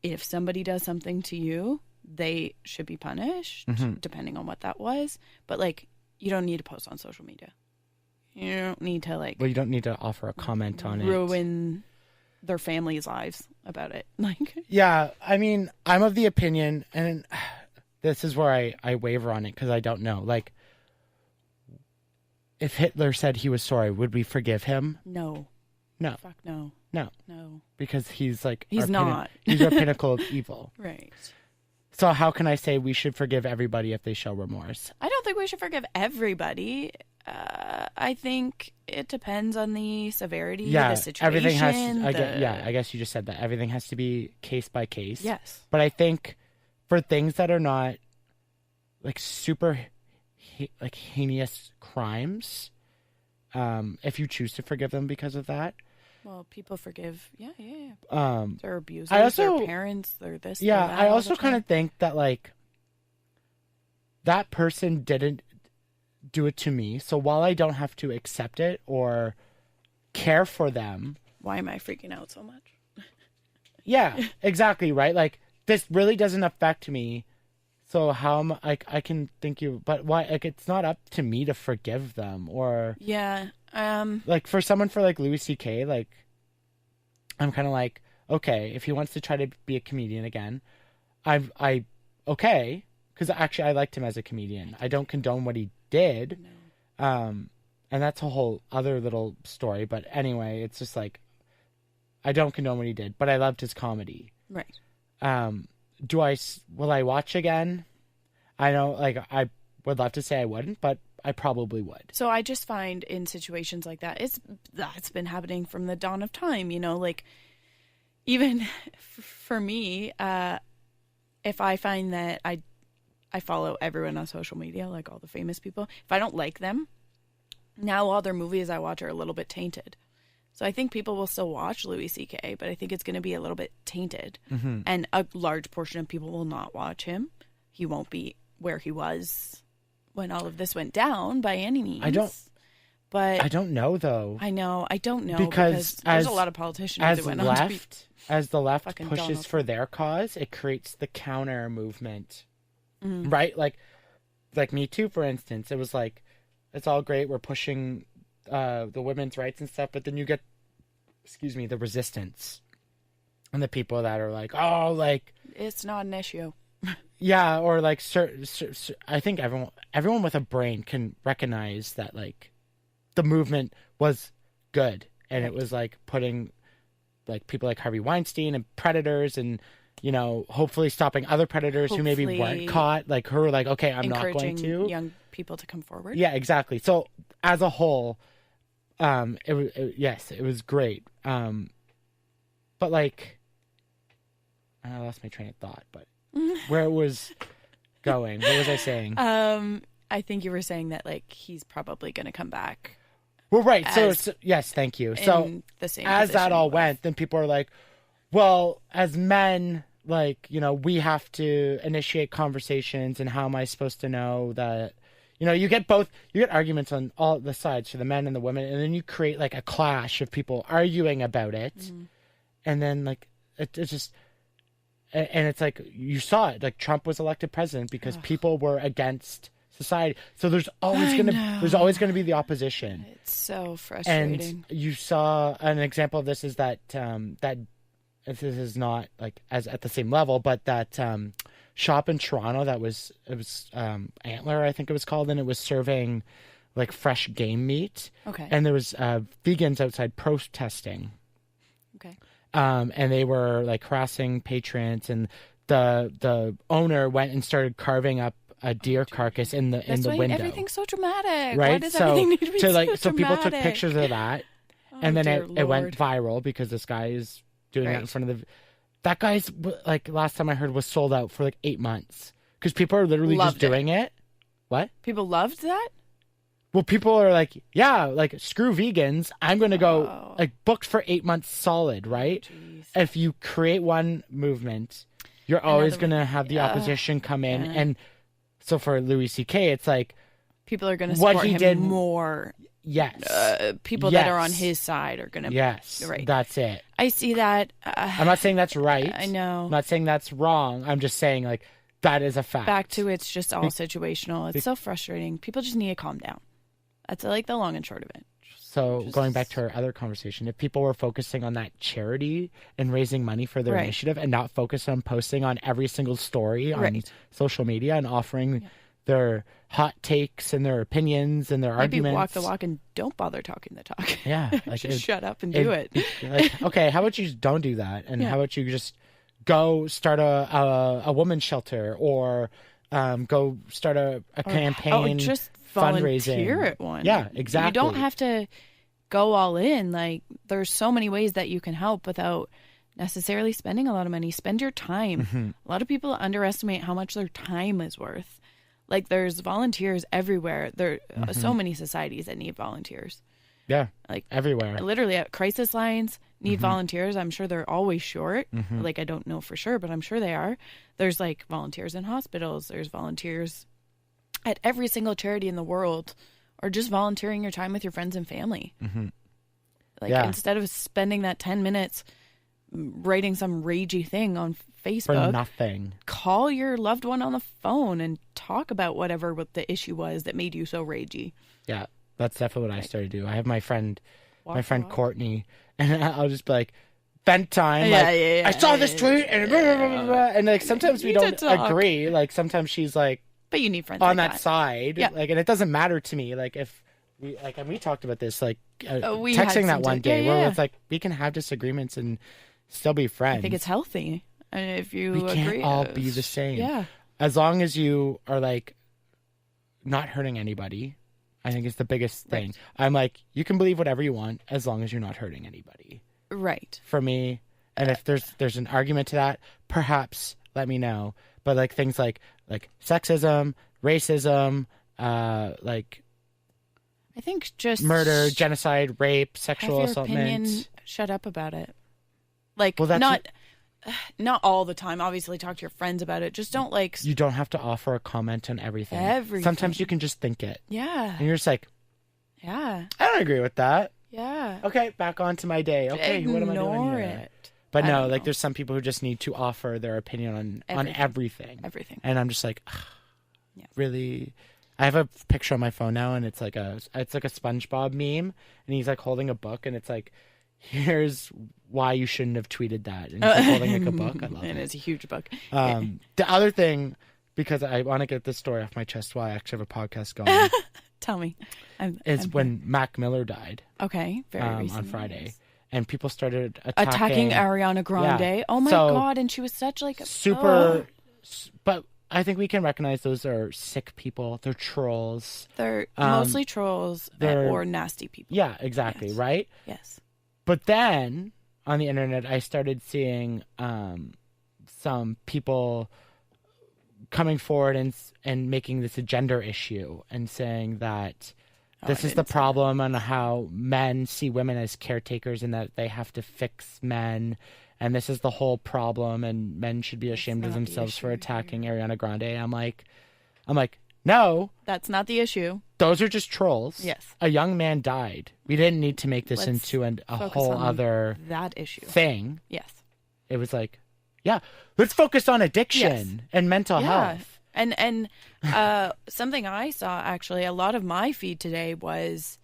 If somebody does something to you, they should be punished, depending on what that was. But like, you don't need to post on social media. You don't need to like. Well, you don't need to offer a comment on ruin their family's lives about it. Like, yeah, I mean, I'm of the opinion, and this is where I waver on it because I don't know. Like, if Hitler said he was sorry, would we forgive him? No. Fuck no. No. Because he's like he's not. He's our pinnacle of evil. Right. So how can I say we should forgive everybody if they show remorse? I don't think we should forgive everybody. I think it depends on the severity, the situation. Everything has to, I guess you just said that. Everything has to be case by case. Yes. But I think for things that are not like super like heinous crimes, if you choose to forgive them because of that. Well, people forgive. Yeah. They're abusers, their parents, they're this. Yeah, that, I also kind of think that like that person didn't do it to me. So while I don't have to accept it or care for them. Why am I freaking out so much? Yeah, exactly, right? Like, this really doesn't affect me. So how am I can think but why, like, it's not up to me to forgive them or. Yeah. Like, for someone for, like, Louis C.K., like, I'm kind of like, okay, if he wants to try to be a comedian again, okay. Because actually, I liked him as a comedian. I don't condone what he did. No. And that's a whole other little story. But anyway, it's just like, I don't condone what he did, but I loved his comedy. Right. Will I watch again? I know, like, I would love to say I wouldn't, but I probably would. So I just find in situations like that, that's been happening from the dawn of time, you know, like even for me, if I find that I follow everyone on social media, like all the famous people, if I don't like them, now all their movies I watch are a little bit tainted. So I think people will still watch Louis C.K., but I think it's going to be a little bit tainted. And a large portion of people will not watch him. He won't be where he was when all of this went down by any means. I don't know, though. I know. I don't know because there's a lot of politicians who went on to be as the left pushes Donald for their cause, it creates the counter movement, right? Like Me Too, for instance. It was like, it's all great. We're pushing the women's rights and stuff, but then you get, the resistance and the people that are like, oh, like it's not an issue. Yeah, or like, I think everyone with a brain can recognize that, like, the movement was good, and it was like putting, like, people like Harvey Weinstein and predators, and hopefully stopping other predators who maybe weren't caught, like, who were like, okay, I'm not going to. Young people to come forward. Yeah, exactly. So as a whole, it was great. But like, I lost my train of thought, but. Where it was going. What was I saying? I think you were saying that, like, he's probably going to come back. Well, right. So yes, thank you. So the same as that all went, then people are like, well, as men, like, we have to initiate conversations, and how am I supposed to know that, you get arguments on all the sides for the men and the women, and then you create like a clash of people arguing about it. Mm-hmm. And then like, it's just, and it's like, you saw it, like Trump was elected president because people were against society. So there's always going to be the opposition. It's so frustrating. And you saw an example of this is that this is not like as at the same level, but that shop in Toronto it was Antler, I think it was called, and it was serving like fresh game meat. Okay. And there was vegans outside protesting. Okay. And they were like harassing patrons, and the owner went and started carving up a deer carcass in the window. Everything's so dramatic. Right? Why does everything need to be so dramatic? So people took pictures of that, and then it went viral because this guy is doing that in front of that guy's, like, last time I heard, was sold out for like 8 months because people are literally just doing it. What? People loved that? Well, people are like, yeah, like, screw vegans. I'm going to go, like, booked for 8 months solid, right? If you create one movement, you're always going to have the opposition come in. And so for Louis C.K., it's like, people are going to support him more. Yes. People that are on his side are going to. Yes. Right. That's it. I see that. I'm not saying that's right. I know. I'm not saying that's wrong. I'm just saying, like, that is a fact. Back to it's just all situational. It's so frustrating. People just need to calm down. That's like the long and short of it. So going back to our other conversation, if people were focusing on that charity and raising money for their initiative and not focus on posting on every single story on social media and offering their hot takes and their opinions and their arguments. Maybe walk the walk and don't bother talking the talk. Yeah. Like just shut up and do it. Like, okay, how about you just don't do that? And how about you just go start a women's shelter or go start a campaign. Just fundraising. Volunteer at one. Yeah, exactly. You don't have to go all in. Like, there's so many ways that you can help without necessarily spending a lot of money. Spend your time. Mm-hmm. A lot of people underestimate how much their time is worth. Like, there's volunteers everywhere. There are so many societies that need volunteers. Yeah, like everywhere. Literally, at crisis lines need volunteers. I'm sure they're always short. Like, I don't know for sure, but I'm sure they are. There's like volunteers in hospitals. There's volunteers at every single charity in the world, or just volunteering your time with your friends and family. Like, instead of spending that 10 minutes writing some ragey thing on Facebook, for nothing, call your loved one on the phone and talk about what the issue was that made you so ragey. Yeah, that's definitely what I started to do. I have my friend Courtney, and I'll just be like, vent time. I saw this tweet, and blah, blah, blah, blah. And like sometimes we don't agree. Like sometimes she's like, but you need friends on like that side. Yeah. Like, and it doesn't matter to me. Like, if we like, and we talked about this, like we texting that one day where it's like we can have disagreements and still be friends. I think it's healthy. And if you we agree, can't all be the same. Yeah. As long as you are like not hurting anybody, I think it's the biggest thing. Right. I'm like, you can believe whatever you want as long as you're not hurting anybody. Right. For me, and if there's an argument to that, perhaps let me know. But like things like sexism, racism, like I think just murder, genocide, rape, sexual assaultment. Shut up about it. Like, well, not all the time. Obviously, talk to your friends about it. Just don't like. You don't have to offer a comment on everything. Sometimes you can just think it. Yeah. And you're just like, yeah, I don't agree with that. Yeah. Okay, back on to my day. Okay, what am I doing here? It. But no, like there's some people who just need to offer their opinion on everything. Everything. And I'm just like, really? I have a picture on my phone now, and it's like a SpongeBob meme, and he's like holding a book, and it's like, here's why you shouldn't have tweeted that. And he's like holding like a book. I love it. And it's a huge book. The other thing, because I want to get this story off my chest while I actually have a podcast going. Tell me. Is when Mac Miller died. Okay, very recently. On Friday. And people started attacking Ariana Grande. Yeah. Oh my God! And she was such like a super. But I think we can recognize those are sick people. They're trolls. They're mostly trolls or nasty people. Yeah, exactly. Yes. Right. Yes. But then on the internet, I started seeing some people coming forward and making this a gender issue and saying that. This is the problem on how men see women as caretakers and that they have to fix men. And this is the whole problem. And men should be ashamed of themselves for attacking Ariana Grande. I'm like, no, that's not the issue. Those are just trolls. Yes. A young man died. We didn't need to make this into a whole other that issue thing. Yes. It was like, yeah, let's focus on addiction and mental health. And something I saw, actually, a lot of my feed today was,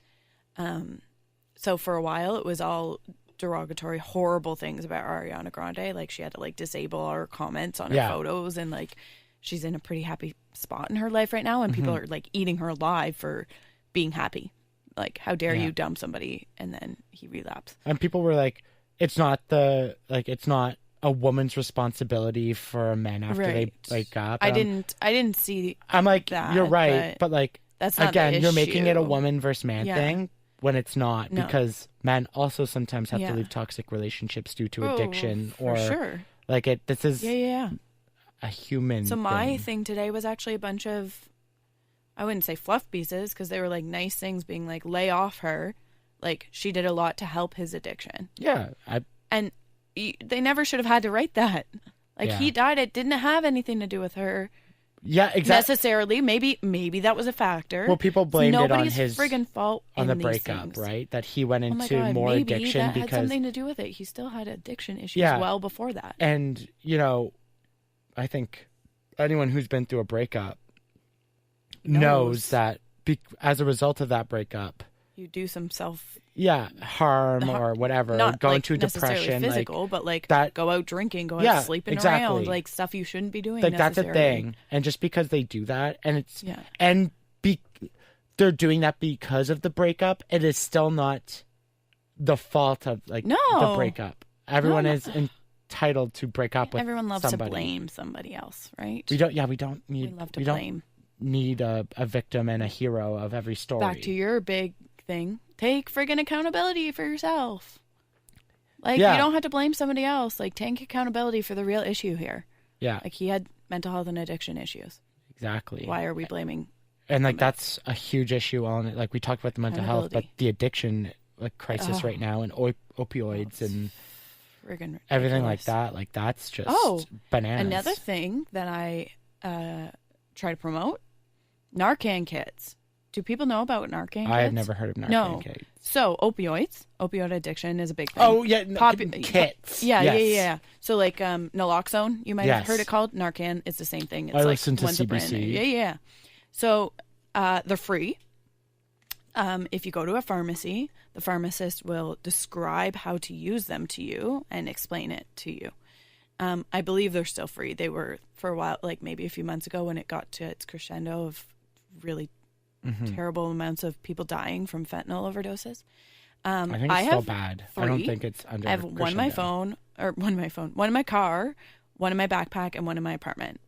so for a while it was all derogatory, horrible things about Ariana Grande. Like, she had to, like, disable our comments on her photos, and, like, she's in a pretty happy spot in her life right now, and people are, like, eating her alive for being happy. Like, how dare you dump somebody, and then he relapsed. And people were like, it's not a woman's responsibility for a man after they break up. I didn't see. I'm like, that, you're right, but like, that's not again, you're making it a woman versus man thing when it's not, No. because men also sometimes have to leave toxic relationships due to addiction or sure. like it. This is a human. So my thing today was actually a bunch of, I wouldn't say fluff pieces, because they were like nice things, being like, lay off her, like she did a lot to help his addiction. Yeah, and they never should have had to write that. Like, he died, it didn't have anything to do with her. Yeah, exactly. Necessarily, maybe that was a factor. Well, people blamed it on his friggin' fault on the these breakup, things. right? That he went into God, more maybe addiction that because had something to do with it. He still had addiction issues well before that. And I think anyone who's been through a breakup knows that as a result of that breakup, you do some harm or whatever, not go like into depression, physical, but like that, go out drinking, go out sleeping around, like stuff you shouldn't be doing. Like, that's a thing. And just because they do that, and it's they're doing that because of the breakup, it is still not the fault of the breakup. Everyone is entitled to break up with everyone loves somebody. to blame somebody else, right? We don't blame. Need a victim and a hero of every story. Back to your big thing. Take friggin' accountability for yourself. Like, you don't have to blame somebody else. Like, take accountability for the real issue here. Yeah. Like, he had mental health and addiction issues. Exactly. Why are we blaming? And like, that's a huge issue on it. Like, we talked about the mental health, but the addiction crisis right now, and opioids and friggin' everything like that. Like, that's just bananas. Another thing that I try to promote, Narcan kits. Do people know about Narcan kits? I had never heard of Narcan kits. So, opioid addiction is a big thing. Oh, yeah, kits. Yeah. So, like, naloxone, you might have heard it called. Narcan is the same thing. It's I like listened to one's a brand CBC. name. Yeah. So, they're free. If you go to a pharmacy, the pharmacist will describe how to use them to you and explain it to you. I believe they're still free. They were for a while, like maybe a few months ago, when it got to its crescendo of really terrible amounts of people dying from fentanyl overdoses. I think it's still bad. 3. I don't think it's under. I have one in my phone, one in my car, one in my backpack, and one in my apartment.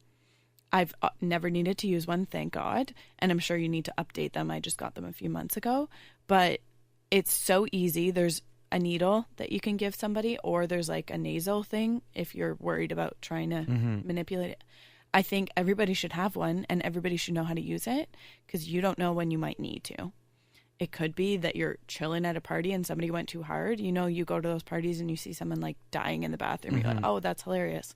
I've never needed to use one, thank God. And I'm sure you need to update them. I just got them a few months ago. But it's so easy. There's a needle that you can give somebody, or there's like a nasal thing if you're worried about trying to manipulate it. I think everybody should have one, and everybody should know how to use it, because you don't know when you might need to. It could be that you're chilling at a party and somebody went too hard. You go to those parties and you see someone like dying in the bathroom. You're like, oh, that's hilarious.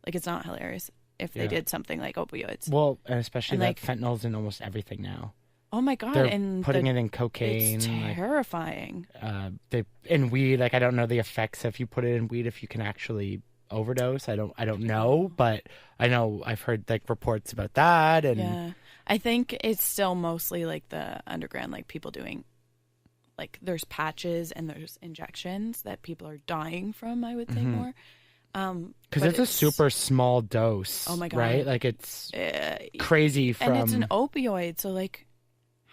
Like, it's not hilarious if they did something like opioids. Well, and especially that fentanyl's in almost everything now. Oh my God! They're and putting it in cocaine. It's terrifying. In weed, like, I don't know the effects if you put it in weed, if you can actually overdose. I don't know, but I know I've heard like reports about that. And I think it's still mostly like the underground, like people doing, like, there's patches and there's injections that people are dying from. I would say more. Because it's a super small dose. Oh my God! Right? Like, it's crazy. And it's an opioid, so like,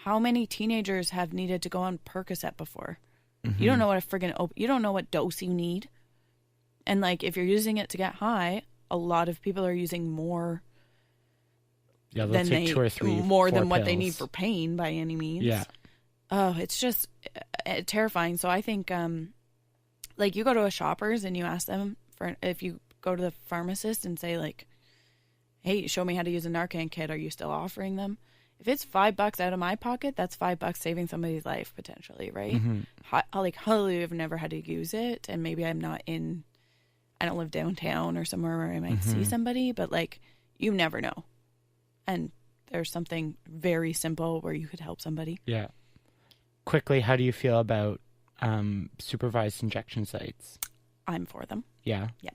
how many teenagers have needed to go on Percocet before? You don't know what a friggin' you don't know what dose you need. And like, if you're using it to get high, a lot of people are using more. Yeah, they'll take 2 or 3 more than what pills. they need for pain by any means. Yeah. Oh, it's just terrifying. So I think, like, you go to a Shoppers and you ask them if you go to the pharmacist and say like, "Hey, show me how to use a Narcan kit. Are you still offering them?" If it's $5 out of my pocket, that's $5 saving somebody's life potentially, right? Hopefully I've never had to use it, and maybe I don't live downtown or somewhere where I might see somebody, but like, you never know. And there's something very simple where you could help somebody. Yeah. Quickly, how do you feel about supervised injection sites? I'm for them. Yeah. Yeah.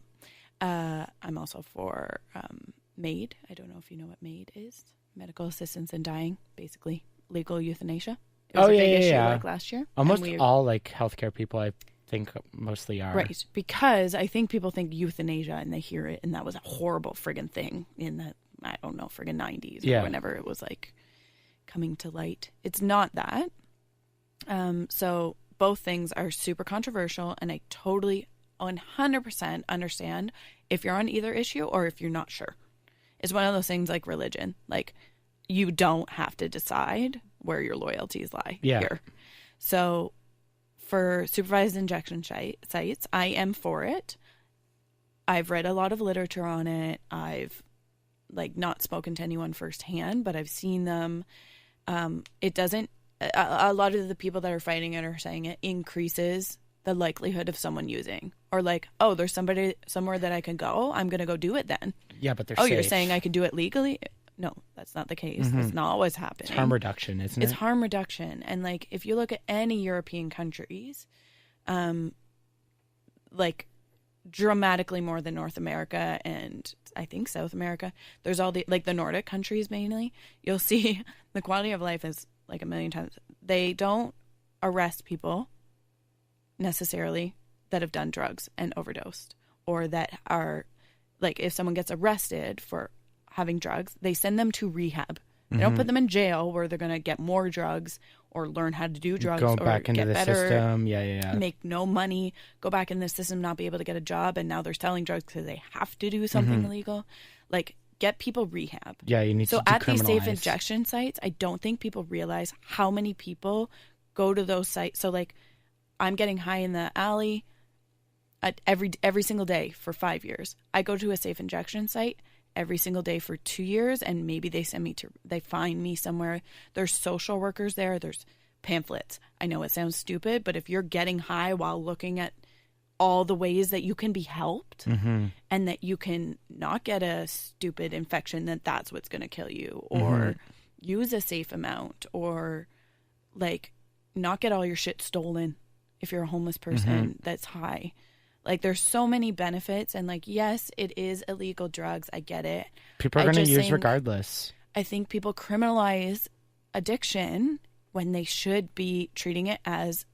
I'm also for MAID. I don't know if you know what MAID is. Medical assistance in dying, basically legal euthanasia. It was a big issue like last year. Almost all like healthcare people, I think, mostly are. Right, because I think people think euthanasia and they hear it, and that was a horrible friggin' thing in the, I don't know, friggin' 90s or whenever it was like coming to light. It's not that. So both things are super controversial, and I totally 100% understand if you're on either issue or if you're not sure. It's one of those things like religion. Like, you don't have to decide where your loyalties lie here. So for supervised injection sites, I am for it. I've read a lot of literature on it. I've like not spoken to anyone firsthand, but I've seen them. It doesn't, a lot of the people that are fighting it are saying it increases the likelihood of someone using, or like, oh, there's somebody somewhere that I can go. I'm going to go do it then. Yeah, but they're safe. You're saying I can do it legally? No, that's not the case. That's not what's happening. It's harm reduction, isn't it? It's harm reduction. And like, if you look at any European countries, like dramatically more than North America and I think South America, there's all the, like the Nordic countries mainly, you'll see the quality of life is like a million times. They don't arrest people necessarily that have done drugs and overdosed, or that are like, if someone gets arrested for having drugs, they send them to rehab. They don't put them in jail where they're going to get more drugs or learn how to do drugs go or back into get the better, system. make no money, go back in the system, not be able to get a job, and now they're selling drugs because they have to do something illegal. Like, get people rehab. Yeah, you need to So at these safe decriminalize. injection sites, I don't think people realize how many people go to those sites. So like, I'm getting high in the alley at every single day for 5 years. I go to a safe injection site every single day for 2 years, and maybe they find me somewhere. There's social workers there. There's pamphlets. I know it sounds stupid, but if you're getting high while looking at all the ways that you can be helped and that you can not get a stupid infection that's what's going to kill you, or use a safe amount, or like not get all your shit stolen if you're a homeless person that's high. Like, there's so many benefits, and like, yes, it is illegal drugs. I get it. People are going to use regardless. I think people criminalize addiction when they should be treating it as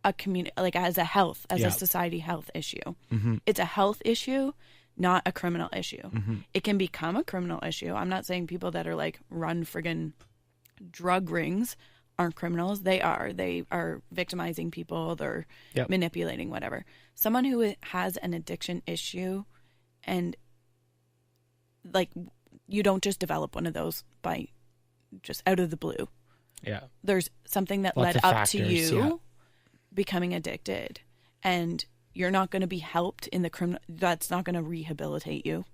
a community, like as a health, as a society health issue. It's a health issue, not a criminal issue. It can become a criminal issue. I'm not saying people that are like run friggin' drug rings aren't criminals. They are. They are victimizing people. They're manipulating, whatever. Someone who has an addiction issue, and like, you don't just develop one of those by just out of the blue. Yeah. There's something that led up to you becoming addicted, and you're not going to be helped in the criminal. That's not going to rehabilitate you.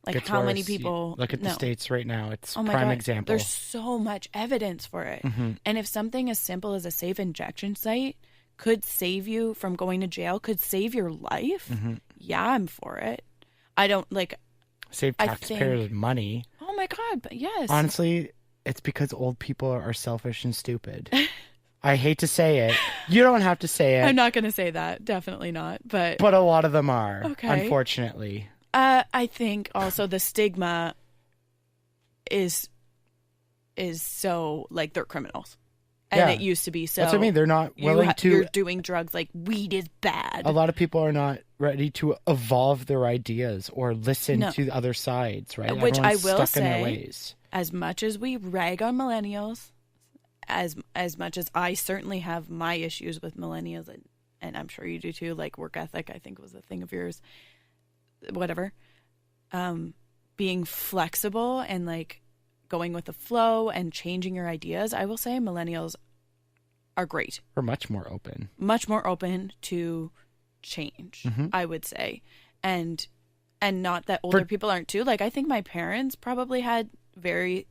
Like, it's how worse. many people look at the States right now? It's oh my prime God. example. There's so much evidence for it. And if something as simple as a safe injection site could save you from going to jail, could save your life, yeah, I'm for it. I don't like save taxpayers money. Oh my God, but yes. Honestly, it's because old people are selfish and stupid. I hate to say it. You don't have to say it. I'm not going to say that. Definitely not. But a lot of them are, okay. Unfortunately. I think also the stigma is so, like, they're criminals. And it used to be so. That's what I mean. They're not willing to. You're doing drugs, like, weed is bad. A lot of people are not ready to evolve their ideas or listen to other sides, right? Which Everyone's I will stuck in their say, ways. As much as we rag on millennials, as much as I certainly have my issues with millennials, and I'm sure you do too, like work ethic, I think was a thing of yours, whatever, being flexible and like going with the flow and changing your ideas, I will say millennials are great. We're much more open. Much more open to change, I would say. And not that older people aren't too. Like, I think my parents probably had very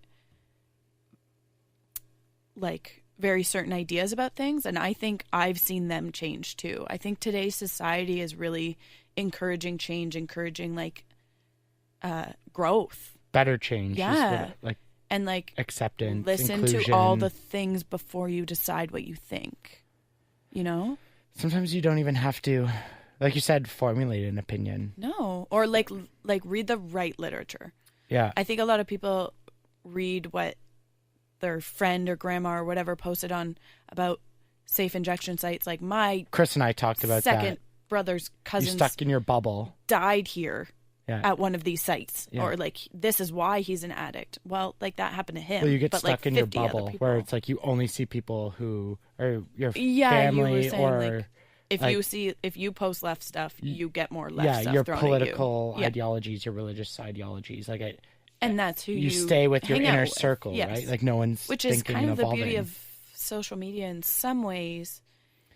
certain ideas about things, and I think I've seen them change too. I think today's society is really encouraging change, encouraging like growth, better change. Yeah, And like acceptance, listen inclusion. to all the things before you decide what you think, you know? Sometimes you don't even have to, like you said, formulate an opinion. No. Or like read the right literature. Yeah. I think a lot of people read what their friend or grandma or whatever posted on about safe injection sites. Like Chris and I talked about second that. brother's cousin You're stuck in your bubble. died here. Yeah. At one of these sites, Yeah. or like this is why he's an addict. Well, like that happened to him. Well, you get but, stuck like, in your 50 other bubble people. where it's like you only see people who are your Yeah, you were family saying, or like, if you post left stuff, you get more left stuff your thrown political at you. ideologies, your religious ideologies. Like and that's who you stay with your hang out inner with. circle, Yes. right? Like no one's which is thinking kind and of the evolving. beauty of social media in some ways.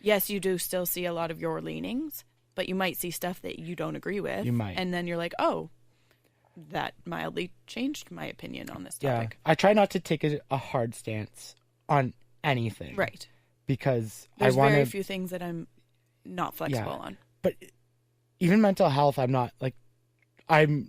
Yes, you do still see a lot of your leanings, but you might see stuff that you don't agree with. You might. And then you're like, oh, that mildly changed my opinion on this topic. I try not to take a hard stance on anything. Right. Because there's I want very few things that I'm not flexible on. But even mental health, I'm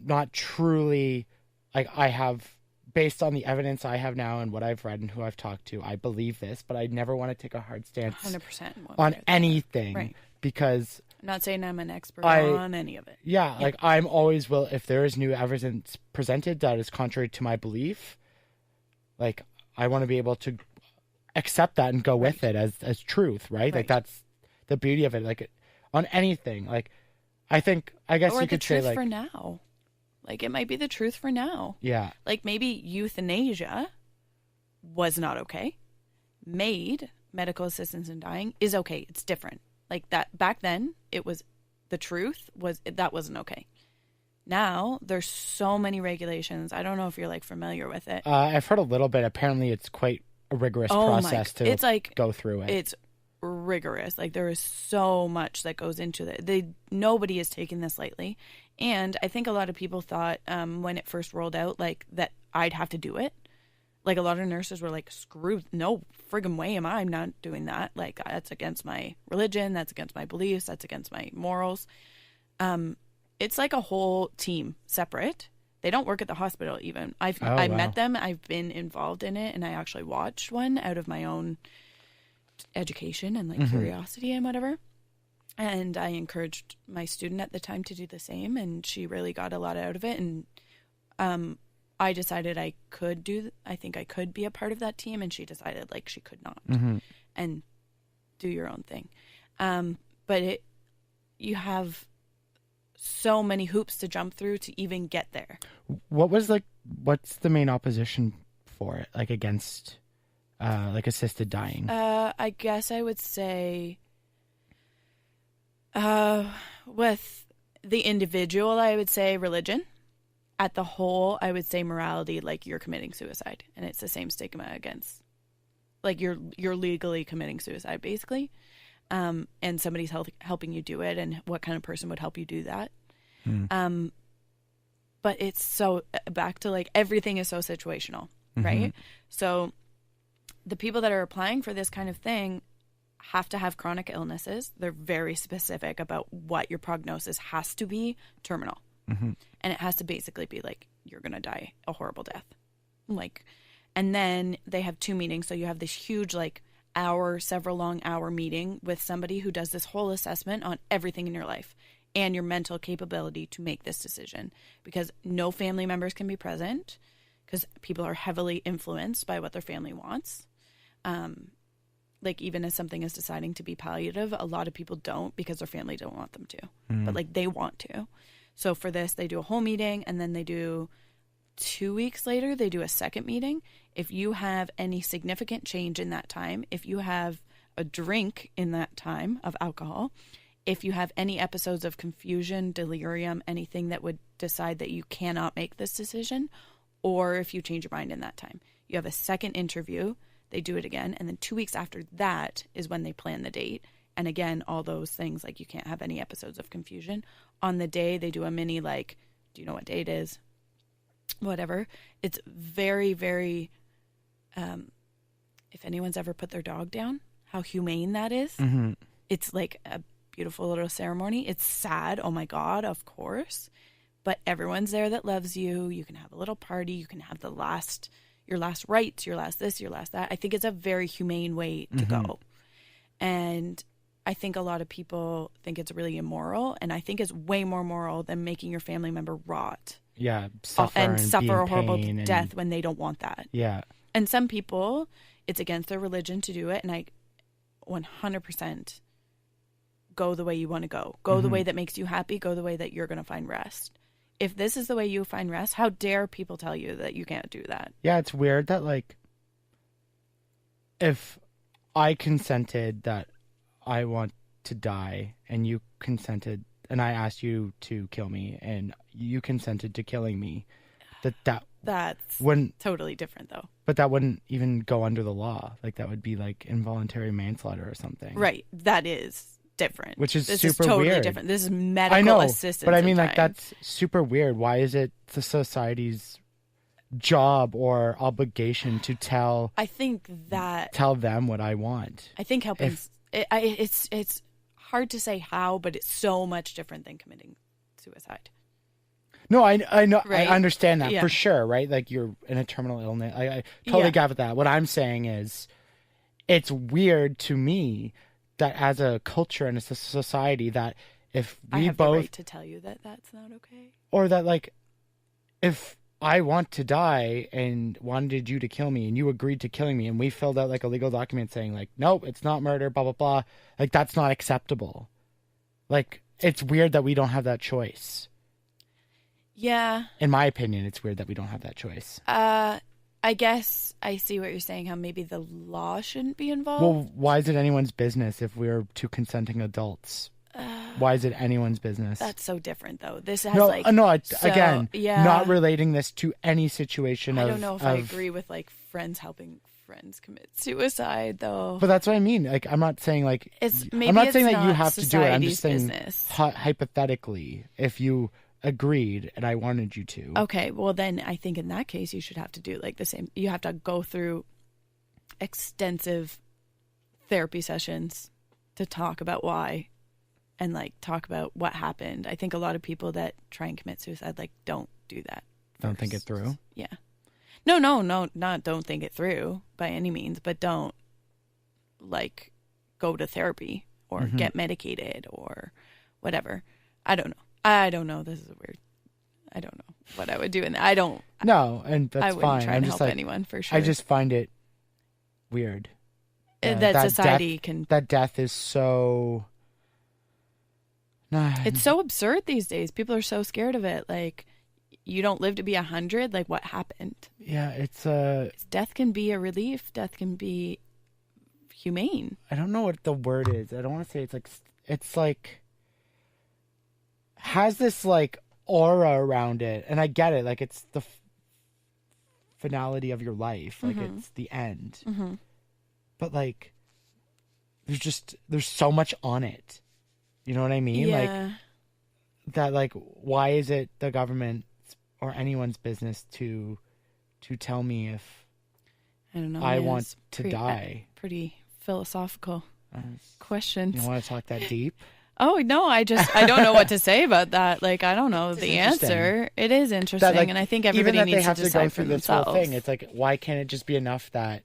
not truly, like, I have, based on the evidence I have now and what I've read and who I've talked to, I believe this, but I never want to take a hard stance 100% on anything. Right. Because I'm not saying I'm an expert on any of it. Yeah, like I'm always if there is new evidence presented that is contrary to my belief, like I want to be able to accept that and go with it as truth, right? Like that's the beauty of it. Like on anything, like I guess you could say like for now. Like it might be the truth for now. Yeah. Like maybe euthanasia was not okay. Medical assistance in dying is okay. It's different. Like that back then, it was the truth that wasn't okay. Now there's so many regulations. I don't know if you're like familiar with it. I've heard a little bit. Apparently, it's quite a rigorous process to go through it. It's rigorous. Like there is so much that goes into it. Nobody is taking this lightly, and I think a lot of people thought when it first rolled out, like that I'd have to do it. Like a lot of nurses were like, screw, no friggin' way am I'm not doing that. Like that's against my religion. That's against my beliefs. That's against my morals. It's like a whole team separate. They don't work at the hospital even. I've met them. I've been involved in it. And I actually watched one out of my own education and like curiosity and whatever. And I encouraged my student at the time to do the same. And she really got a lot out of it. And, I decided I could be a part of that team, and she decided like she could not, and do your own thing. But you have so many hoops to jump through to even get there. What's the main opposition for it? Like against, like assisted dying? I guess I would say, with the individual, I would say religion. At the whole, I would say morality, like you're committing suicide, and it's the same stigma against, like you're legally committing suicide, basically, and somebody's helping you do it, and what kind of person would help you do that? But it's so back to like everything is so situational, right? So the people that are applying for this kind of thing have to have chronic illnesses. They're very specific about what your prognosis has to be, terminal. And it has to basically be like, you're going to die a horrible death. Like, and then they have 2 meetings. So you have this huge, like several long hour meeting with somebody who does this whole assessment on everything in your life and your mental capability to make this decision, because no family members can be present because people are heavily influenced by what their family wants. Like even as something is deciding to be palliative, a lot of people don't because their family don't want them to, but like they want to. So for this, they do a whole meeting, and then they do 2 weeks later, they do a second meeting. If you have any significant change in that time, if you have a drink in that time of alcohol, if you have any episodes of confusion, delirium, anything that would decide that you cannot make this decision, or if you change your mind in that time, you have a second interview, they do it again. And then 2 weeks after that is when they plan the date. And again, all those things, like you can't have any episodes of confusion. On the day, they do a mini, like, do you know what day it is? Whatever. It's very, very, if anyone's ever put their dog down, how humane that is. It's like a beautiful little ceremony. It's sad. Oh my God, of course. But everyone's there that loves you. You can have a little party. You can have the last, your last rites, your last this, your last that. I think it's a very humane way to go. And I think a lot of people think it's really immoral, and I think it's way more moral than making your family member rot. Yeah, suffer a horrible death when they don't want that. Yeah. And some people, it's against their religion to do it, and I 100% go the way you want to go. Go the way that makes you happy. Go the way that you're going to find rest. If this is the way you find rest, how dare people tell you that you can't do that? Yeah, it's weird that, like, if I consented that I want to die and you consented and I asked you to kill me and you consented to killing me, that's totally different though. But that wouldn't even go under the law. Like, that would be like involuntary manslaughter or something. Right. That is different. Which is this super is totally weird. Different. This is medical assistance. But I mean, like, that's super weird. Why is it the society's job or obligation to tell them what I want? I think helping it's hard to say how, but it's so much different than committing suicide. No, I know, right? I understand that for sure, right? Like, you're in a terminal illness. I totally get with that. What I'm saying is, it's weird to me that as a culture and as a society, that if we I have both the right to tell you that that's not okay, or that, like, if I want to die and wanted you to kill me and you agreed to killing me and we filled out like a legal document saying like, nope, it's not murder, blah, blah, blah. Like, that's not acceptable. Like, it's weird that we don't have that choice. Yeah. In my opinion, it's weird that we don't have that choice. I guess I see what you're saying, how maybe the law shouldn't be involved. Well, why is it anyone's business if we're two consenting adults? Why is it anyone's business? That's so different, though. This has not relating this to any situation. I don't know if I agree with like friends helping friends commit suicide, though. But that's what I mean. Like, I'm not saying like I'm not saying that you have to do it. I'm just saying hypothetically, if you agreed and I wanted you to. Okay, well then I think in that case you should have to do like the same. You have to go through extensive therapy sessions to talk about why. And like talk about what happened. I think a lot of people that try and commit suicide like don't do that. Don't think it through? Yeah. No, not don't think it through by any means, but don't like go to therapy or get medicated or whatever. I don't know. This is weird. I don't know what I would do and I don't. No, and that's fine. I wouldn't try and help anyone for sure. I just find it weird. That society can. That death is so. It's so absurd these days. People are so scared of it. Like, you don't live to be 100. Like, what happened? Yeah, it's death can be a relief. Death can be humane. I don't know what the word is. I don't want to say it's like has this like aura around it, and I get it. Like, it's the finality of your life. Like, it's the end. But like, there's so much on it. You know what I mean? Yeah. Like, that, like, why is it the government's or anyone's business to tell me if I don't know. I want to die? Pretty philosophical questions. You want to talk that deep? Oh, no, I don't know what to say about that. Like, I don't know the answer. It is interesting, that, like, and I think everybody needs to decide for themselves. Whole thing. It's like, why can't it just be enough that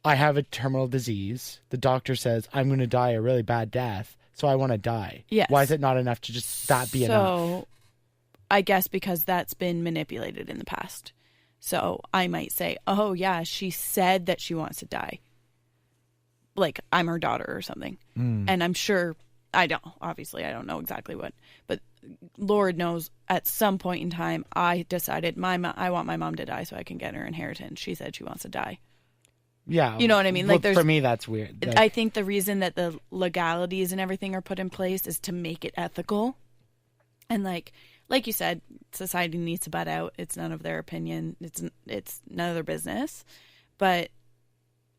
I have a terminal disease, the doctor says I'm going to die a really bad death, so I want to die. Yes. Why is it not enough to just that be enough? So, I guess because that's been manipulated in the past. So, I might say, oh, yeah, she said that she wants to die. Like, I'm her daughter or something. And I'm sure, obviously, I don't know exactly what, but Lord knows at some point in time, I decided I want my mom to die so I can get her inheritance. She said she wants to die. Yeah. You know what I mean? Like, for me, that's weird. Like, I think the reason that the legalities and everything are put in place is to make it ethical. And like you said, society needs to butt out. It's none of their opinion. It's none of their business. But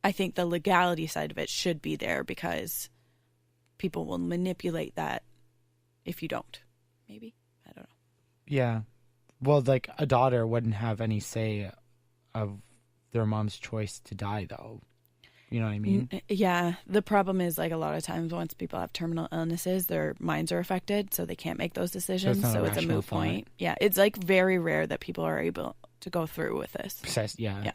I think the legality side of it should be there because people will manipulate that if you don't. Maybe? I don't know. Yeah. Well, like, a daughter wouldn't have any say of their mom's choice to die, though. You know what I mean? Yeah. The problem is, like, a lot of times once people have terminal illnesses, their minds are affected, so they can't make those decisions. So it's a moot point. Yeah. It's, like, very rare that people are able to go through with this. Yeah. Yeah.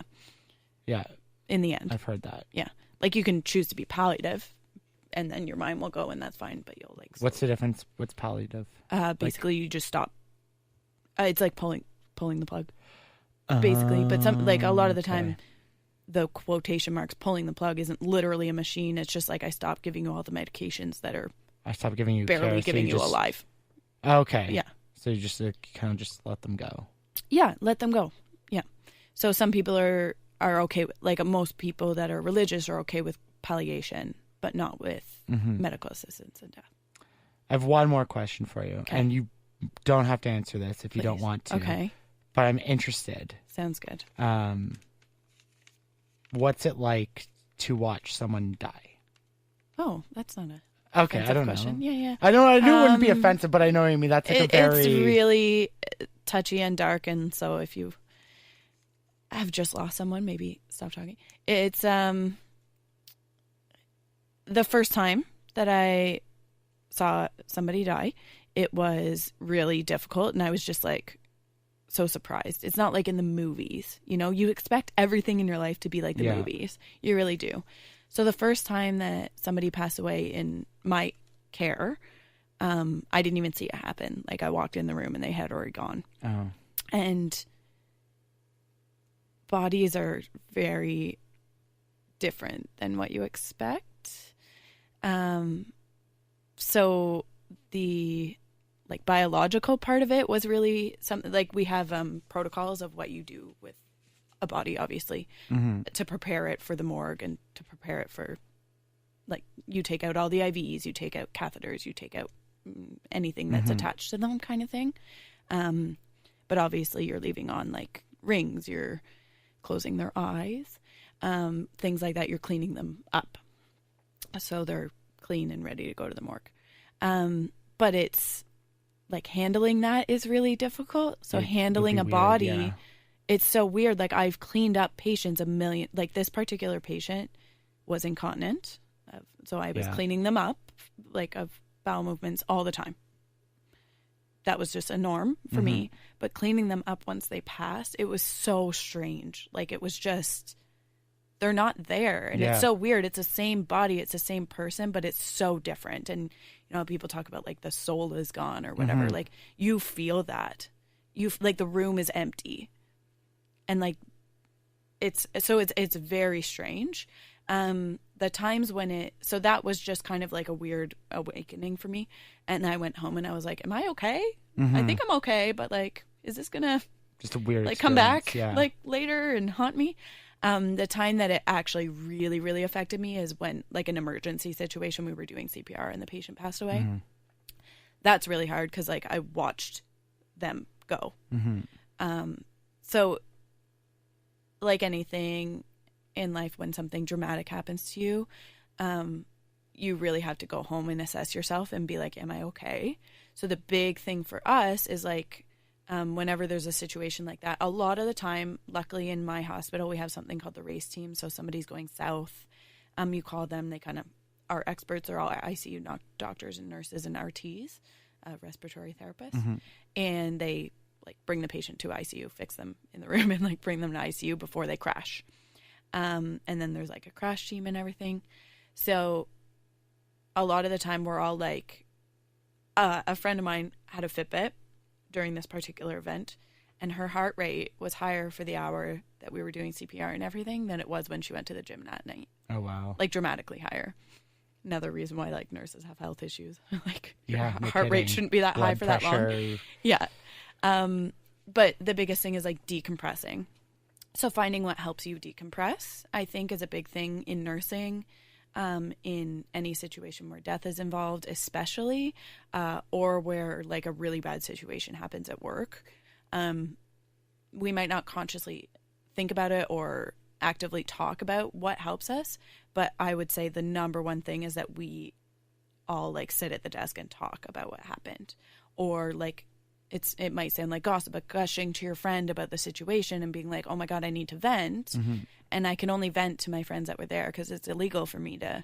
Yeah. In the end. I've heard that. Yeah. Like you can choose to be palliative and then your mind will go and that's fine, but you'll like... What's the difference? What's palliative? Basically you just stop. It's like pulling the plug. Basically. But a lot of the time, the quotation marks pulling the plug isn't literally a machine. It's just like I stop giving you all the medications that are... I stop giving you barely care, giving you alive. Okay. Yeah. So you just kind of just let them go. Yeah, let them go. Yeah. So some people are okay with, like most people that are religious are okay with palliation, but not with medical assistance in death. I have one more question for you, and you don't have to answer this if you don't want to. Okay. But I'm interested. Sounds good. What's it like to watch someone die? Oh, that's not a... Okay, I don't question. know. Yeah. I knew it wouldn't be offensive, but I know what you mean. That's like It's really touchy and dark, and so if you have just lost someone, maybe stop talking. It's the first time that I saw somebody die, it was really difficult, and I was just like so surprised. It's not like in the movies, you expect everything in your life to be like the movies. You really do. So the first time that somebody passed away in my care, I didn't even see it happen. Like I walked in the room and they had already gone. Oh. And bodies are very different than what you expect. So the biological part of it was really something like we have protocols of what you do with a body, obviously, to prepare it for the morgue and to prepare it for, you take out all the IVs, you take out catheters, you take out anything that's attached to them kind of thing. But obviously you're leaving on, rings, you're closing their eyes, things like that. You're cleaning them up so they're clean and ready to go to the morgue. But it's, handling that is really difficult. So handling a body... Yeah. It's so weird. I've cleaned up patients this particular patient was incontinent. So I was cleaning them up, of bowel movements all the time. That was just a norm for me. But cleaning them up once they passed, it was so strange. It was just, they're not there. And it's so weird. It's the same body. It's the same person, but it's so different. And, people talk about the soul is gone or whatever. You feel that. The room is empty. And it's very strange. The times when so that was just kind of a weird awakening for me. And I went home and I was like, am I okay? I think I'm okay, but is this gonna just a weird come back later and haunt me? The time that it actually really, really affected me is when an emergency situation, we were doing CPR and the patient passed away. That's really hard because I watched them go. So like anything in life, when something dramatic happens to you, you really have to go home and assess yourself and be like, am I okay? So the big thing for us is whenever there's a situation like that, a lot of the time, luckily in my hospital, we have something called the RACE team. So somebody's going south, you call them, they kind of are experts. They're all ICU doctors and nurses and RTs, respiratory therapists. And they bring the patient to ICU, fix them in the room and bring them to ICU before they crash. And then there's a crash team and everything. So a lot of the time we're all a friend of mine had a Fitbit during this particular event and her heart rate was higher for the hour that we were doing CPR and everything than it was when she went to the gym that night. Oh, wow. Dramatically higher. Another reason why nurses have health issues. Heart rate shouldn't be that Blood high for pressure. that long. Yeah. But the biggest thing is decompressing. So finding what helps you decompress, I think, is a big thing in nursing, in any situation where death is involved, especially, or where a really bad situation happens at work. We might not consciously think about it or actively talk about what helps us, but I would say the number one thing is that we all sit at the desk and talk about what happened, or it might sound like gossip, but gushing to your friend about the situation and being like, oh my God, I need to vent. And I can only vent to my friends that were there because it's illegal for me to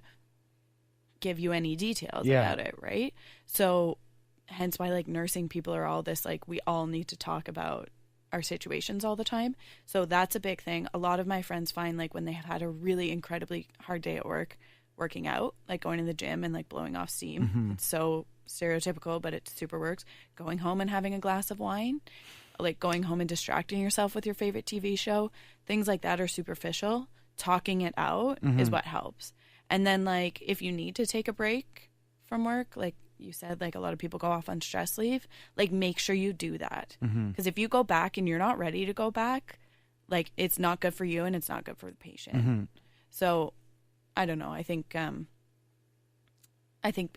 give you any details about it. Right. So hence why nursing people are all this, we all need to talk about our situations all the time. So that's a big thing. A lot of my friends find like when they have had a really incredibly hard day at work, working out, like going to the gym and like blowing off steam. It's so stereotypical, but it super works. Going home and having a glass of wine, like going home and distracting yourself with your favorite TV show, things like that are superficial. Talking it out is what helps. And then like if you need to take a break from work, like you said, like a lot of people go off on stress leave, like make sure you do that. Because if you go back and you're not ready to go back, like it's not good for you and it's not good for the patient. So I don't know. I think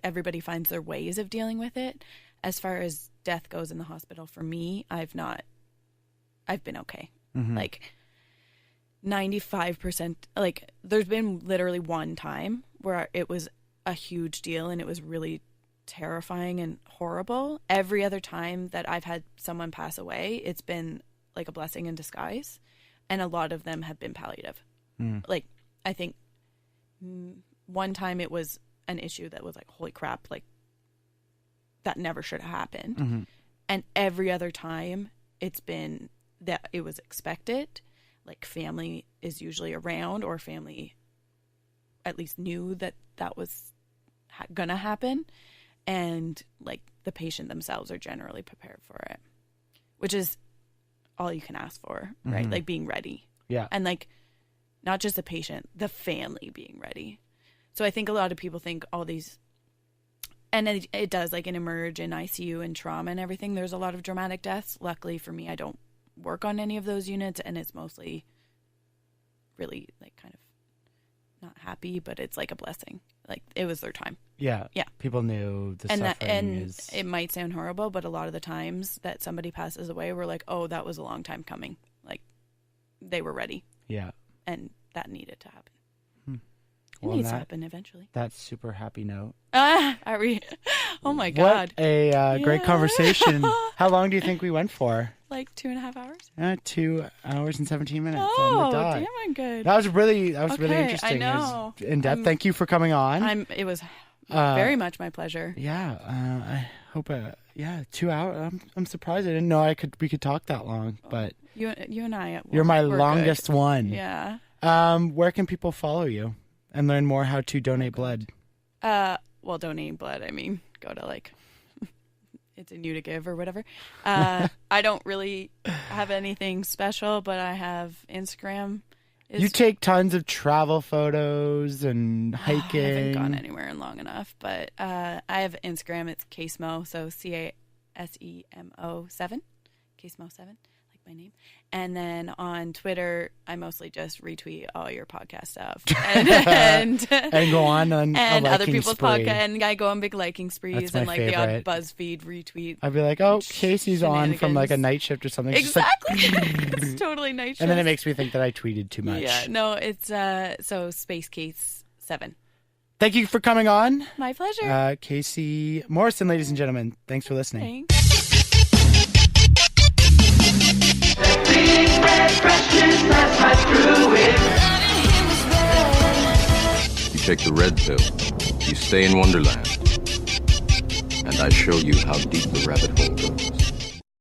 everybody finds their ways of dealing with it. As far as death goes in the hospital, for me, I've been okay. Like 95%, like there's been literally one time where it was a huge deal and it was really terrifying and horrible. Every other time that I've had someone pass away, it's been like a blessing in disguise. And a lot of them have been palliative. Like, I think one time it was an issue that was like, holy crap, like that never should have happened. And every other time it's been that it was expected. Like family is usually around, or family at least knew that that was gonna happen. And like the patient themselves are generally prepared for it, which is all you can ask for, right? Like being ready. Yeah. And like not just the patient, the family being ready. So I think a lot of people think all these, and it does, like in Emerge and ICU and trauma and everything, there's a lot of dramatic deaths. Luckily for me, I don't work on any of those units, and it's mostly really like kind of not happy, but it's like a blessing. Like it was their time. Yeah. People knew the suffering is... it might sound horrible, but a lot of the times that somebody passes away, we're like, oh, that was a long time coming. Like they were ready. Yeah. And that needed to happen. It needs to happen eventually. That super happy note. Are we? Oh my God. What a great conversation. How long do you think we went for? Like 2.5 hours? 2 hours and 17 minutes. Oh, on the dot. Damn, I'm good. That was really interesting. I know. It was in depth. Thank you for coming on. It was very much my pleasure. Yeah. I hope. 2 hours. I'm surprised. I didn't know we could talk that long. But you and I. You're my longest one. Yeah. Where can people follow you and learn more how to donate blood? Well, donating blood, I mean, go to like It's in You to Give or whatever. I don't really have anything special, but I have Instagram. You take tons of travel photos and hiking. I haven't gone anywhere in long enough, but I have Instagram. It's Casemo, so CASEMO 7, Casemo 7, like my name. And then on Twitter, I mostly just retweet all your podcast stuff and go on and other people's podcast. And I go on big liking sprees and like favorite. the odd BuzzFeed retweet. I'd be like, oh, Casey's on from like a night shift or something. Exactly. It's totally night shift. And then it makes me think that I tweeted too much. Yeah, no, it's so Space Case 7. Thank you for coming on. My pleasure. Casey Morrison, ladies and gentlemen. Thanks for listening. Thanks. You take the red pill, you stay in Wonderland, and I show you how deep the rabbit hole goes.